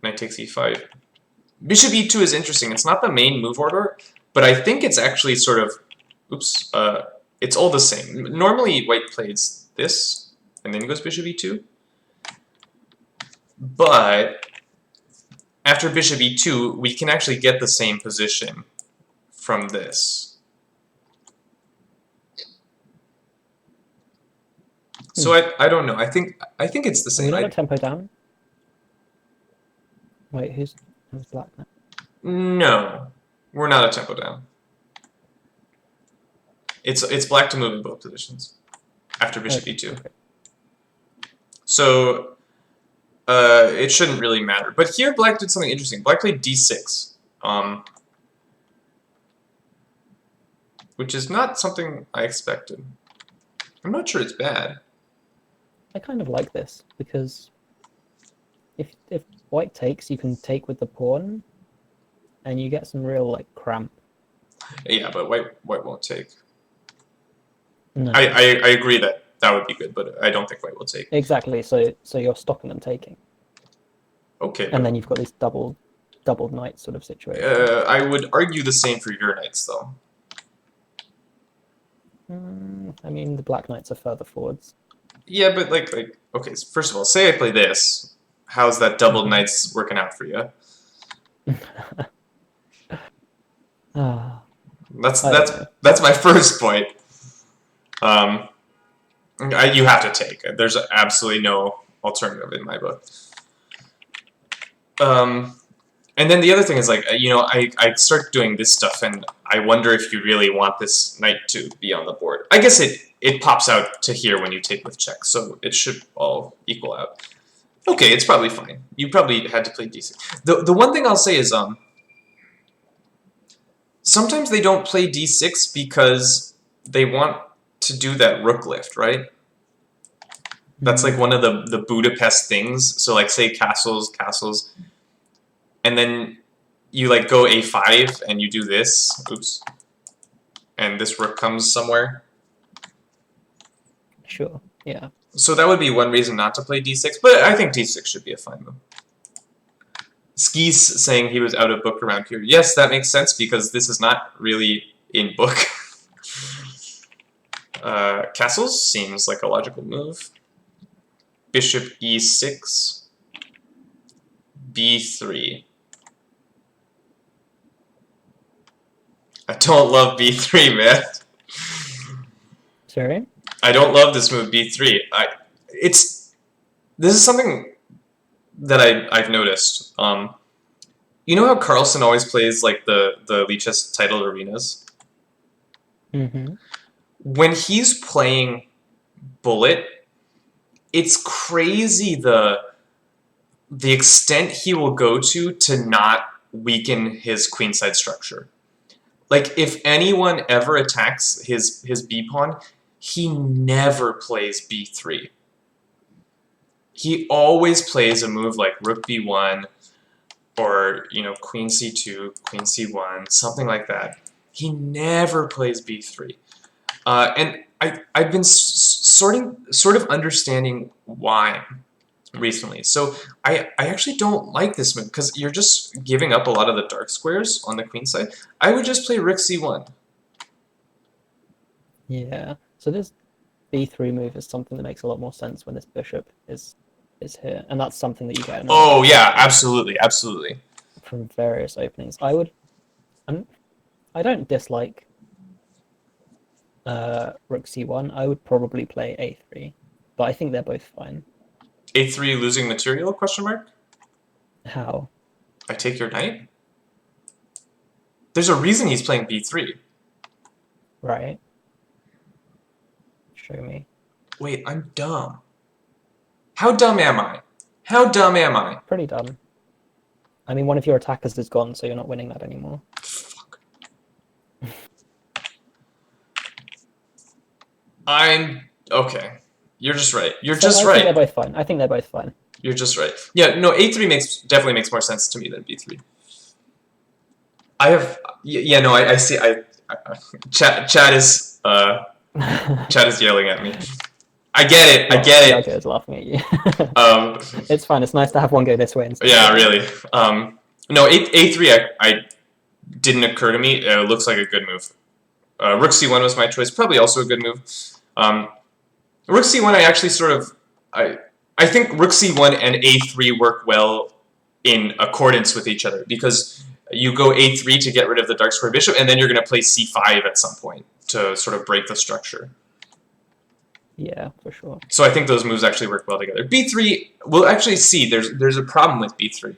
Knight takes e5. Bishop e2 is interesting. It's not the main move order, but I think it's actually sort of, oops, it's all the same. Normally white plays this, and then goes bishop e2. But after bishop e2, we can actually get the same position from this. So I don't know. I think it's the Are we same. not a tempo down? Wait, who's black now? No, we're not a tempo down. It's black to move in both positions after bishop e2. Okay. So it shouldn't really matter. But here black did something interesting. Black played d6, which is not something I expected. I'm not sure it's bad. I kind of like this because if white takes, you can take with the pawn, and you get some real like cramp. Yeah, but white won't take. No. I agree that would be good, but I don't think white will take. Exactly. So you're stopping them taking. Okay. And then you've got this double knight sort of situation. I would argue the same for your knights, though. I mean, the black knights are further forwards. Yeah, but like okay. First of all, say I play this. How's that doubled knights working out for you? That's my first point. You have to take. There's absolutely no alternative in my book. And then the other thing is like I start doing this stuff and I wonder if you really want this knight to be on the board. I guess it pops out to here when you take with check, so it should all equal out. Okay, it's probably fine. You probably had to play d6. The one thing I'll say is sometimes they don't play d6 because they want to do that rook lift, right? That's like one of the Budapest things. So like say castles, and then you like go a5 and you do this. Oops. And this rook comes somewhere. Sure. Yeah. So that would be one reason not to play d6, but I think d6 should be a fine move. Ski's saying he was out of book around here. Yes, that makes sense because this is not really in book. Castles seems like a logical move. Bishop e6. b3. I don't love b3, man. Sorry? I don't love this move, b3. This is something that I've noticed. You know how Carlsen always plays like the Lichess titled arenas? Mm-hmm. When he's playing Bullet, it's crazy the extent he will go to not weaken his queenside structure. Like if anyone ever attacks his b pawn, he never plays b3. He always plays a move like rook b1 or, you know, queen c2, queen c1, something like that. He never plays b3. And I've been sort of understanding why recently. So I actually don't like this move because you're just giving up a lot of the dark squares on the queen side. I would just play rook c1. Yeah. So this b3 move is something that makes a lot more sense when this bishop is here, and that's something that you get. Oh yeah, absolutely, absolutely. From various openings, I don't dislike rook c1. I would probably play a3, but I think they're both fine. a3 losing material? Question mark. How? I take your knight. There's a reason he's playing b3. Right. Show me. Wait, I'm dumb. How dumb am I? How dumb am I? Pretty dumb. I mean, one of your attackers is gone, so you're not winning that anymore. Fuck. I'm okay. You're just right. You're just right. I think they're both fine. I think they're both fine. You're just right. Yeah, no, a3 definitely makes more sense to me than b3. I have no, I see. Chad is Chad is yelling at me. I get it. I get it. Is laughing at you. It's fine. It's nice to have one go this way. Yeah, really. No, a3 I didn't occur to me. It looks like a good move. Rook c1 was my choice. Probably also a good move. Rook c1 I actually sort of I think rook c1 and a3 work well in accordance with each other because you go a3 to get rid of the dark square bishop, and then you're going to play c5 at some point to sort of break the structure. Yeah, for sure. So I think those moves actually work well together. b3, we'll actually see there's a problem with b3.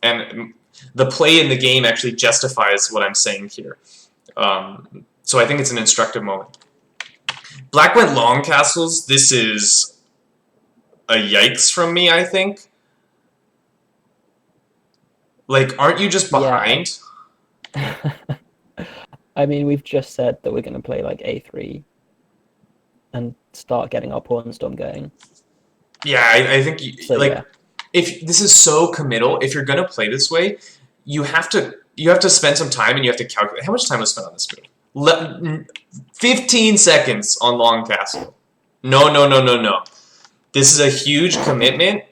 And the play in the game actually justifies what I'm saying here. So I think it's an instructive moment. Black went long castles. This is a yikes from me, I think. Like, aren't you just behind? Yeah. I mean, we've just said that we're going to play like a3 and start getting our pawn storm going. Yeah, I think if this is so committal, if you're going to play this way, you have to spend some time and you have to calculate how much time was spent on this move. 15 seconds on long castle. No. This is a huge commitment.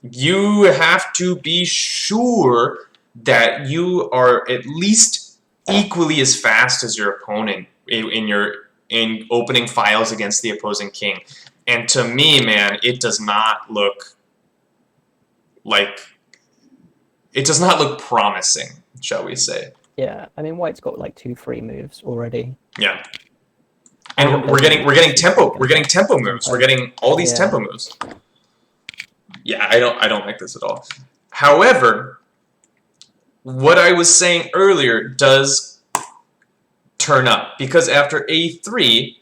You have to be sure that you are at least equally as fast as your opponent in opening files against the opposing king. And to me, man, it does not look promising, shall we say. Yeah, I mean, White's got like 2 free moves already. Yeah. And we're getting tempo moves. We're getting all these tempo moves. Yeah, I don't like this at all. However, what I was saying earlier does turn up because after a3,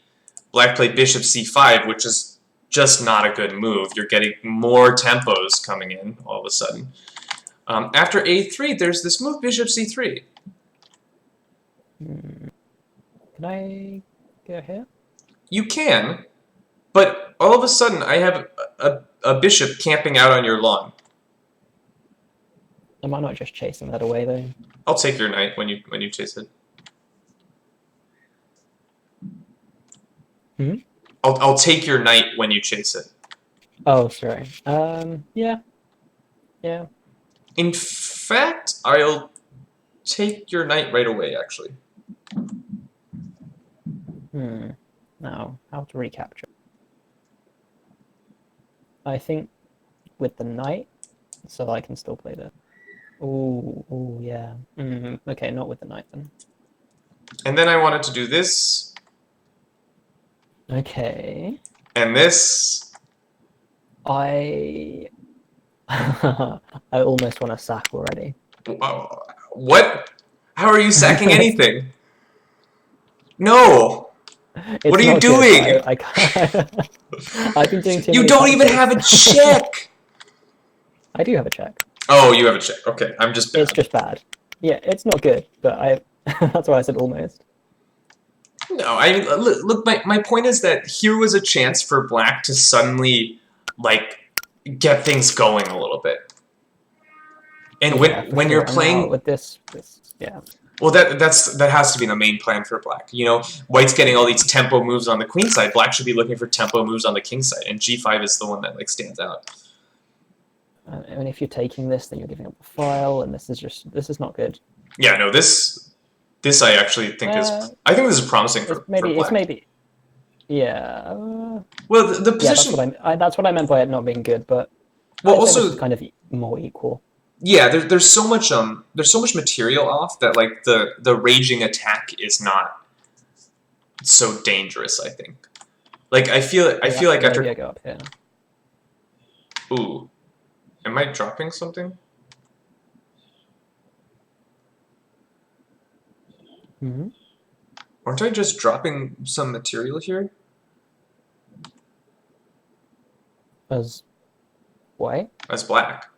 Black played bishop c5, which is just not a good move. You're getting more tempos coming in all of a sudden. After a3, there's this move bishop c3. Can I go here? You can, but all of a sudden I have a bishop camping out on your lawn. Am I not just chasing that away though? I'll take your knight when you chase it. Hmm? I'll take your knight when you chase it. Oh, sorry. Yeah. In fact, I'll take your knight right away, actually. Now, how to recapture? I think with the knight, so I can still play this. Oh, yeah. Okay, not with the knight then. And then I wanted to do this. Okay. And this. I almost want to sack already. What? How are you sacking anything? No. What are you doing? I've been doing too many. You don't even have a check. I do have a check. Oh, you have a check. Okay, I'm just bad. It's just bad. Yeah, it's not good, but that's why I said almost. No, I mean, look, my point is that here was a chance for black to suddenly, like, get things going a little bit. And Yeah, for when you're sure. And now playing, with this, yeah. well, that has to be the main plan for black. You know, white's getting all these tempo moves on the queen side. Black should be looking for tempo moves on the king side, and g5 is the one that like stands out. I mean, if you're taking this, then you're giving up the file, and this is not good. Yeah, no, this I actually think I think this is promising for It's black. maybe, yeah, Well, the yeah. That's position. that's what I meant by it not being good. But Well, I'd say this is also, kind of more equal. yeah, there's so much material off that like the raging attack is not so dangerous. I think. Like I Yeah, feel like maybe I after go up here. ooh, am I dropping something? Mm-hmm. Aren't I just dropping some material here? As white, As black.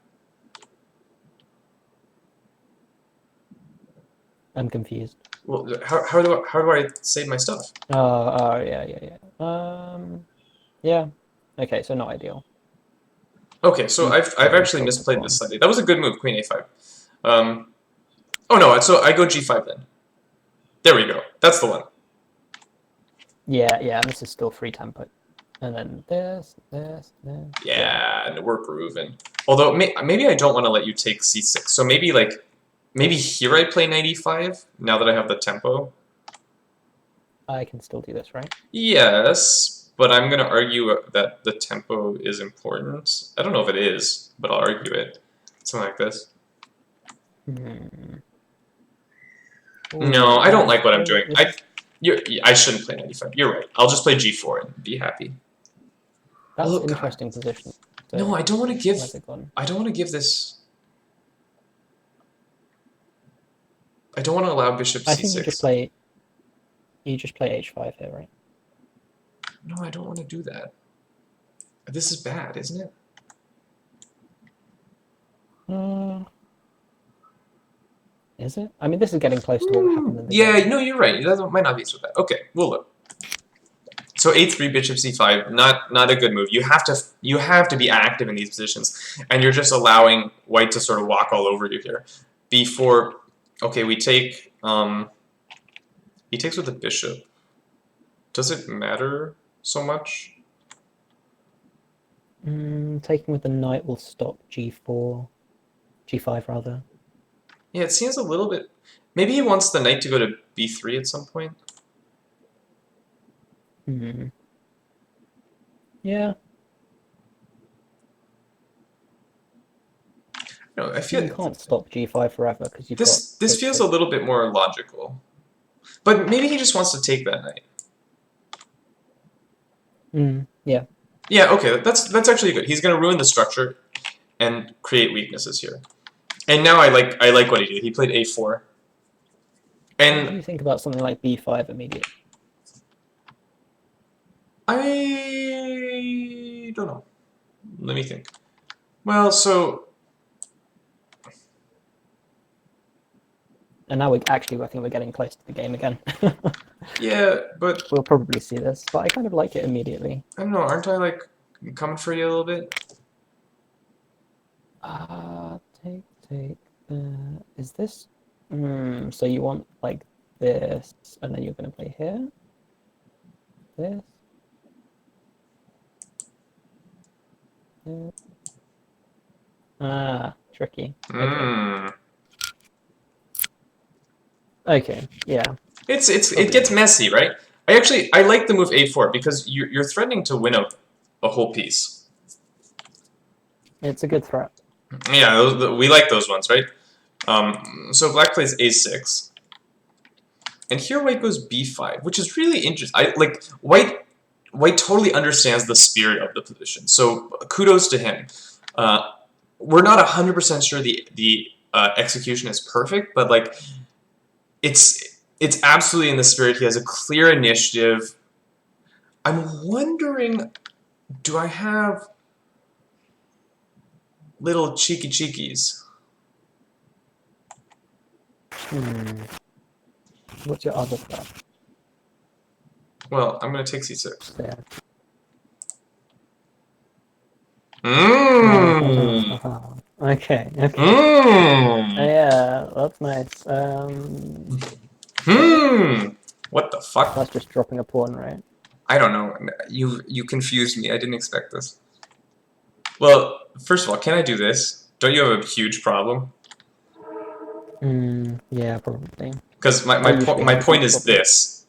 I'm confused. Well, how do I save my stuff? Oh, yeah. Yeah. Okay, so not ideal. Okay, so I've Probably actually still the misplayed this pawn. slightly. That was a good move, Queen A5. Oh no, so I go G5 then. There we go. That's the one. Yeah, and this is still free tempo. And then this. Yeah, and we're grooving. Although maybe I don't want to let you take C6. So maybe here I play knight E5 now that I have the tempo. I can still do this, right? Yes, but I'm gonna argue that the tempo is important. I don't know if it is, but I'll argue it. Something like this. Hmm. No, Ooh, I don't like what I'm doing. I shouldn't play knight E5. You're right. I'll just play G4 and be happy. That's Oh an god. interesting position. No, So, I don't want to give. where's it gone? I don't want to give this. I don't want to allow bishop I think c6. you just play h5 here, right? No, I don't want to do that. This is bad, isn't it? Uh, is it? I mean, this is getting close to what happened in the Yeah, game. no, you're right. That might not be so bad. Okay, we'll look. So a3 bishop c5, not a good move. You have to be active in these positions, and you're just allowing white to sort of walk all over you here. B4. Okay, we take. He takes with the bishop. Does it matter so much? Taking with the knight will stop g4, g5 rather. Yeah, it seems a little bit. Maybe he wants the knight to go to b3 at some point. Yeah. No, I feel You can't stop g5 forever because you've got this feels a h6. little bit more logical. But maybe he just wants to take that knight. Yeah. Yeah, okay, that's actually good. He's gonna ruin the structure and create weaknesses here. And now I like what he did. He played a4. What do And you think about something like b5 immediate? I don't know. Let me think. Well, so And now I think we're getting close to the game again. yeah, but We'll probably see this, but I kind of like it immediately. I don't know. Aren't I like coming for you a little bit? Take. Is this? So you want like this, and then you're going to play here. This. This. Tricky. Okay. Yeah. It gets messy, right? I like the move a4 because you're threatening to win a whole piece. It's a good threat. Yeah, we like those ones, right? So black plays a6, and here white goes b5, which is really interesting. I like white totally understands the spirit of the position, so kudos to him. We're not 100% sure the execution is perfect, but like it's absolutely in the spirit. He has a clear initiative. I'm wondering, do I have little cheeky cheekies? What's your other threat? Well, I'm gonna take c6. So, yeah. Mmm. Okay, okay. Mmm. Yeah, that's nice. Okay. What the fuck? That's just dropping a pawn, right? I don't know. You confused me. I didn't expect this. Well, first of all, can I do this? Don't you have a huge problem? Yeah, probably. Because I usually my have a point huge is problem. this.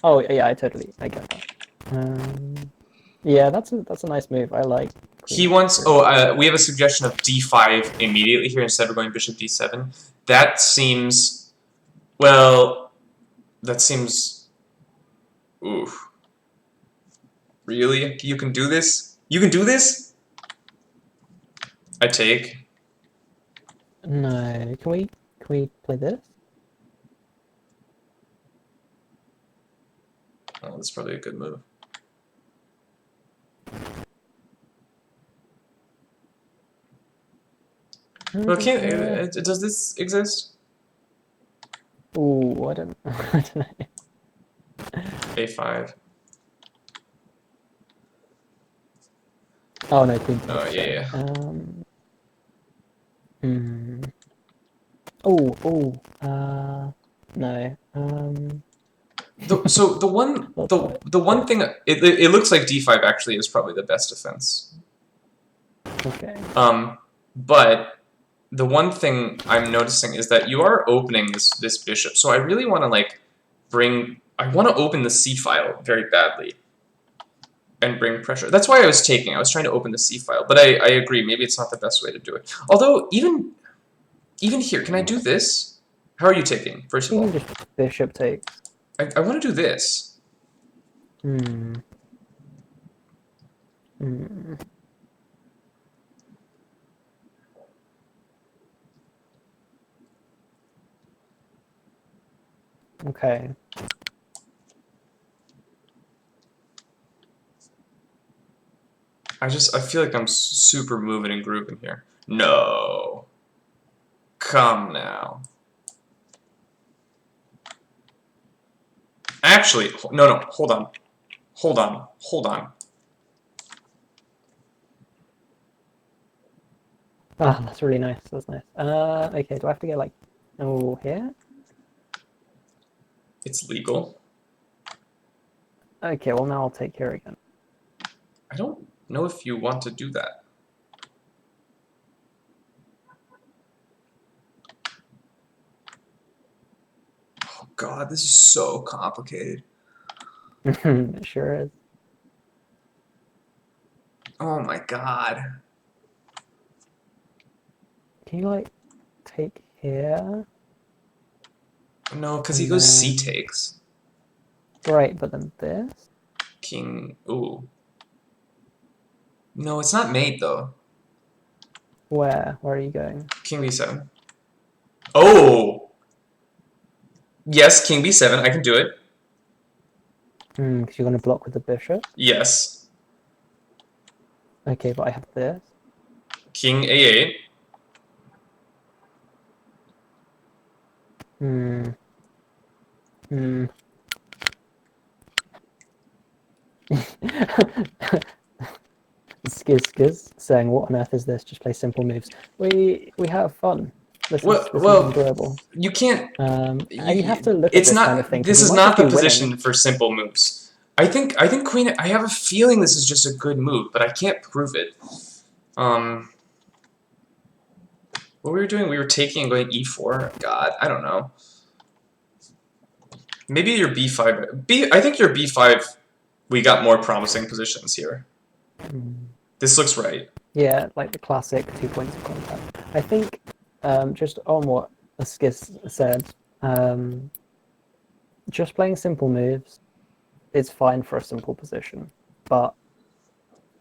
Oh, yeah, I get that. Yeah, that's a nice move. I like He queen wants. f3. Oh, we have a suggestion of d5 immediately here instead of going bishop d7. That seems. Well, that seems. Ooh. Really? You can do this? You can do this? I take. No, can we play this? Oh, that's probably a good move. Well, can't. Does this exist? Ooh, I don't, I don't know. a5. Oh no, queen Oh, takes, yeah, sorry. yeah. Hmm. Oh, oh, no. So the one That's fine. the one thing it looks like d5 actually is probably the best defense. Okay. But the one thing I'm noticing is that you are opening this bishop, so I really want to like I want to open the c file very badly and bring pressure. That's why I was taking. I was trying to open the c file, but I agree. Maybe it's not the best way to do it. Although even here, can I do this? How are you taking? First of You can all, just bishop takes. I want to do this. Hmm. Hmm. Okay. I feel like I'm super moving and grooving here. No. Come now. Actually, no, hold on. Hold on. Hold on. Ah, that's really nice. That's nice. Okay, do I have to get like, oh, here? It's legal. Okay, well now I'll take here again. I don't know if you want to do that. Oh god, this is so complicated. It sure is. Oh my god. Can you like take here No, because he and goes c then takes. right, but then this? King. Ooh. No, it's not mate though. Where? Where are you going? King b7. Oh! Yes, king b7. I can do it. Because you're gonna block with the bishop. Yes. Okay, but I have this. King a8. Hmm. Hmm. Skiz saying, "What on earth is this? Just play simple moves." We have fun. This is Well, enjoyable. you can't. And you have to look at It's this kind of not. thing because This you is might just not the be winning. position for simple moves. I think queen. I have a feeling this is just a good move, but I can't prove it. What we were doing? We were taking and going e4. God, I don't know. Maybe your b5. I think your b5. We got more promising positions here. This looks right. Yeah, like the classic 2 points of contact. I think just on what Skiz said, just playing simple moves is fine for a simple position, but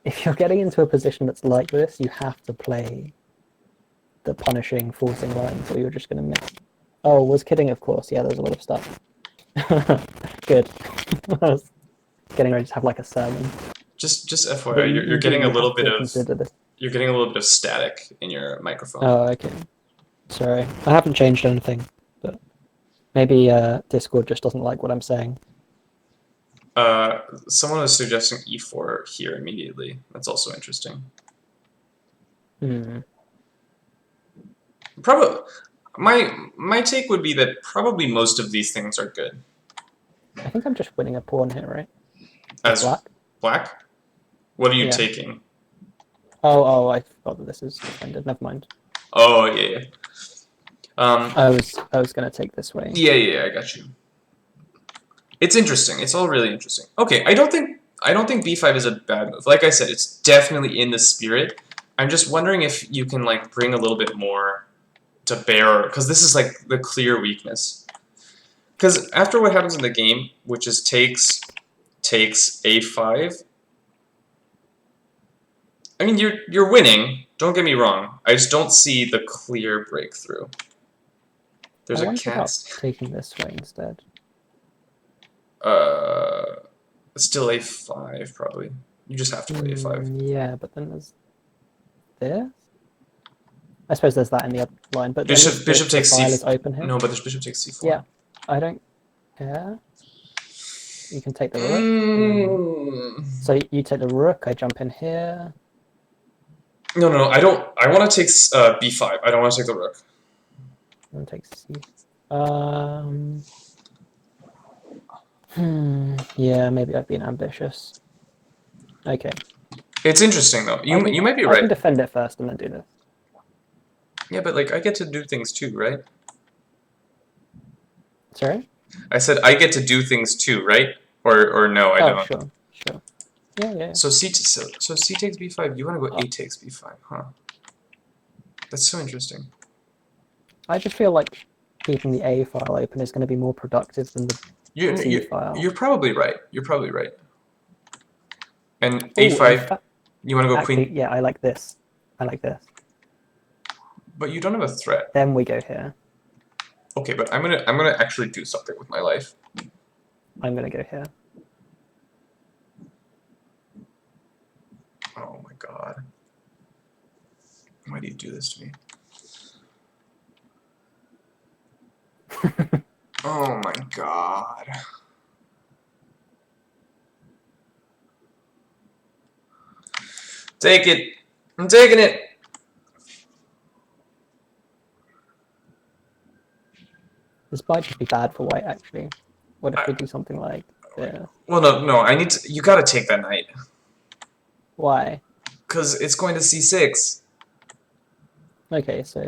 if you're getting into a position that's like this, you have to play the punishing, forcing lines, or you're just going to miss. Oh, was kidding, of course. Yeah, there's a lot of stuff. Good. I was getting ready to have like a sermon. Just But FYI, you do. getting a You little have bit to of consider this. you're getting a little bit of static in your microphone. Oh, okay. Sorry, I haven't changed anything, but maybe Discord just doesn't like what I'm saying. Someone was suggesting e4 here immediately. That's also interesting. Hmm. Probably, my take would be that probably most of these things are good. I think I'm just winning a pawn here, right? As Black? black, what are you Yeah. taking? Oh, I forgot that this is defended. Never mind. Oh yeah, yeah. I was gonna take this way. Yeah, I got you. It's interesting. It's all really interesting. Okay, I don't think b5 is a bad move. Like I said, it's definitely in the spirit. I'm just wondering if you can like bring a little bit more to bear, because this is like the clear weakness. Because after what happens in the game, which is takes a5. I mean, you're winning. Don't get me wrong. I just don't see the clear breakthrough. There's I a wonder about cast. taking this way instead. Still a5 probably. You just have to play a5. Yeah, but then there's this. I suppose there's that in the other line, but then Bishop the takes file c4. is open here. No, but there's bishop takes c4. Yeah, I don't care. You can take the rook. So you take the rook. I jump in here. No, I don't. I want to take b5. I don't want to take the rook. And take c. Yeah, maybe I've been ambitious. Okay. It's interesting though. You might be I right. can defend it first and then do this. Yeah, but like I get to do things too, right? Sorry? I said I get to do things too, right? Or no, I don't. Sure. Yeah. So c takes b5. You want to go a takes b5, huh? That's so interesting. I just feel like keeping the A file open is going to be more productive than the C file. You're probably right. You're probably right. And a5. You want to go actually, queen? Yeah, I like this. I like this. But you don't have a threat. Then we go here. Okay, but I'm gonna actually do something with my life. I'm gonna go here. Oh my god. Why do you do this to me? Oh my god. Take it. I'm taking it. This might just be bad for white, actually. What if we do something like this? Well, no. I need to. You gotta take that knight. Why? Because it's going to c6. Okay, so.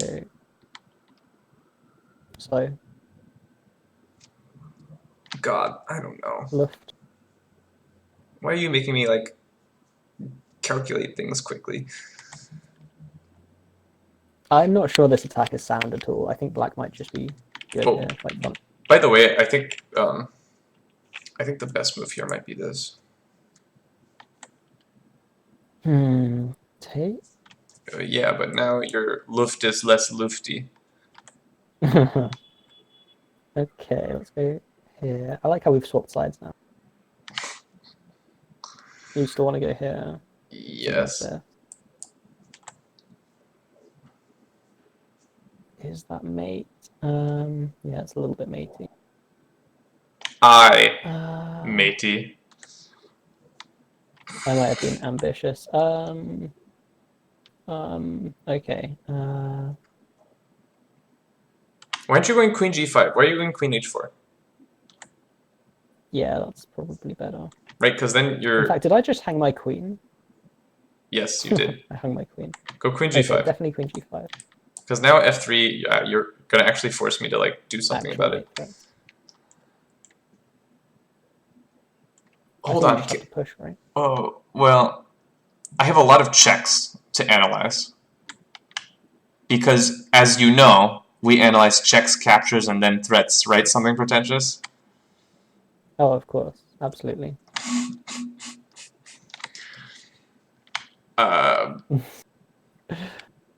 God, I don't know. Lift. Why are you making me like calculate things quickly? I'm not sure this attack is sound at all. I think black might just be good here, like fun. By the way, I think the best move here might be this. Take? Yeah, but now your luft is less lufty. Okay, let's go here. I like how we've swapped sides now. You still want to go here? Yes. Is that mate? Yeah, it's a little bit matey. Matey. I might have been ambitious. Okay. Why aren't you going queen g5? Why are you going queen h4? Yeah, that's probably better. Right, because then you're... In fact, did I just hang my queen? Yes, you did. I hung my queen. Go queen g5. Okay, definitely queen g5. Because now f3, you're going to actually force me to like do something about it. Right. Hold on. Have to push, right? Oh, well, I have a lot of checks to analyze. Because, as you know, we analyze checks, captures, and then threats, right? Something pretentious? Oh, of course. Absolutely.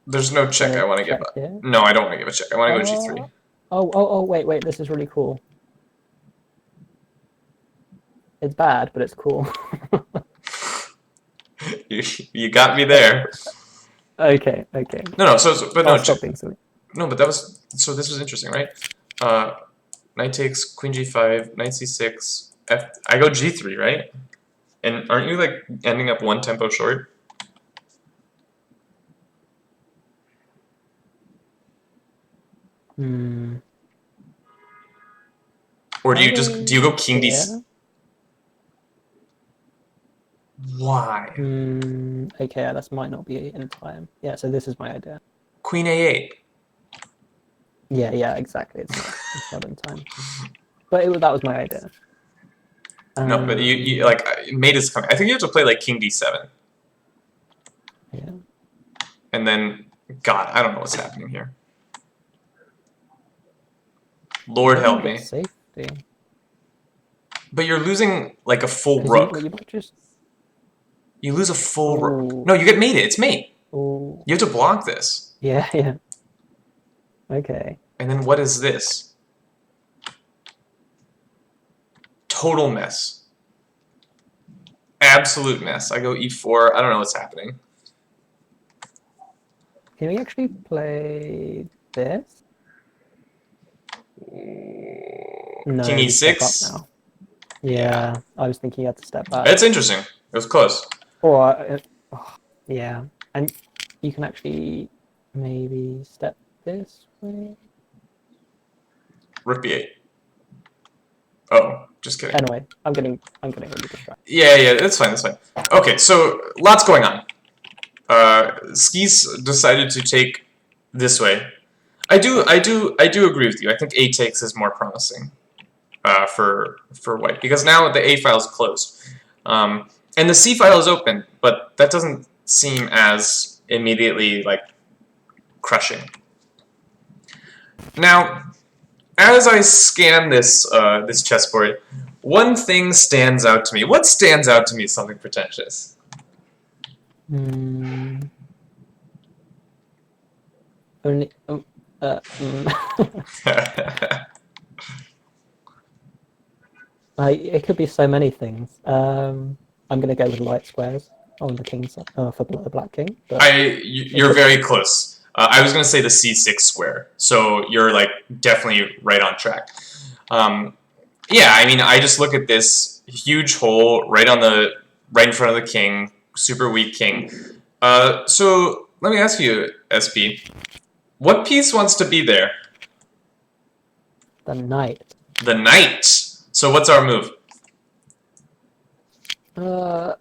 There's no check I want to give. No, I don't want to give a check. I want to go g3. Oh, wait. This is really cool. It's bad, but it's cool. You got me there. Okay. No, but no. Stop being silly. No, but this was interesting, right? Knight takes, queen g5, knight c6, I go G3, right? And aren't you like ending up one tempo short? Hmm. Or I'll do you go go King D? here. Why? Okay, yeah, this might not be in time. Yeah, so this is my idea. Queen A8. Yeah, exactly. It's not in time. But that was my idea. No, but you like mate is coming. I think you have to play like King D7, Yeah. and then God, I don't know what's happening here. You Lord don't even help get me. safety. But you're losing like a full Because rook. you might just. You lose a full rook. Oh, No, you get mated. It's mate. oh. You have to block this. Yeah, yeah. Okay. And then what is this? Total mess. Absolute mess. I go E4. I don't know what's happening. Can we actually play this? King No, we step up E6. now. Yeah. Yeah, I was thinking you had to step back. It's interesting. It was close. Or, yeah. And you can actually maybe step this way. Rook B8. Oh, just kidding. Anyway, I'm getting really distracted. Yeah, that's fine, that's fine. Okay, so lots going on. Skis decided to take this way. I do agree with you. I think A takes is more promising for white because now the A file is closed, and the C file is open, but that doesn't seem as immediately like crushing. Now, as I scan this chessboard, one thing stands out to me. What stands out to me? Something pretentious. Hmm. Only. It could be so many things. I'm gonna go with light squares on the king side, for the black king. But You're very close. I was gonna say the C6 square, so you're like definitely right on track. Yeah, I mean, I just look at this huge hole right in front of the king, super weak king. So let me ask you, SP, what piece wants to be there? the knight. The knight. So what's our move? Uh,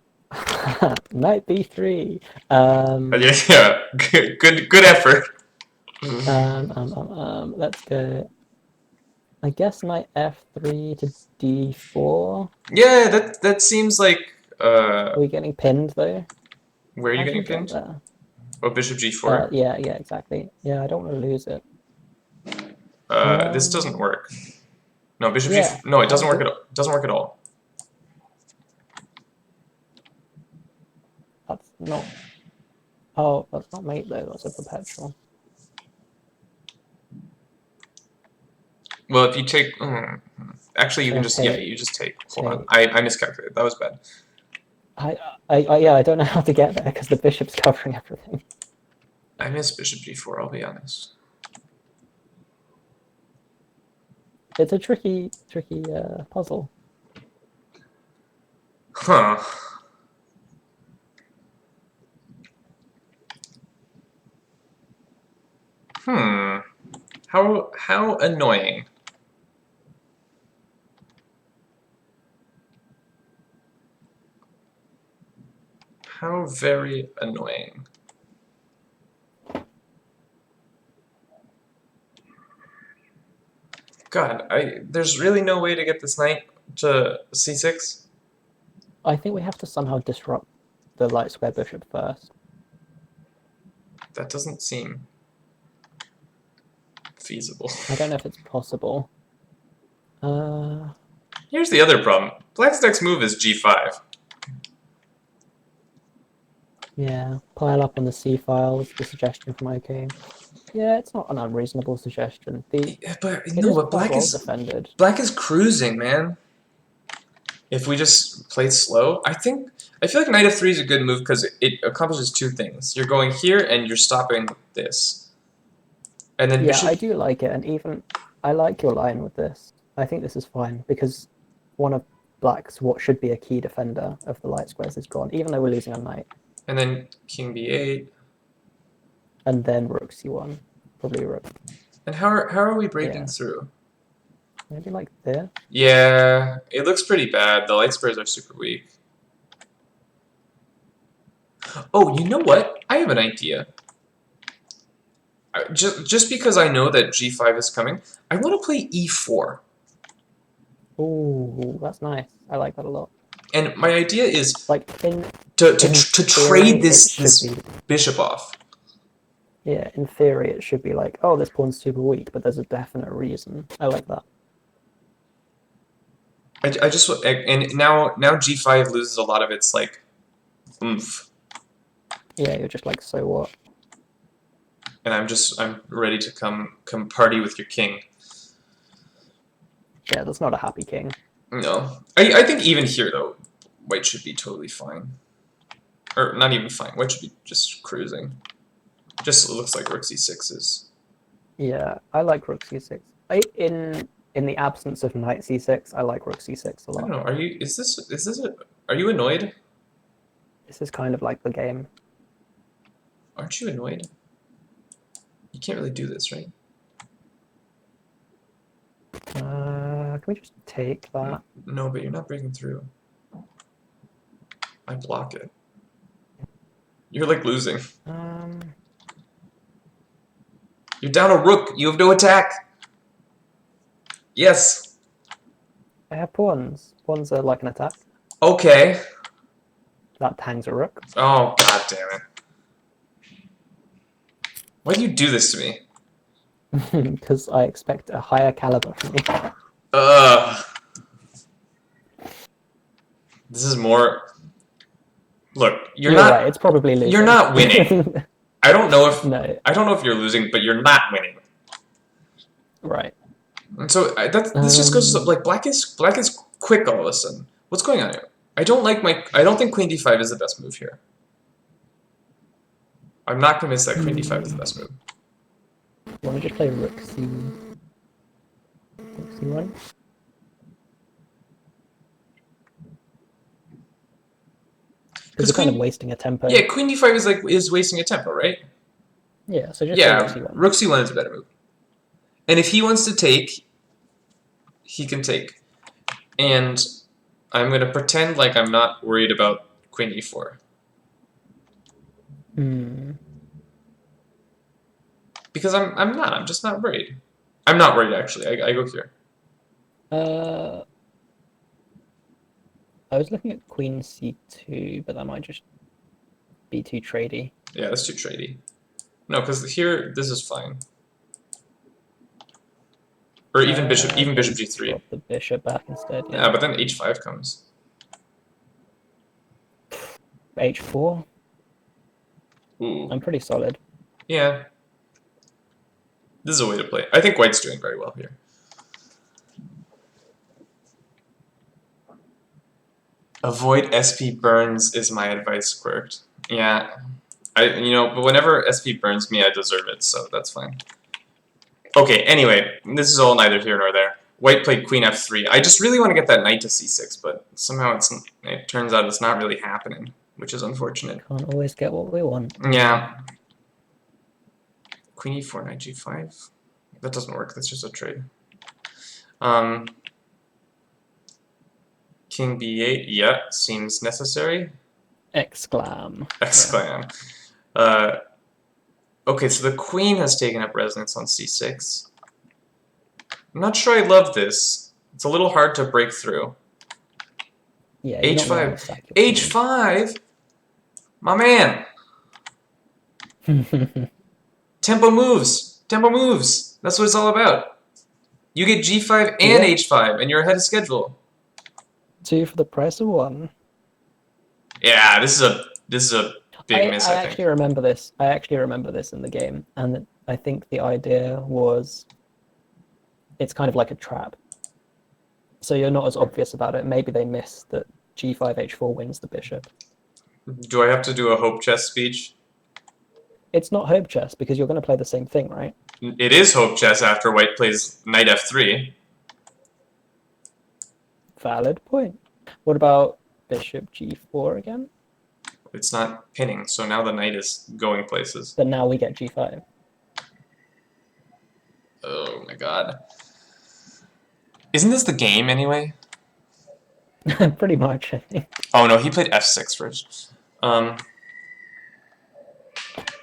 knight b3. Yeah, good effort. Let's go. I guess knight f3 to d4. Yeah, that seems like. Are we getting pinned though? Where are you How do getting we get pinned? there? Oh, bishop g4. Yeah, exactly. Yeah, I don't want to lose it. This doesn't work. No, bishop Yeah. g4. No, it doesn't How work at all. It doesn't work at all. That's not. Oh, that's not mate though. That's a perpetual. Well, if you take, actually, you can just Okay. you just take. Hold on, I miscalculated. That was bad. Yeah, I don't know how to get there because the bishop's covering everything. I missed bishop g4. I'll be honest. It's a tricky puzzle. Huh. Hmm. How annoying. How very annoying. God, there's really no way to get this knight to c6. I think we have to somehow disrupt the light square bishop first. That doesn't seem feasible. I don't know if it's possible. Here's the other problem. Black's next move is g5. Yeah, pile up on the C file was the suggestion from OK. Yeah, it's not an unreasonable suggestion. But It no, is but quite well defended. black is cruising, man. If we just play slow, I feel like knight f3 is a good move because it accomplishes two things. You're going here and you're stopping this. And then Yeah, bishop. I do like it, and even I like your line with this. I think this is fine because one of black's what should be a key defender of the light squares is gone, even though we're losing a knight. And then king b8. And then rook c1. Probably rook. And how are we breaking through? Maybe like there? Yeah, it looks pretty bad. The light squares are super weak. Oh, you know what? I have an idea. Just because I know that g5 is coming, I want to play e4. Ooh, that's nice. I like that a lot. And my idea is like to theory, trade this bishop off. Yeah, in theory it should be like, oh, this pawn's super weak, but there's a definite reason. I like that. I just and now g5 loses a lot of its like oomph. Yeah, you're just like, so what? And I'm ready to come party with your king. Yeah, that's not a happy king. No, I think even here though, white should be totally fine, or not even fine. White should be just cruising. Just looks like rook c6 is. Yeah, I like rook c6. In the absence of knight c6, I like rook c6 a lot. I don't know. Are you annoyed? This is kind of like the game. Aren't you annoyed? You can't really do this, right? Can we just take that? No, but you're not breaking through. I block it. You're like losing. You're down a rook. You have no attack. Yes. I have pawns. Pawns are like an attack. Okay. That hangs a rook. Oh, god damn it. Why do you do this to me? Because I expect a higher caliber from you. This is more... Look, you're not... right, it's probably losing. You're not winning. I don't know if... No. I don't know if you're losing, but you're not winning. Right. And so this just goes to, like, black is quick all of a sudden. What's going on here? I don't think queen d5 is the best move here. I'm not convinced that queen d5 is the best move. You want to just play rook c1? Because you're kind of wasting a tempo. Yeah, queen d5 is wasting a tempo, right? Yeah, so just play rook c1 is a better move. And if he wants to take, he can take. And I'm going to pretend like I'm not worried about queen e4. Because I'm not. I'm just not worried. I'm not worried, actually. I go here. I was looking at queen c2, but that might just be too tradey. Yeah, that's too tradey. No, because here, this is fine. Or even bishop g3. Drop the bishop back instead. Yeah, but then h5 comes. h4. Ooh. I'm pretty solid. Yeah. This is a way to play. I think white's doing very well here. Avoid SP burns is my advice, Quirked. Yeah. But whenever SP burns me, I deserve it, so that's fine. Okay, anyway, this is all neither here nor there. White played queen f3. I just really want to get that knight to c6, but somehow it turns out it's not really happening, which is unfortunate. Can't always get what we want. Yeah. Queen e4, knight g5. That doesn't work, that's just a trade. King b8, yeah, seems necessary. Exclam. Exclam. Okay, so the queen has taken up residence on c6. I'm not sure I love this. It's a little hard to break through. Yeah, h5. h5? My man! Tempo moves! Tempo moves! That's what it's all about. You get g5 and h5, and you're ahead of schedule. 2 for the price of 1. Yeah, this is a big miss, I think. I actually remember this. I actually remember this in the game, and I think the idea was it's kind of like a trap. So you're not as obvious about it. Maybe they miss that g5 h4 wins the bishop. Do I have to do a hope chess speech? It's not hope chess because you're going to play the same thing, right? It is hope chess after white plays knight f3. Valid point. What about bishop g4 again? It's not pinning, so now the knight is going places. But now we get g5. Oh my god. Isn't this the game anyway? Pretty much, I think. Oh no, he played f6 first. Let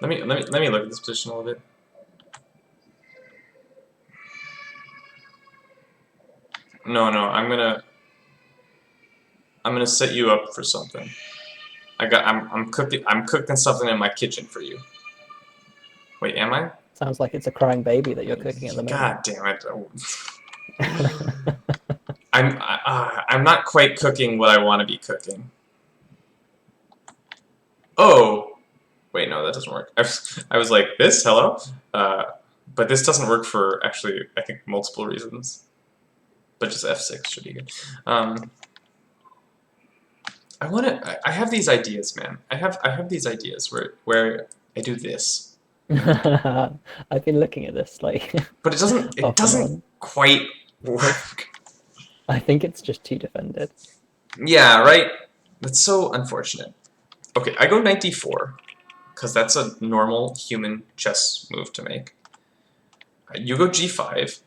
me look at this position a little bit. No, I'm gonna set you up for something. I'm cooking something in my kitchen for you. Wait, am I? Sounds like it's a crying baby that you're cooking at the moment. God damn it. I'm not quite cooking what I want to be cooking. Oh, wait, no, that doesn't work. I was like, this, hello? But this doesn't work for, actually, I think, multiple reasons. But just f6 should be good. I have these ideas, man. I have these ideas where I do this. I've been looking at this, like... But it doesn't quite work. I think it's just too defended. Yeah, right? That's so unfortunate. Okay, I go knight d4, because that's a normal human chess move to make. You go g5,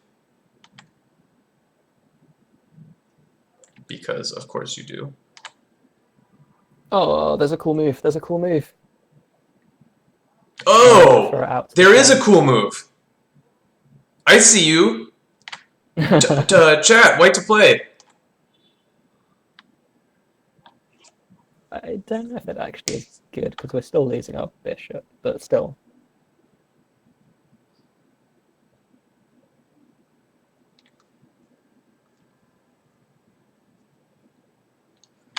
because of course you do. Oh, there's a cool move. There's a cool move. Oh! There is a cool move! I see you! Chat, white to play! I don't know if it actually is good, because we're still losing our bishop, but still.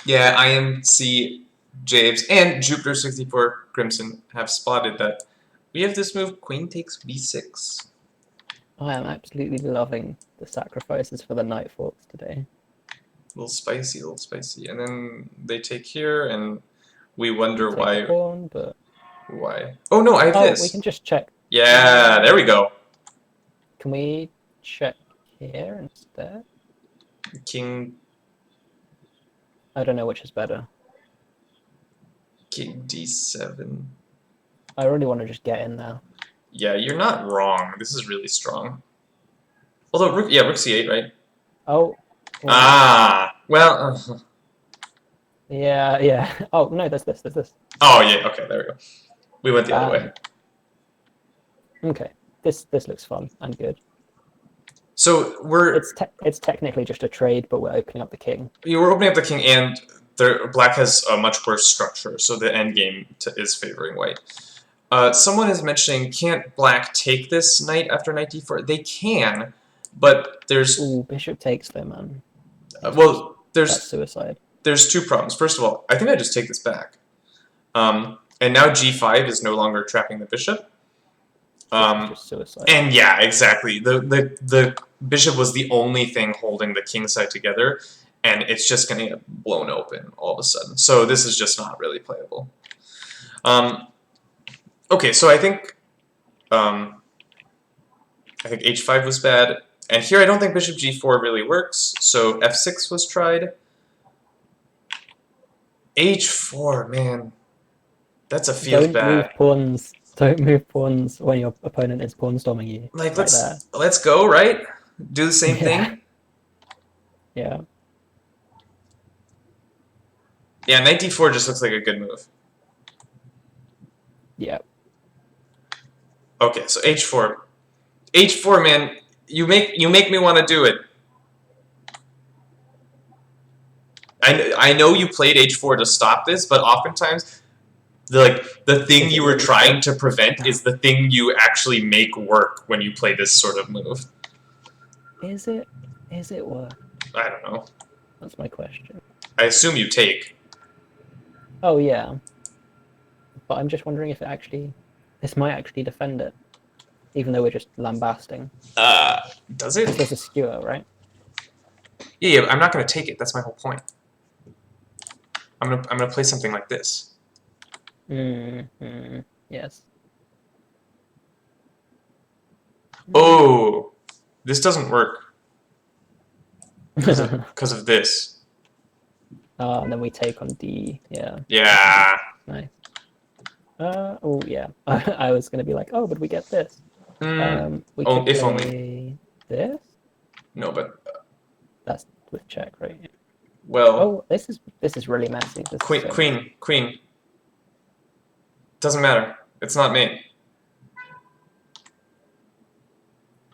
Yeah, IMC, James, and Jupiter64 Crimson have spotted that we have this move, queen takes b6. I am absolutely loving the sacrifices for the knight forks today. A little spicy, and then they take here, and we wonder Take why. Pawn, but... Why? Oh no, I have this. We can just check. Yeah, there we go. Can we check here instead? King. I don't know which is better. King d7. I really want to just get in now. Yeah, you're not wrong. This is really strong. Although, rook c8, right? Oh. Well. Ah, well. Yeah. Oh no, there's this. Oh yeah. Okay, there we go. We went the other way. Okay, this looks fun and good. So it's technically just a trade, but we're opening up the king. We're opening up the king, and black has a much worse structure, so the endgame is favoring white. Someone is mentioning, can't black take this knight after knight d4? They can, but there's... Ooh, bishop takes though, man. That's suicide. There's two problems. First of all, I think I just take this back. And now g5 is no longer trapping the bishop. Just suicide. And yeah, exactly. The bishop was the only thing holding the king side together, and it's just going to get blown open all of a sudden. So this is just not really playable. Okay, so I think h5 was bad, and here I don't think bishop g4 really works. So f6 was tried. h4, man, that's a feels bad. Don't move pawns when your opponent is pawn storming you. Like let's go, right? Do the same thing. Yeah. Yeah, knight d4 just looks like a good move. Yeah. Okay, so h4. h4, man, you make me want to do it. I know you played h4 to stop this, but oftentimes the thing you were trying to prevent is the thing you actually make work when you play this sort of move. Is it work? I don't know. That's my question. I assume you take. Oh yeah. But I'm just wondering if this might actually defend it, even though we're just lambasting. Does it? There's a skewer, right? Yeah, I'm not going to take it. That's my whole point. I'm gonna play something like this. Yes. Oh, this doesn't work because of this. And then we take on D. Yeah. Yeah. Nice. Oh yeah. I was gonna be like, oh, but we get this. We Oh, could if only. play this. No, but That's with check, right? well, Oh, this is really messy. This is so messy. queen. Doesn't matter. It's not mate.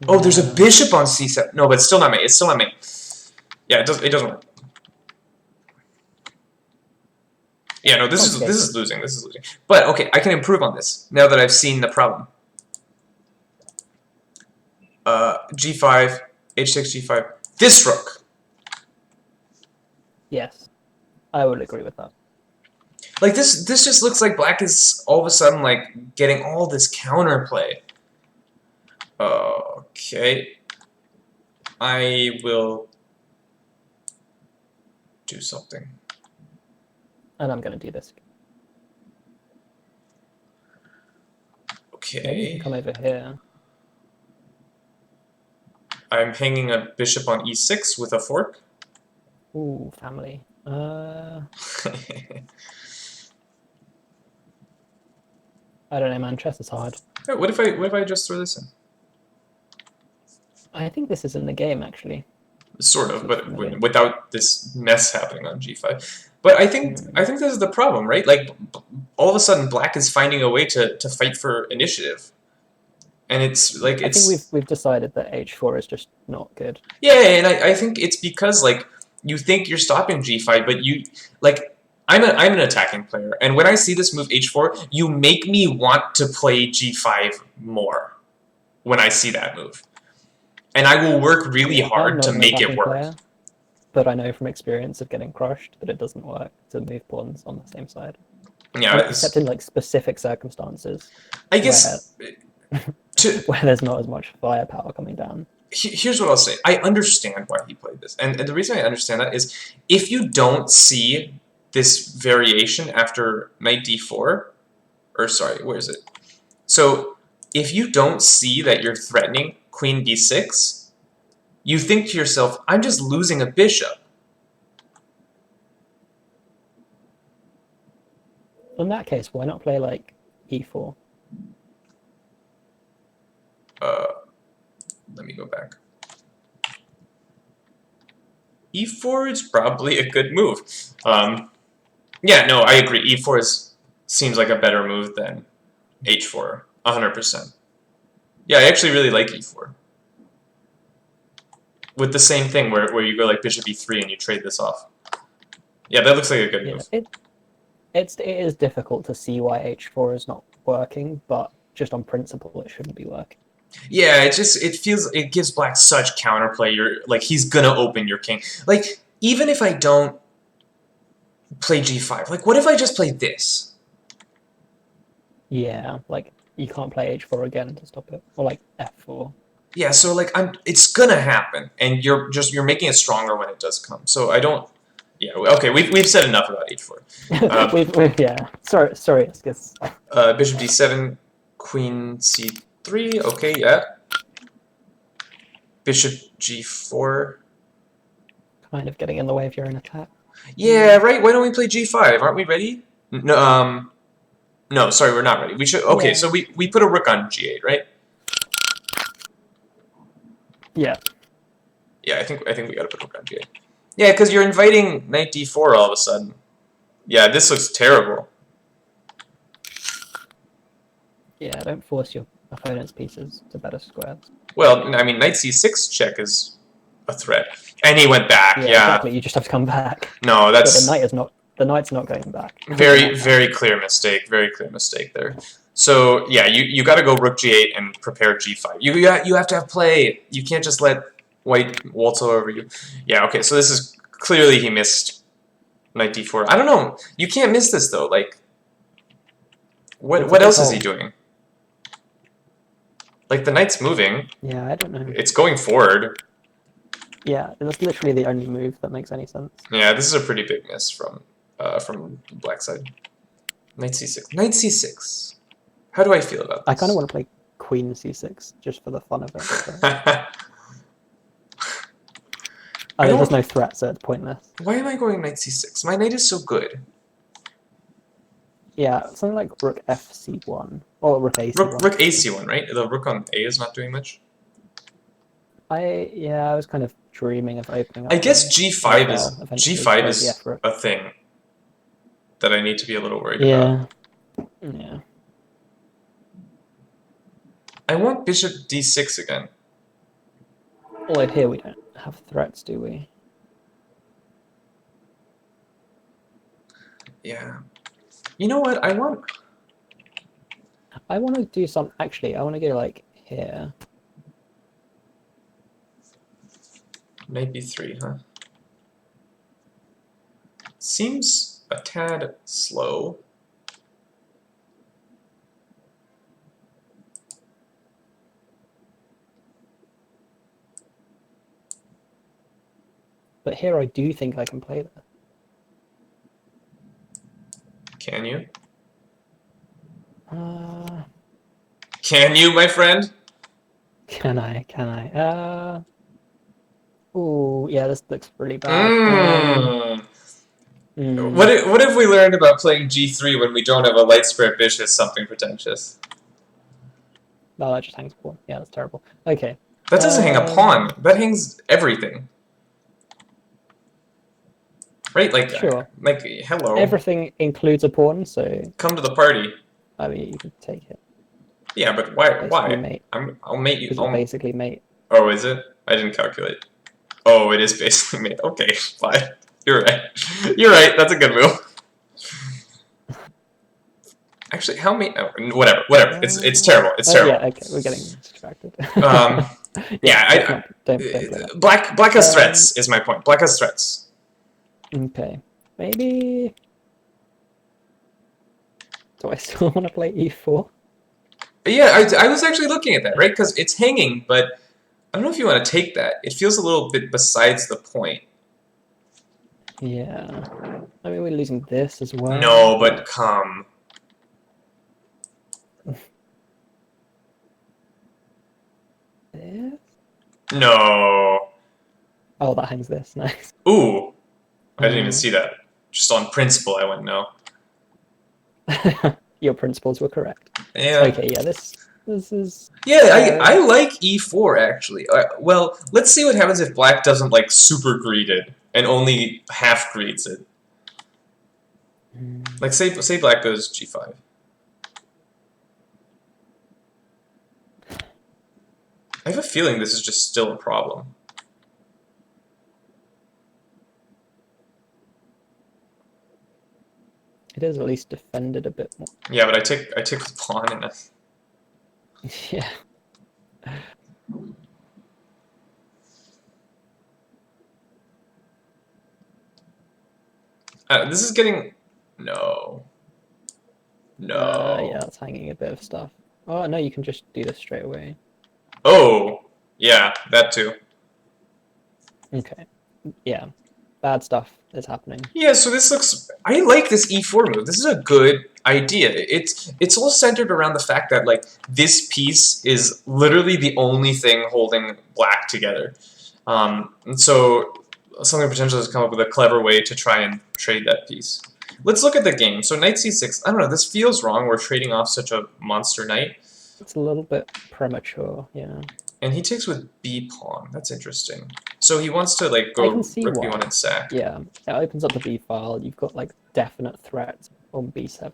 Oh, there's a Yeah. bishop on c7. No, but it's still not mate. It's still not mate. Yeah, it doesn't work. Yeah, no, this is losing. This is losing. But okay, I can improve on this now that I've seen the problem. G5, H6, G5. This rook. Yes, I would agree with that. Like this just looks like black is all of a sudden like getting all this counterplay. Okay. I will do something. And I'm gonna do this. Okay. Maybe you can come over here. I'm hanging a bishop on e6 with a fork. Ooh, family. I don't know, man. Chess is hard. Hey, what if I just throw this in? I think this is in the game, actually. Sort of, but without this mess happening on g5. But I think this is the problem, right? Like all of a sudden, black is finding a way to fight for initiative, and it's like I think we've decided that h4 is just not good. Yeah, and I think it's because like you think you're stopping g5, but you like I'm an attacking player, and when I see this move h4, you make me want to play g5 more when I see that move. And I will work really hard to make it work. Player, but I know from experience of getting crushed that it doesn't work to move pawns on the same side. Yeah, except in like specific circumstances. I guess where there's not as much firepower coming down. Here's what I'll say. I understand why he played this. And the reason I understand that is if you don't see this variation after knight d4, or sorry, where is it? So if you don't see that you're threatening queen b6, you think to yourself, I'm just losing a bishop. In that case, why not play like e4? Let me go back. e4 is probably a good move. Yeah, no, I agree. e4 seems like a better move than h4, 100%. Yeah, I actually really like e4. With the same thing where you go like bishop e3 and you trade this off. Yeah, that looks like a good move. It is difficult to see why h4 is not working, but just on principle it shouldn't be working. Yeah, it gives black such counterplay. You're like he's gonna open your king. Like even if I don't play g5, like what if I just play this? Yeah, like you can't play h4 again to stop it, or like f4. Yeah, so like it's gonna happen, and you're making it stronger when it does come. So I don't. Yeah, okay, we've said enough about h4. Yeah, sorry, Iskis. Bishop d7, queen c3. Okay, yeah. Bishop g4. Kind of getting in the way of your own attack. Yeah, right. Why don't we play g5? Aren't we ready? No, no, sorry, we're not ready. We should. Okay, yeah. So we put a rook on g8, right? Yeah. Yeah, I think we gotta put rook on g8. Yeah, because you're inviting knight d4 all of a sudden. Yeah, this looks terrible. Yeah, don't force your opponent's pieces to better squares. Well, I mean, knight c6 check is a threat, and he went back. Yeah, exactly. You just have to come back. No, that's but the knight is not. The knight's not going back. Very clear mistake. Very clear mistake there. So yeah, you got to go rook g8 and prepare g5. You have to have play. You can't just let white waltz all over you. Yeah, okay. So this is clearly he missed knight d4. I don't know. You can't miss this though. Like, what else is he doing? Like the knight's moving. Yeah, I don't know. It's going forward. Yeah, that's literally the only move that makes any sense. Yeah, this is a pretty big miss from black side. Knight c6. Knight c6. How do I feel about this? I kind of want to play queen c6 just for the fun of it. So. I There's don't. no threat, so it's pointless. Why am I going knight c6? My knight is so good. Yeah, something like rook fc1 or rook Rook, ac1. rook ac1, right? The rook on a is not doing much. I was kind of dreaming of opening I up guess the g5 file is eventually g5 for the is f rook. a thing that I need to be a little worried about. Yeah, yeah. I want bishop d6 again. Although here we don't have threats, do we? Yeah. You know what? I want. I want to do some. Actually, I want to go like here. Knight b3, huh? Seems a tad slow. But here I do think I can play this. Can you? Uh, Can you, my friend? can I? Can I? Oh, yeah, this looks really bad. Mmm. Hmm. What have we learned about playing g3 when we don't have a light square bishop something pretentious? No, that just hangs a pawn. Yeah, that's terrible. Okay. That doesn't hang a pawn. Um, That hangs everything. Right? sure. Like, hello. Everything includes a pawn, so Come to the party. I mean you can take it. Yeah, but why? Basically Why? mate. I'll mate you. Because it's basically mate. Oh, is it? I didn't calculate. Oh, it is basically mate. Okay, fine. You're right. You're right. That's a good move. Actually, how many? Oh, whatever. It's terrible. It's Yeah, terrible. okay, we're getting distracted. Um, Yeah, yeah. let's not don't play that. Black has Um, threats. Is my point. Black has threats. okay. Maybe do I still want to play e4? But yeah, I was actually looking at that, right? Because it's hanging, but I don't know if you want to take that. It feels a little bit besides the point. Yeah. I mean we're losing this as well. No, but come. This? No. Oh, that hangs this. Nice. Ooh. I didn't even Uh, see that. Just on principle, I went no. your principles were correct. Yeah. Okay, yeah, this is Yeah, I like e4 actually. Well, let's see what happens if black doesn't like super greed it and only half greeds it. Like say black goes g5. I have a feeling this is just still a problem. it is at least defended a bit more. Yeah, but I take the pawn and Yeah. this is getting no. Yeah, No. it's hanging a bit of stuff. Oh no, you can just do this straight away. Oh, yeah, that too. Okay. Yeah. Bad stuff is happening. Yeah, so this looks. I like this e4 move. This is a good idea. It's all centered around the fact that like this piece is literally the only thing holding black together. And so something potential has come up with a clever way to try and trade that piece. Let's look at the game. So knight c6. I don't know. This feels wrong. We're trading off such a monster knight. It's a little bit premature, yeah. And he takes with b pawn. That's interesting. So he wants to like I go can see rook why. b1 and sack. Yeah. It opens up the b file. You've got like definite threats on b7.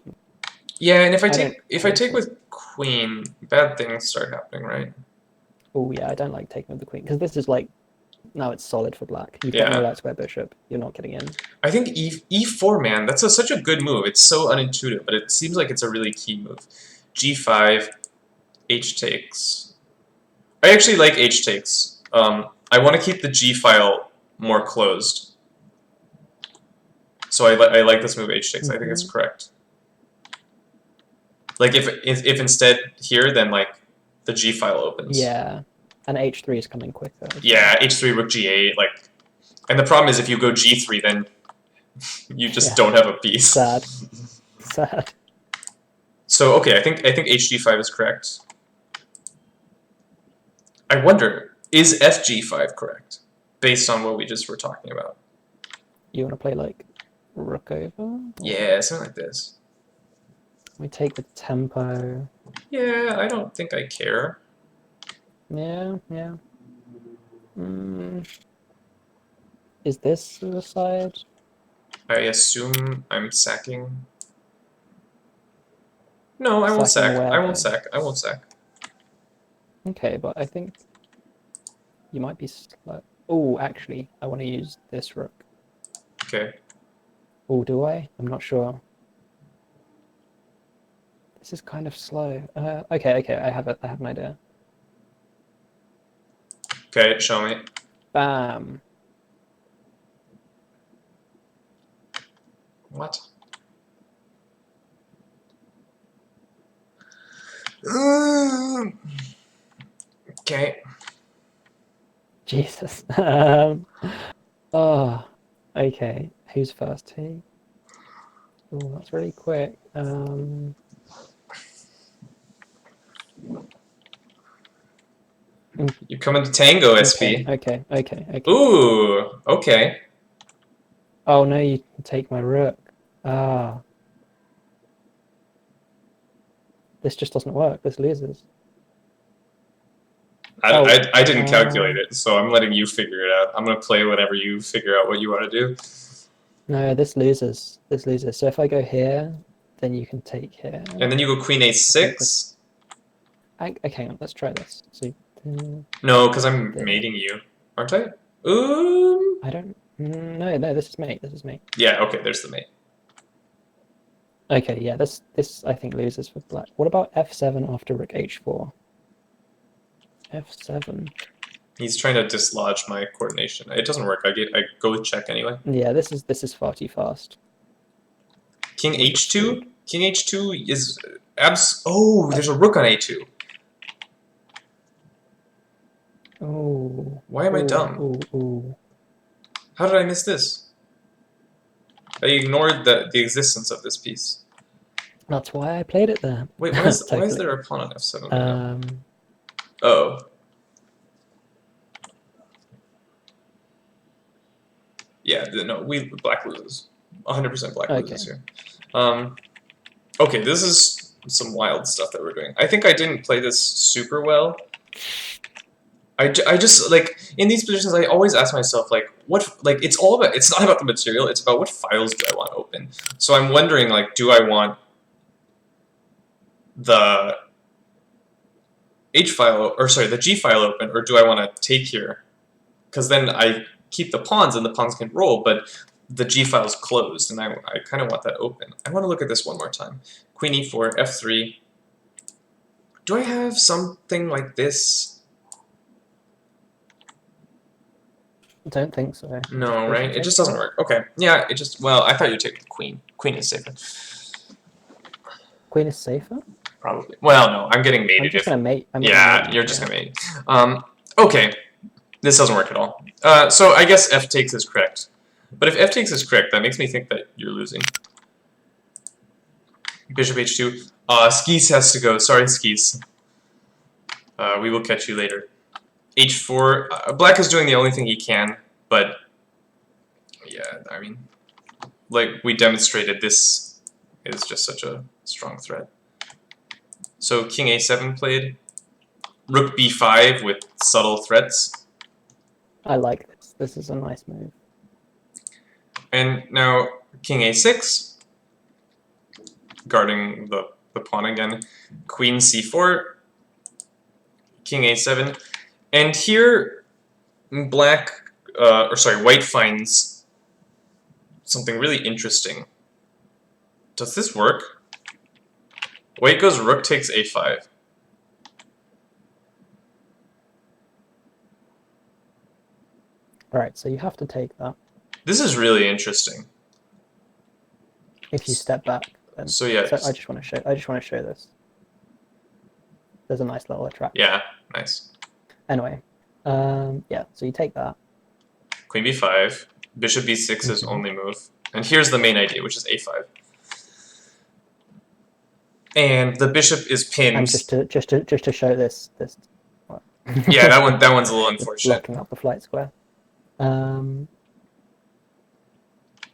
Yeah, and if I don't take hate it. with queen, bad things start happening, right? Oh yeah, I don't like taking with the queen because this is like now it's solid for black. You've got no Yeah. light square bishop. You're not getting in. I think e4, man, that's such a good move. It's so unintuitive, but it seems like it's a really key move. g5, h takes. I actually like h takes. I want to keep the g file more closed. So I like this move h takes. I think it's correct. Like if instead here, then like the g file opens. Yeah. And h3 is coming quicker. Yeah, h3, rook g8, like, and the problem is if you go g3, then you just don't have a piece. Sad. Sad. So okay, I think hg5 is correct. I wonder, is fg5 correct? based on what we just were talking about. You want to play like rook over? Or Yeah, something like this. we take the tempo. Yeah, I don't think I care. Yeah, yeah. Is this suicide? I assume I'm sacking. No, I won't Sacking sack. where I won't though? sack. I won't sack. Okay, but I think you might be slow. Oh, actually, I want to use this rook. Okay. Oh, do I? I'm not sure. This is kind of slow. Okay, I have an idea. Okay, show me. Bam. What? Okay. Jesus. Oh, okay. Who's first? He. Oh, that's really quick. You come into tango, Okay, SP. okay. Ooh, okay. Oh no, you can take my rook. Ah, this just doesn't work. This loses. I didn't calculate it, so I'm letting you figure it out. I'm gonna play whatever you figure out what you want to do. No, this loses. This loses. So if I go here, then you can take here. And then you go queen I think this. a6. Okay, let's try this. So No, because I'm there. mating you, aren't I? I don't. No. This is mate. This is mate. Yeah. Okay. There's the mate. Okay, yeah. This I think loses for black. What about f7 after rook h4? f7. He's trying to dislodge my coordination. It doesn't work. I go with check anyway. Yeah, this is far too fast. King h2. King h2 is Oh, there's a rook on a2. Oh. Why am I dumb? Oh. How did I miss this? I ignored the existence of this piece. That's why I played it there. Wait, Totally. why is there a pawn on f7? Oh. Yeah, no, black loses. 100% black loses here. Okay, this is some wild stuff that we're doing. I think I didn't play this super well. I just, like, in these positions, I always ask myself, like, it's not about the material, it's about what files do I want to open. So I'm wondering, like, do I want the the G file open, or do I want to take here? Because then I keep the pawns and the pawns can roll, but the G file is closed, and I kind of want that open. I want to look at this one more time. Queen e4, f3. Do I have something like this? I don't think so. No, right? It just doesn't work. Okay. Yeah, well, I thought you'd take the queen. Queen is safer. Queen is safer? Probably. Well, no, I'm getting mated. I'm just going to mate. You're just going to mate. Okay. This doesn't work at all. So I guess f takes is correct. But if f takes is correct, that makes me think that you're losing. Bishop h2. Skis has to go. Sorry, Skis. We will catch you later. h4. Black is doing the only thing he can, but yeah, I mean, like we demonstrated, this is just such a strong threat. So king a7 played. Rook b5 with subtle threats. I like this. This is a nice move. And now king a6, guarding the pawn again. Queen c4, king a7. And here, white finds something really interesting. Does this work? White goes rook takes a5. Alright, so you have to take that. This is really interesting. If you step back, then. So yeah. So I just want to show this. There's a nice little attraction. Yeah, nice. Anyway, yeah. So you take that. Queen b5. Bishop b6 is only move. And here's the main idea, which is a5. And the bishop is pinned. And just to show this. Yeah, that one's a little unfortunate. Blocking up the flight square. Um,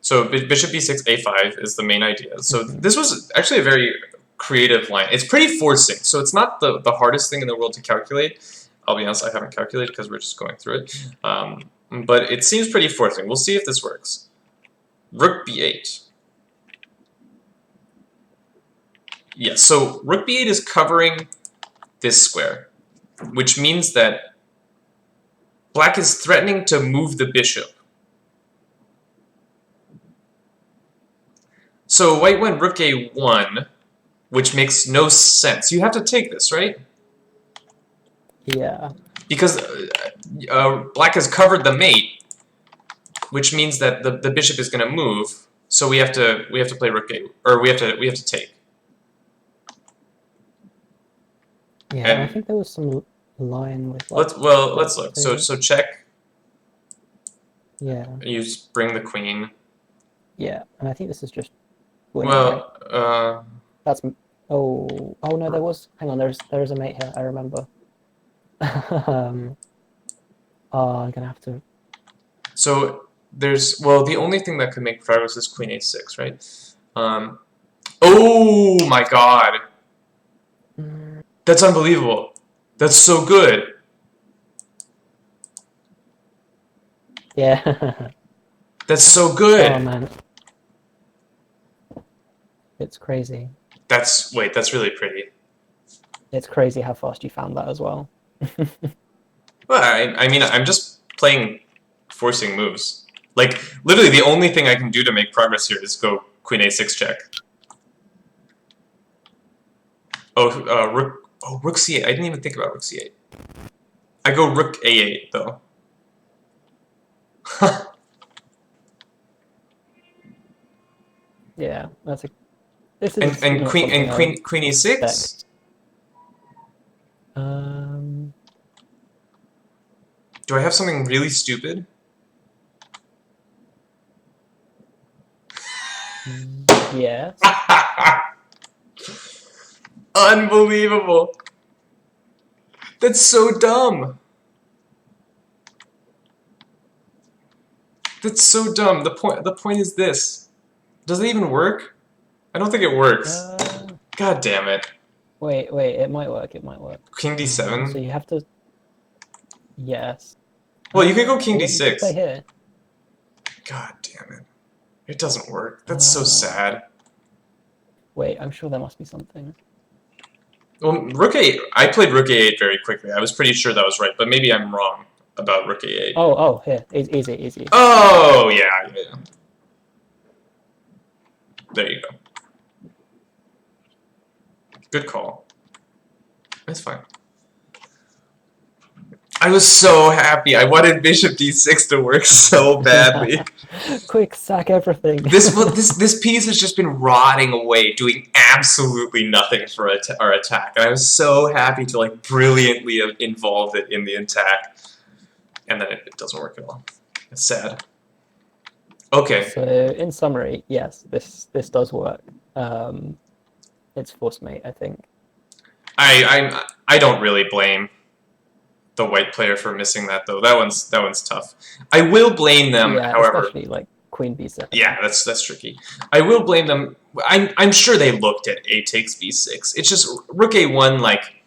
So bishop b6, a5 is the main idea. So mhm. this was actually a very creative line. It's pretty forcing, so it's not the hardest thing in the world to calculate. I'll be honest, I haven't calculated because we're just going through it. But it seems pretty forcing. We'll see if this works. Rook b8. Yes, so rook b8 is covering this square, which means that black is threatening to move the bishop. So white went rook a1, which makes no sense. You have to take this, right? Yeah. Because black has covered the mate, which means that the bishop is going to move. So we have to play rook a, or we have to take. Yeah, and I think there was some line with like. Let's look. So check. Yeah. You bring the queen. Yeah, and I think this is just winning, right? That's oh no, there was. Hang on, there's a mate here. I remember. I'm gonna have to. So the only thing that could make progress is queen a6, right? Oh my god, that's unbelievable. That's so good. Yeah. That's so good. Oh man, it's crazy. That's really pretty. It's crazy how fast you found that as well. Well, I mean, I'm just playing forcing moves. Like, literally the only thing I can do to make progress here is go queen a6 check. Oh, rook c8. I didn't even think about rook c8. I go rook a8, though. Yeah, that's a. This is and queen e6. Expect. Do I have something really stupid? Yes. Unbelievable. That's so dumb. That's so dumb. The point is this. Does it even work? I don't think it works. God damn it. Wait, it might work, King d7? So you have to... Yes. Well, you could go king What did you d6. play here? God damn it. It doesn't work. That's so sad. Wait, I'm sure there must be something. Well, rook a8, I played rook a8 very quickly. I was pretty sure that was right, but maybe I'm wrong about rook a8. Oh, here. Easy. Oh, yeah. There you go. Good call. That's fine. I was so happy. I wanted bishop d6 to work so badly. Quick, sack everything. This piece has just been rotting away, doing absolutely nothing for our attack, and I was so happy to like brilliantly involve it in the attack, and then it doesn't work at all. It's sad. Okay. So in summary, yes, this does work. It's force mate, I think. I don't really blame the white player for missing that though. That one's tough. I will blame them, yeah, however. Especially like queen b7. Yeah, that's tricky. I will blame them. I'm sure they looked at a takes b6. It's just rook a1. Like,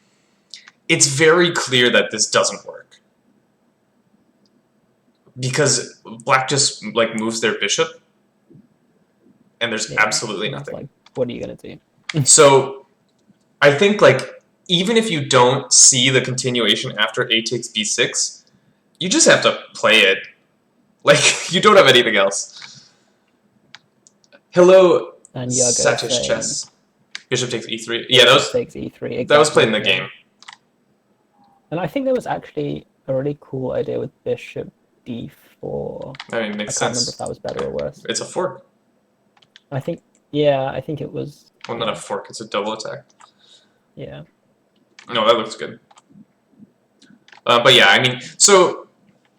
it's very clear that this doesn't work because black just like moves their bishop, and there's absolutely nothing. Like, what are you gonna do? So, I think like even if you don't see the continuation after a takes b6, you just have to play it. Like, you don't have anything else. Hello, And Satish chess. Bishop takes e3. Yeah, that was takes e3. Exactly, that was played in the game. And I think there was actually a really cool idea with bishop d4. I mean, it makes I can't sense. remember if that was better or worse. It's a fork. I think it was. Well, not a fork. It's a double attack. Yeah. No, that looks good. But yeah, I mean, so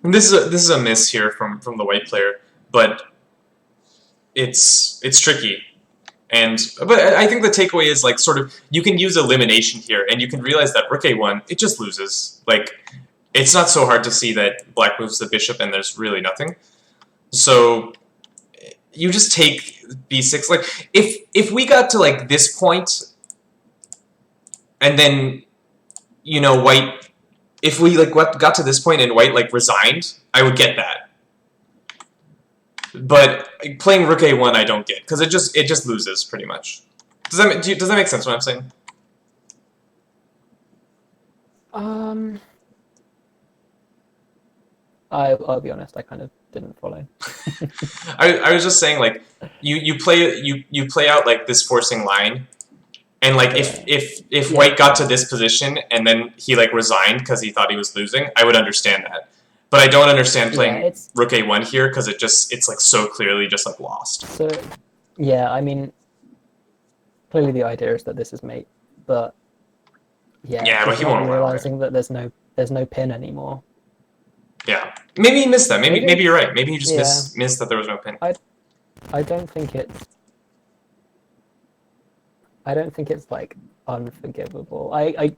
this is a miss here from the white player, but it's tricky. But I think the takeaway is like sort of you can use elimination here, and you can realize that rook a1 it just loses. Like it's not so hard to see that black moves the bishop and there's really nothing. So you just take b6. Like if we got to like this point, and then white. If we like got to this point and white like resigned, I would get that. But playing rook a1, I don't get because it just loses pretty much. Does that make sense? What I'm saying? I'll be honest, I kind of didn't follow. I was just saying like you play out like this forcing line, and like if white got to this position and then he like resigned because he thought he was losing, I would understand that. But I don't understand playing rook a1 here because it's like so clearly just like lost. So yeah, I mean, clearly the idea is that this is mate, but yeah, but he won't realizing that there's no pin anymore. Yeah, maybe he missed that. Maybe you're right. Maybe he just missed that there was no pin. I don't think it's like unforgivable.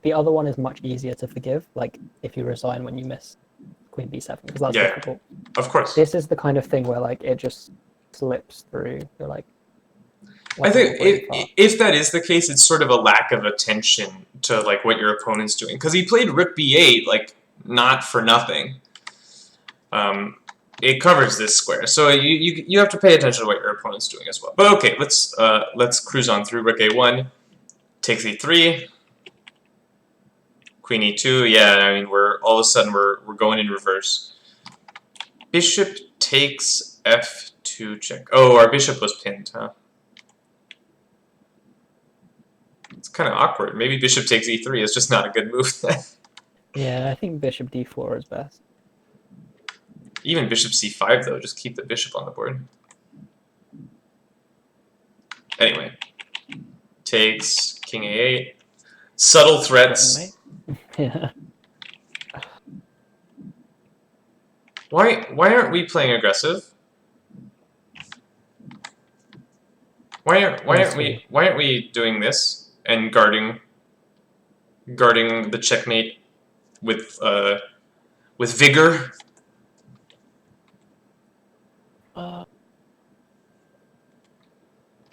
The other one is much easier to forgive. Like if you resign when you miss queen b7, because that's difficult. Of course. This is the kind of thing where like it just slips through. You're like, I think if that is the case, it's sort of a lack of attention to like what your opponent's doing, because he played rook b8 like not for nothing. It covers this square, so you have to pay attention to what your opponent's doing as well. But okay, let's cruise on through. Rook a1 takes e3, queen e2. Yeah, I mean we're all of a sudden we're going in reverse. Bishop takes f2 check. Oh, our bishop was pinned, huh? It's kind of awkward. Maybe bishop takes e3 is just not a good move then. Yeah, I think bishop d4 is best. Even bishop c5 though, just keep the bishop on the board. Anyway, takes king a8. Subtle threats. Yeah. Why aren't we playing aggressive? Why aren't we doing this and guarding the checkmate with vigor?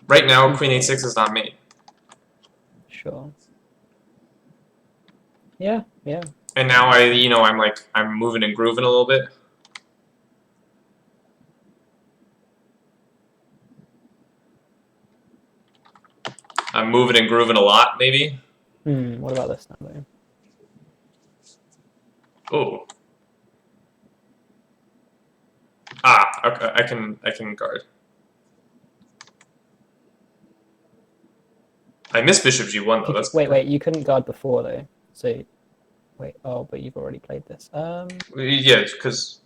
Right now, queen a6 is not made. Sure. Yeah. And now I'm moving and grooving a little bit. I'm moving and grooving a lot, maybe. What about this now, though? Oh. Okay, I can guard. I missed bishop g1 though. That's wait. You couldn't guard before though. So wait. Oh, but you've already played this. Yeah, because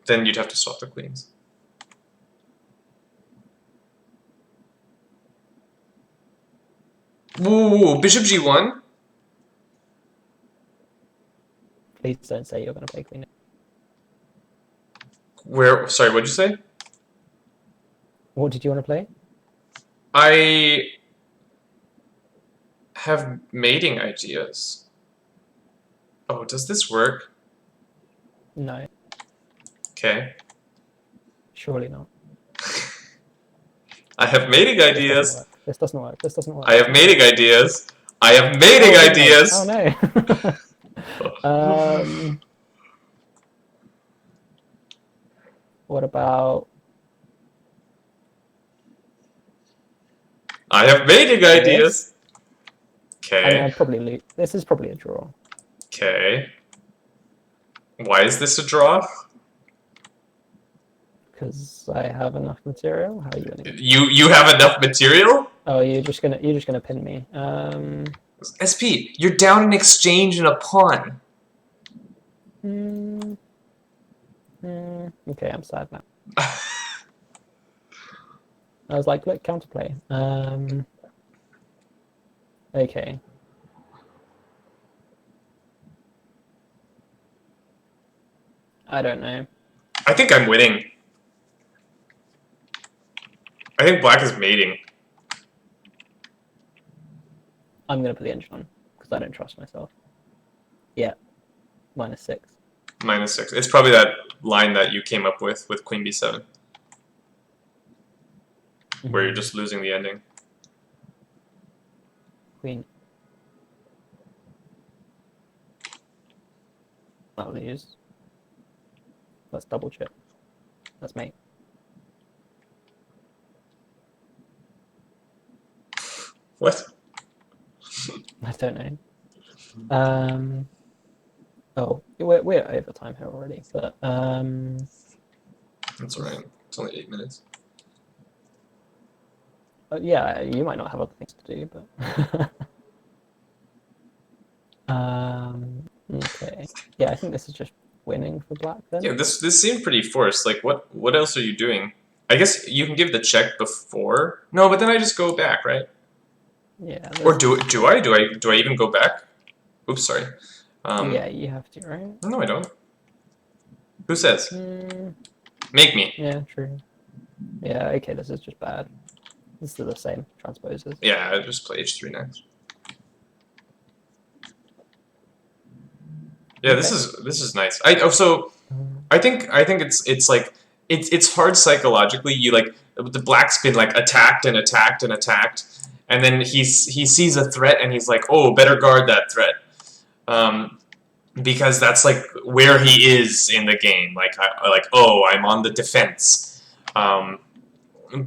then you'd have to swap the queens. Ooh, bishop g1. Please don't say you're going to play queen. Where? Sorry, what'd you say? What did you want to play? I have mating ideas. Oh, does this work? No. Okay. Surely not. I have mating ideas. This doesn't work. I have mating ideas. I have mating ideas. Oh no. What about? I have mating ideas. Okay. I mean, I'd probably lose. This is probably a draw. Okay. Why is this a draw? Because I have enough material. How are you gonna? You have enough material? Oh, you're just gonna pin me. SP, you're down an exchange and a pawn. Okay, I'm sad now. I was like, look, counterplay. Okay. I don't know. I think I'm winning. I think black is mating. I'm gonna put the engine on because I don't trust myself. Yeah, -6. -6. It's probably that line that you came up with queen b7, where you're just losing the ending. Queen. I'll lose. Let's double check. That's mate. What? I don't know. Oh, we're over time here already, but That's alright. It's only 8 minutes. yeah, you might not have other things to do, but okay. Yeah, I think this is just winning for black then. Yeah, this seemed pretty forced. Like, what else are you doing? I guess you can give the check before. No, but then I just go back, right? Yeah. Or do I even go back? Oops, sorry. Yeah, you have to, right? No, I don't. Who says? Make me. Yeah, true. Yeah, okay, this is just bad. This is the same transposers. Yeah, I just play h3 next. Yeah, Okay. this is nice. I think it's like it's hard psychologically. You like the black's been like attacked and attacked and attacked, and then he sees a threat and he's like, oh, better guard that threat, because that's like where he is in the game. Like oh, I'm on the defense.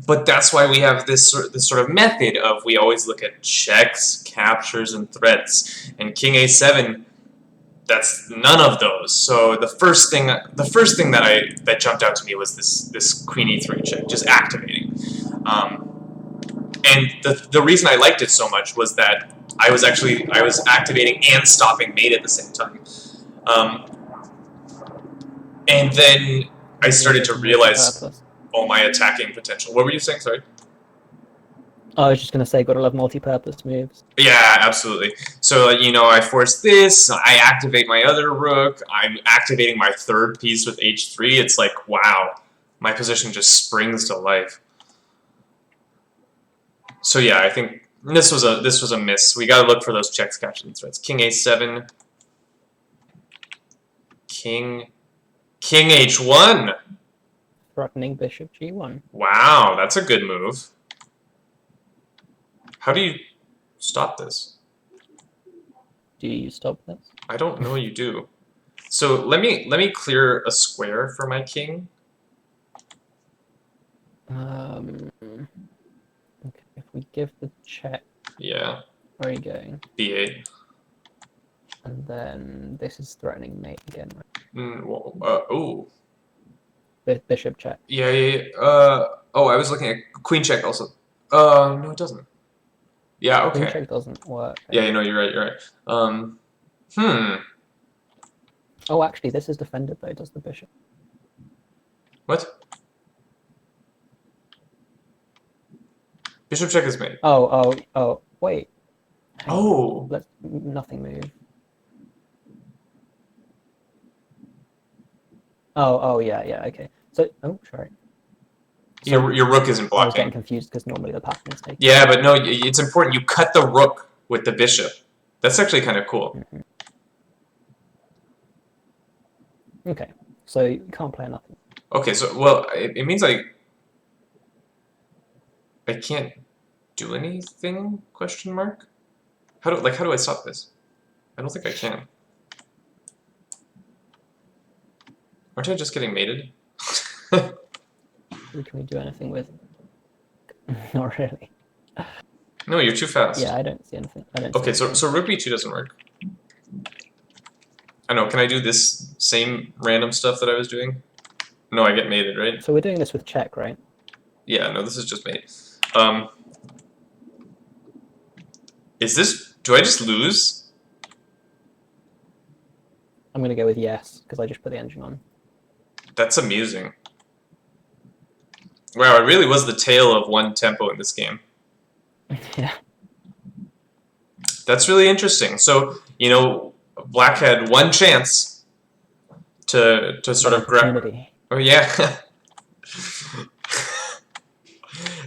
But that's why we have this sort of method of we always look at checks, captures, and threats, and king a7. That's none of those. So the first thing that jumped out to me was this queen e3 check, just activating. And the reason I liked it so much was that I was activating and stopping mate at the same time. And then I started to realize all my attacking potential. What were you saying? Sorry. I was just going to say, gotta love multi-purpose moves. Yeah, absolutely. So, I force this, I activate my other rook, I'm activating my third piece with h3. It's like, wow, my position just springs to life. So yeah, I think this was a miss. We got to look for those checks, captures, and threats. King a7, king h1. Threatening bishop g1. Wow, that's a good move. How do you stop this? Do you stop this? I don't know you do. So let me clear a square for my king. Okay, if we give the check. Yeah. Where are you going? b8. And then this is threatening mate again, right? Ooh. Bishop check. Yeah. Oh, I was looking at queen check also. No, it doesn't. Yeah, okay. Queen check doesn't work. Yeah, you're right. Oh, actually, this is defended though. Does the bishop? What? Bishop check is made. Oh, wait. Oh. Let's nothing move. Oh, yeah, okay. So, sorry. So your rook isn't blocking. I was getting confused because normally the pattern is taken. Yeah, but no, it's important. You cut the rook with the bishop. That's actually kind of cool. Mm-hmm. Okay, so you can't play nothing. Okay, so well, it means I can't do anything? Question mark. How do I stop this? I don't think I can. Aren't I just getting mated? Can we do anything with? Not really. No, you're too fast. Yeah, I don't see anything. Okay, so rook b2 doesn't work. I know. Can I do this same random stuff that I was doing? No, I get mated, right? So we're doing this with check, right? Yeah. No, this is just mate. Is this? Do I just lose? I'm gonna go with yes because I just put the engine on. That's amusing. Wow, it really was the tale of one tempo in this game. Yeah. That's really interesting. So, Black had one chance to sort of grab. Oh yeah.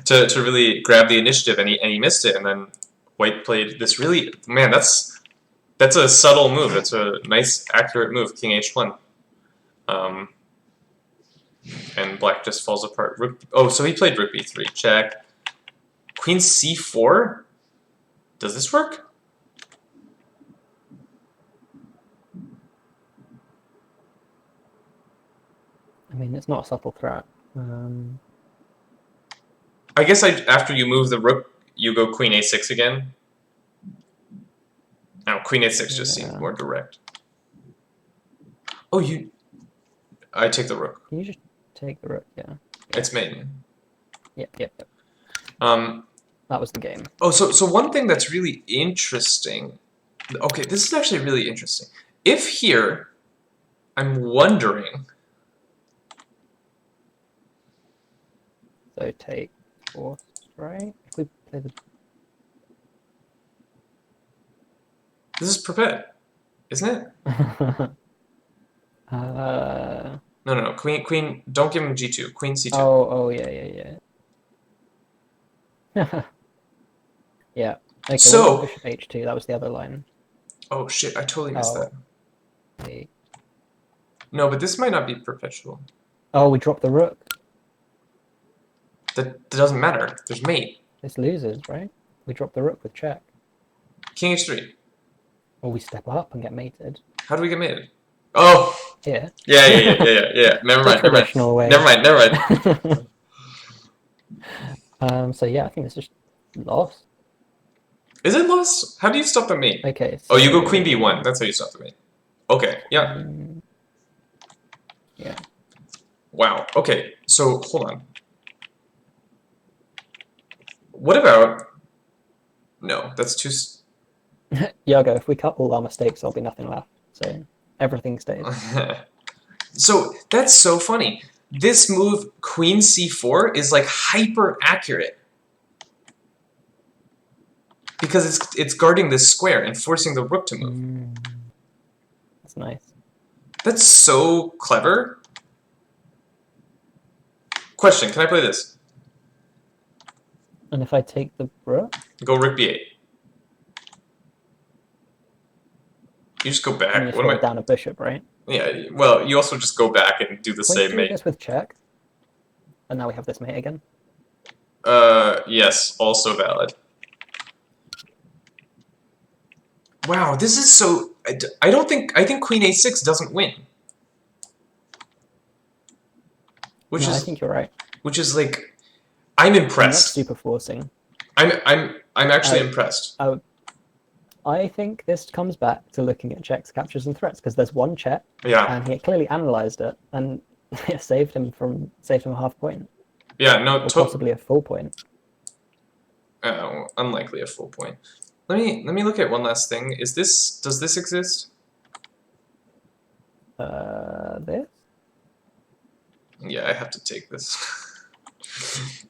to really grab the initiative, and he missed it, and then White played this that's a subtle move. It's a nice, accurate move, King h1. Um, and black just falls apart. Rook, oh, so he played rook b3. Check. Queen c4? Does this work? I mean, it's not a subtle threat. I guess after you move the rook, you go queen a6 again. Now, queen a6 just seems more direct. Oh, I take the rook. Can you just take the rook? Yeah. It's mate. Yep. That was the game. Oh, so one thing that's really interesting. Okay, this is actually really interesting. If here, I'm wondering. So take fourth, right? If we play the. This is prepare, isn't it? No. Queen. Don't give him g2. Queen c2. Oh, yeah. Yeah. Okay. So what about bishop h2? That was the other line. Oh shit! I totally missed that. Okay. No, but this might not be perpetual. Oh, we dropped the rook. That doesn't matter. There's mate. This loses, right? We drop the rook with check. King h3. Or we step up and get mated. How do we get mated? Oh. Yeah. Yeah. Never mind. So yeah, I think it's just lost. Is it lost? How do you stop the mate? Okay. So, oh, you go queen b1. That's how you stop the mate. Okay. Yeah. Yeah. Wow. Okay. So hold on. What about? No, that's too. Yago, if we cut all our mistakes, there'll be nothing left. So everything stays. So that's so funny. This move, queen c4, is like hyper accurate because it's guarding this square and forcing the rook to move. That's nice. That's so clever. Question: can I play this? And if I take the rook? Go rook b8. You just go back. And you down a bishop, right? Yeah. Well, you also just go back and do the same mate. This with check. And now we have this mate again. Yes, also valid. Wow, this is so. I think queen a6 doesn't win. I think you're right. Which is like, I'm impressed. Super forcing. I'm actually impressed. I think this comes back to looking at checks, captures, and threats because there's one check. Yeah. And he clearly analyzed it and it saved him a half point. Yeah. No. Possibly a full point. Unlikely a full point. Let me look at one last thing. Does this exist? This? Yeah, I have to take this.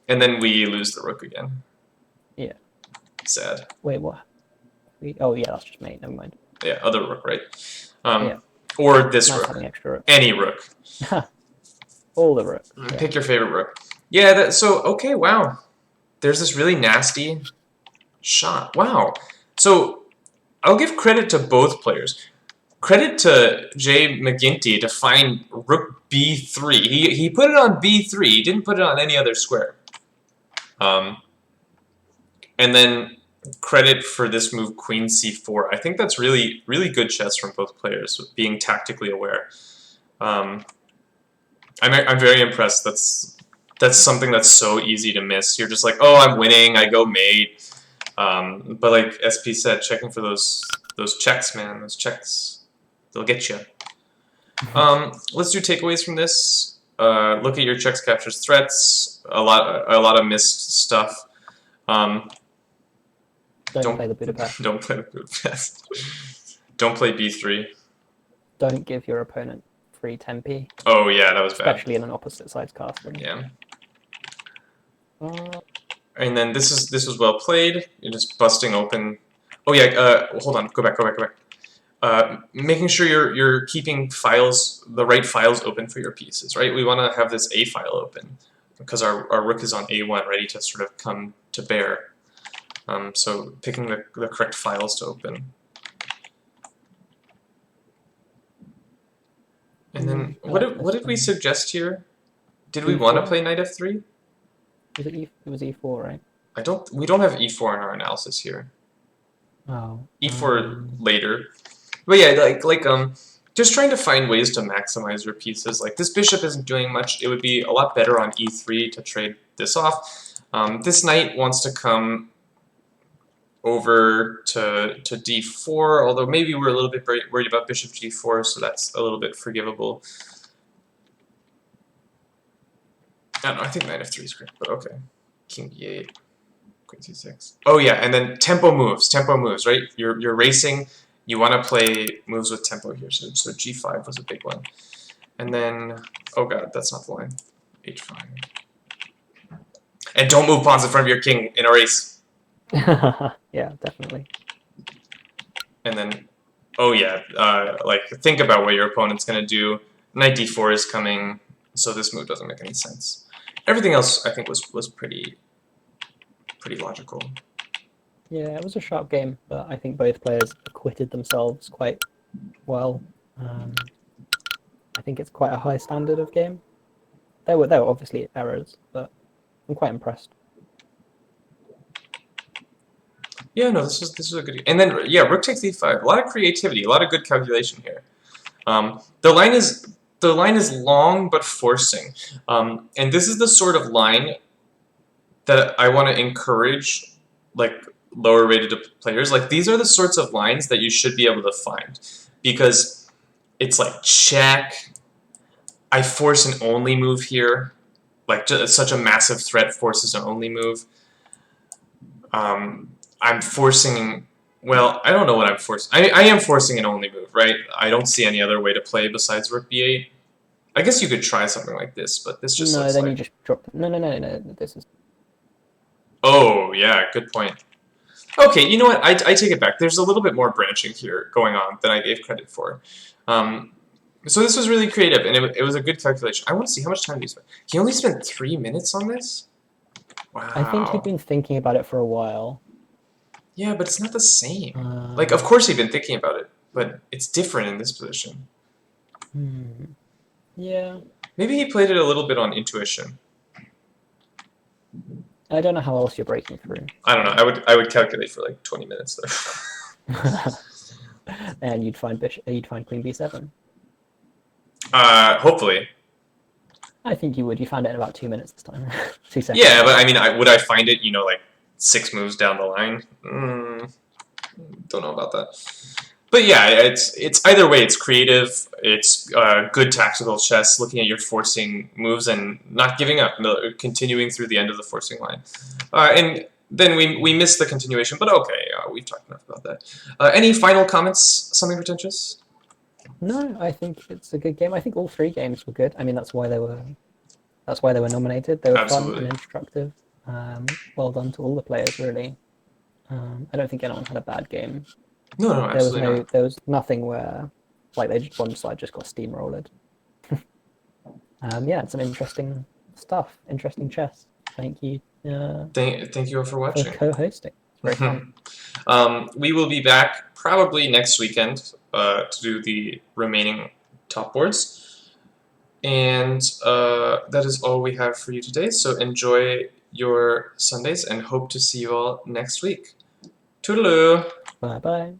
And then we lose the rook again. Yeah. Sad. Wait, what? Oh yeah, that's just mate. Never mind. Yeah, other rook, right? Yeah. Or this nice rook. Having extra rook. Any rook. All the rook. Pick your favorite rook. Yeah. So okay. Wow. There's this really nasty shot. Wow. So I'll give credit to both players. Credit to Jay McGinty to find rook b3. He put it on b3. He didn't put it on any other square. And then credit for this move, queen c4. I think that's really, really good chess from both players, being tactically aware. I'm very impressed. That's something that's so easy to miss. You're just like, oh, I'm winning. I go mate. But like SP said, checking for those checks, man. Those checks, they'll get you. Let's do takeaways from this. Look at your checks, captures, threats. A lot of missed stuff. Don't play the Budapest. Don't play the Budapest. Don't play b3. Don't give your opponent free tempi. Oh yeah, that was bad. Especially in an opposite sides casting. Yeah. And then this was well played. You're just busting open. Oh yeah. Hold on. Go back. Making sure you're keeping the right files open for your pieces, right? We want to have this A file open because our rook is on A1, ready to sort of come to bear. So picking the correct files to open. And then I what like did, what this. did we suggest here? Did we want to E4? play knight f3? Was it it was E4, right? We don't have e4 in our analysis here. Oh. E4 later. But yeah, just trying to find ways to maximize your pieces. Like this bishop isn't doing much. It would be a lot better on e3 to trade this off. This knight wants to come over to d4, although maybe we're a little bit worried about bishop g4, so that's a little bit forgivable. I don't know, I think knight f3 is great, but okay. King e8, queen c6. Oh yeah, and then tempo moves, right? You're racing, you want to play moves with tempo here, so g5 was a big one. And then, oh god, that's not the line. h5. And don't move pawns in front of your king in a race. Yeah, definitely. And then, oh yeah, like think about what your opponent's gonna do. Knight d4 is coming, so this move doesn't make any sense. Everything else, I think, was pretty logical. Yeah, it was a sharp game, but I think both players acquitted themselves quite well. I think it's quite a high standard of game. There were obviously errors, but I'm quite impressed. Yeah, no, this was a good. And then yeah, rook takes e5. A lot of creativity, a lot of good calculation here. The line is long but forcing, and this is the sort of line that I want to encourage, like lower rated players. Like these are the sorts of lines that you should be able to find, because it's like check. I force an only move here, like just such a massive threat forces an only move. I'm forcing. Well, I don't know what I'm forcing. I am forcing an only move, right? I don't see any other way to play besides rook b8. I guess you could try something like this, but this just No, looks then you like... just drop. No. This is. Oh, yeah, good point. Okay, you know what? I take it back. There's a little bit more branching here going on than I gave credit for. So this was really creative, and it was a good calculation. I want to see how much time he spent. He only spent 3 minutes on this? I think he'd Wow. been thinking about it for a while. Yeah, but it's not the same. Like, of course he'd been thinking about it, but it's different in this position. Yeah. Maybe he played it a little bit on intuition. I don't know how else you're breaking through. I don't know. I would calculate for like 20 minutes though. And you'd find queen b7. Hopefully. I think you would. You found it in about 2 minutes this time. 2 seconds. Yeah, but I mean, would I find it, you know, like 6 moves down the line? Don't know about that. But yeah, it's either way, it's creative, it's good tactical chess, looking at your forcing moves and not giving up, continuing through the end of the forcing line. And then we missed the continuation, but okay, we've talked enough about that. Any final comments, something pretentious? No, I think it's a good game. I think all 3 games were good. I mean, that's why they were nominated. They were Absolutely. fun and instructive. Well done to all the players, really. I don't think anyone had a bad game. No, absolutely not. There was nothing where like one side just got steamrolled. Yeah, it's some interesting stuff, interesting chess. Thank you. Thank you all for watching. For co-hosting. It's very fun. We will be back probably next weekend to do the remaining top boards. And that is all we have for you today. So enjoy your Sundays and hope to see you all next week. Toodaloo! Bye bye.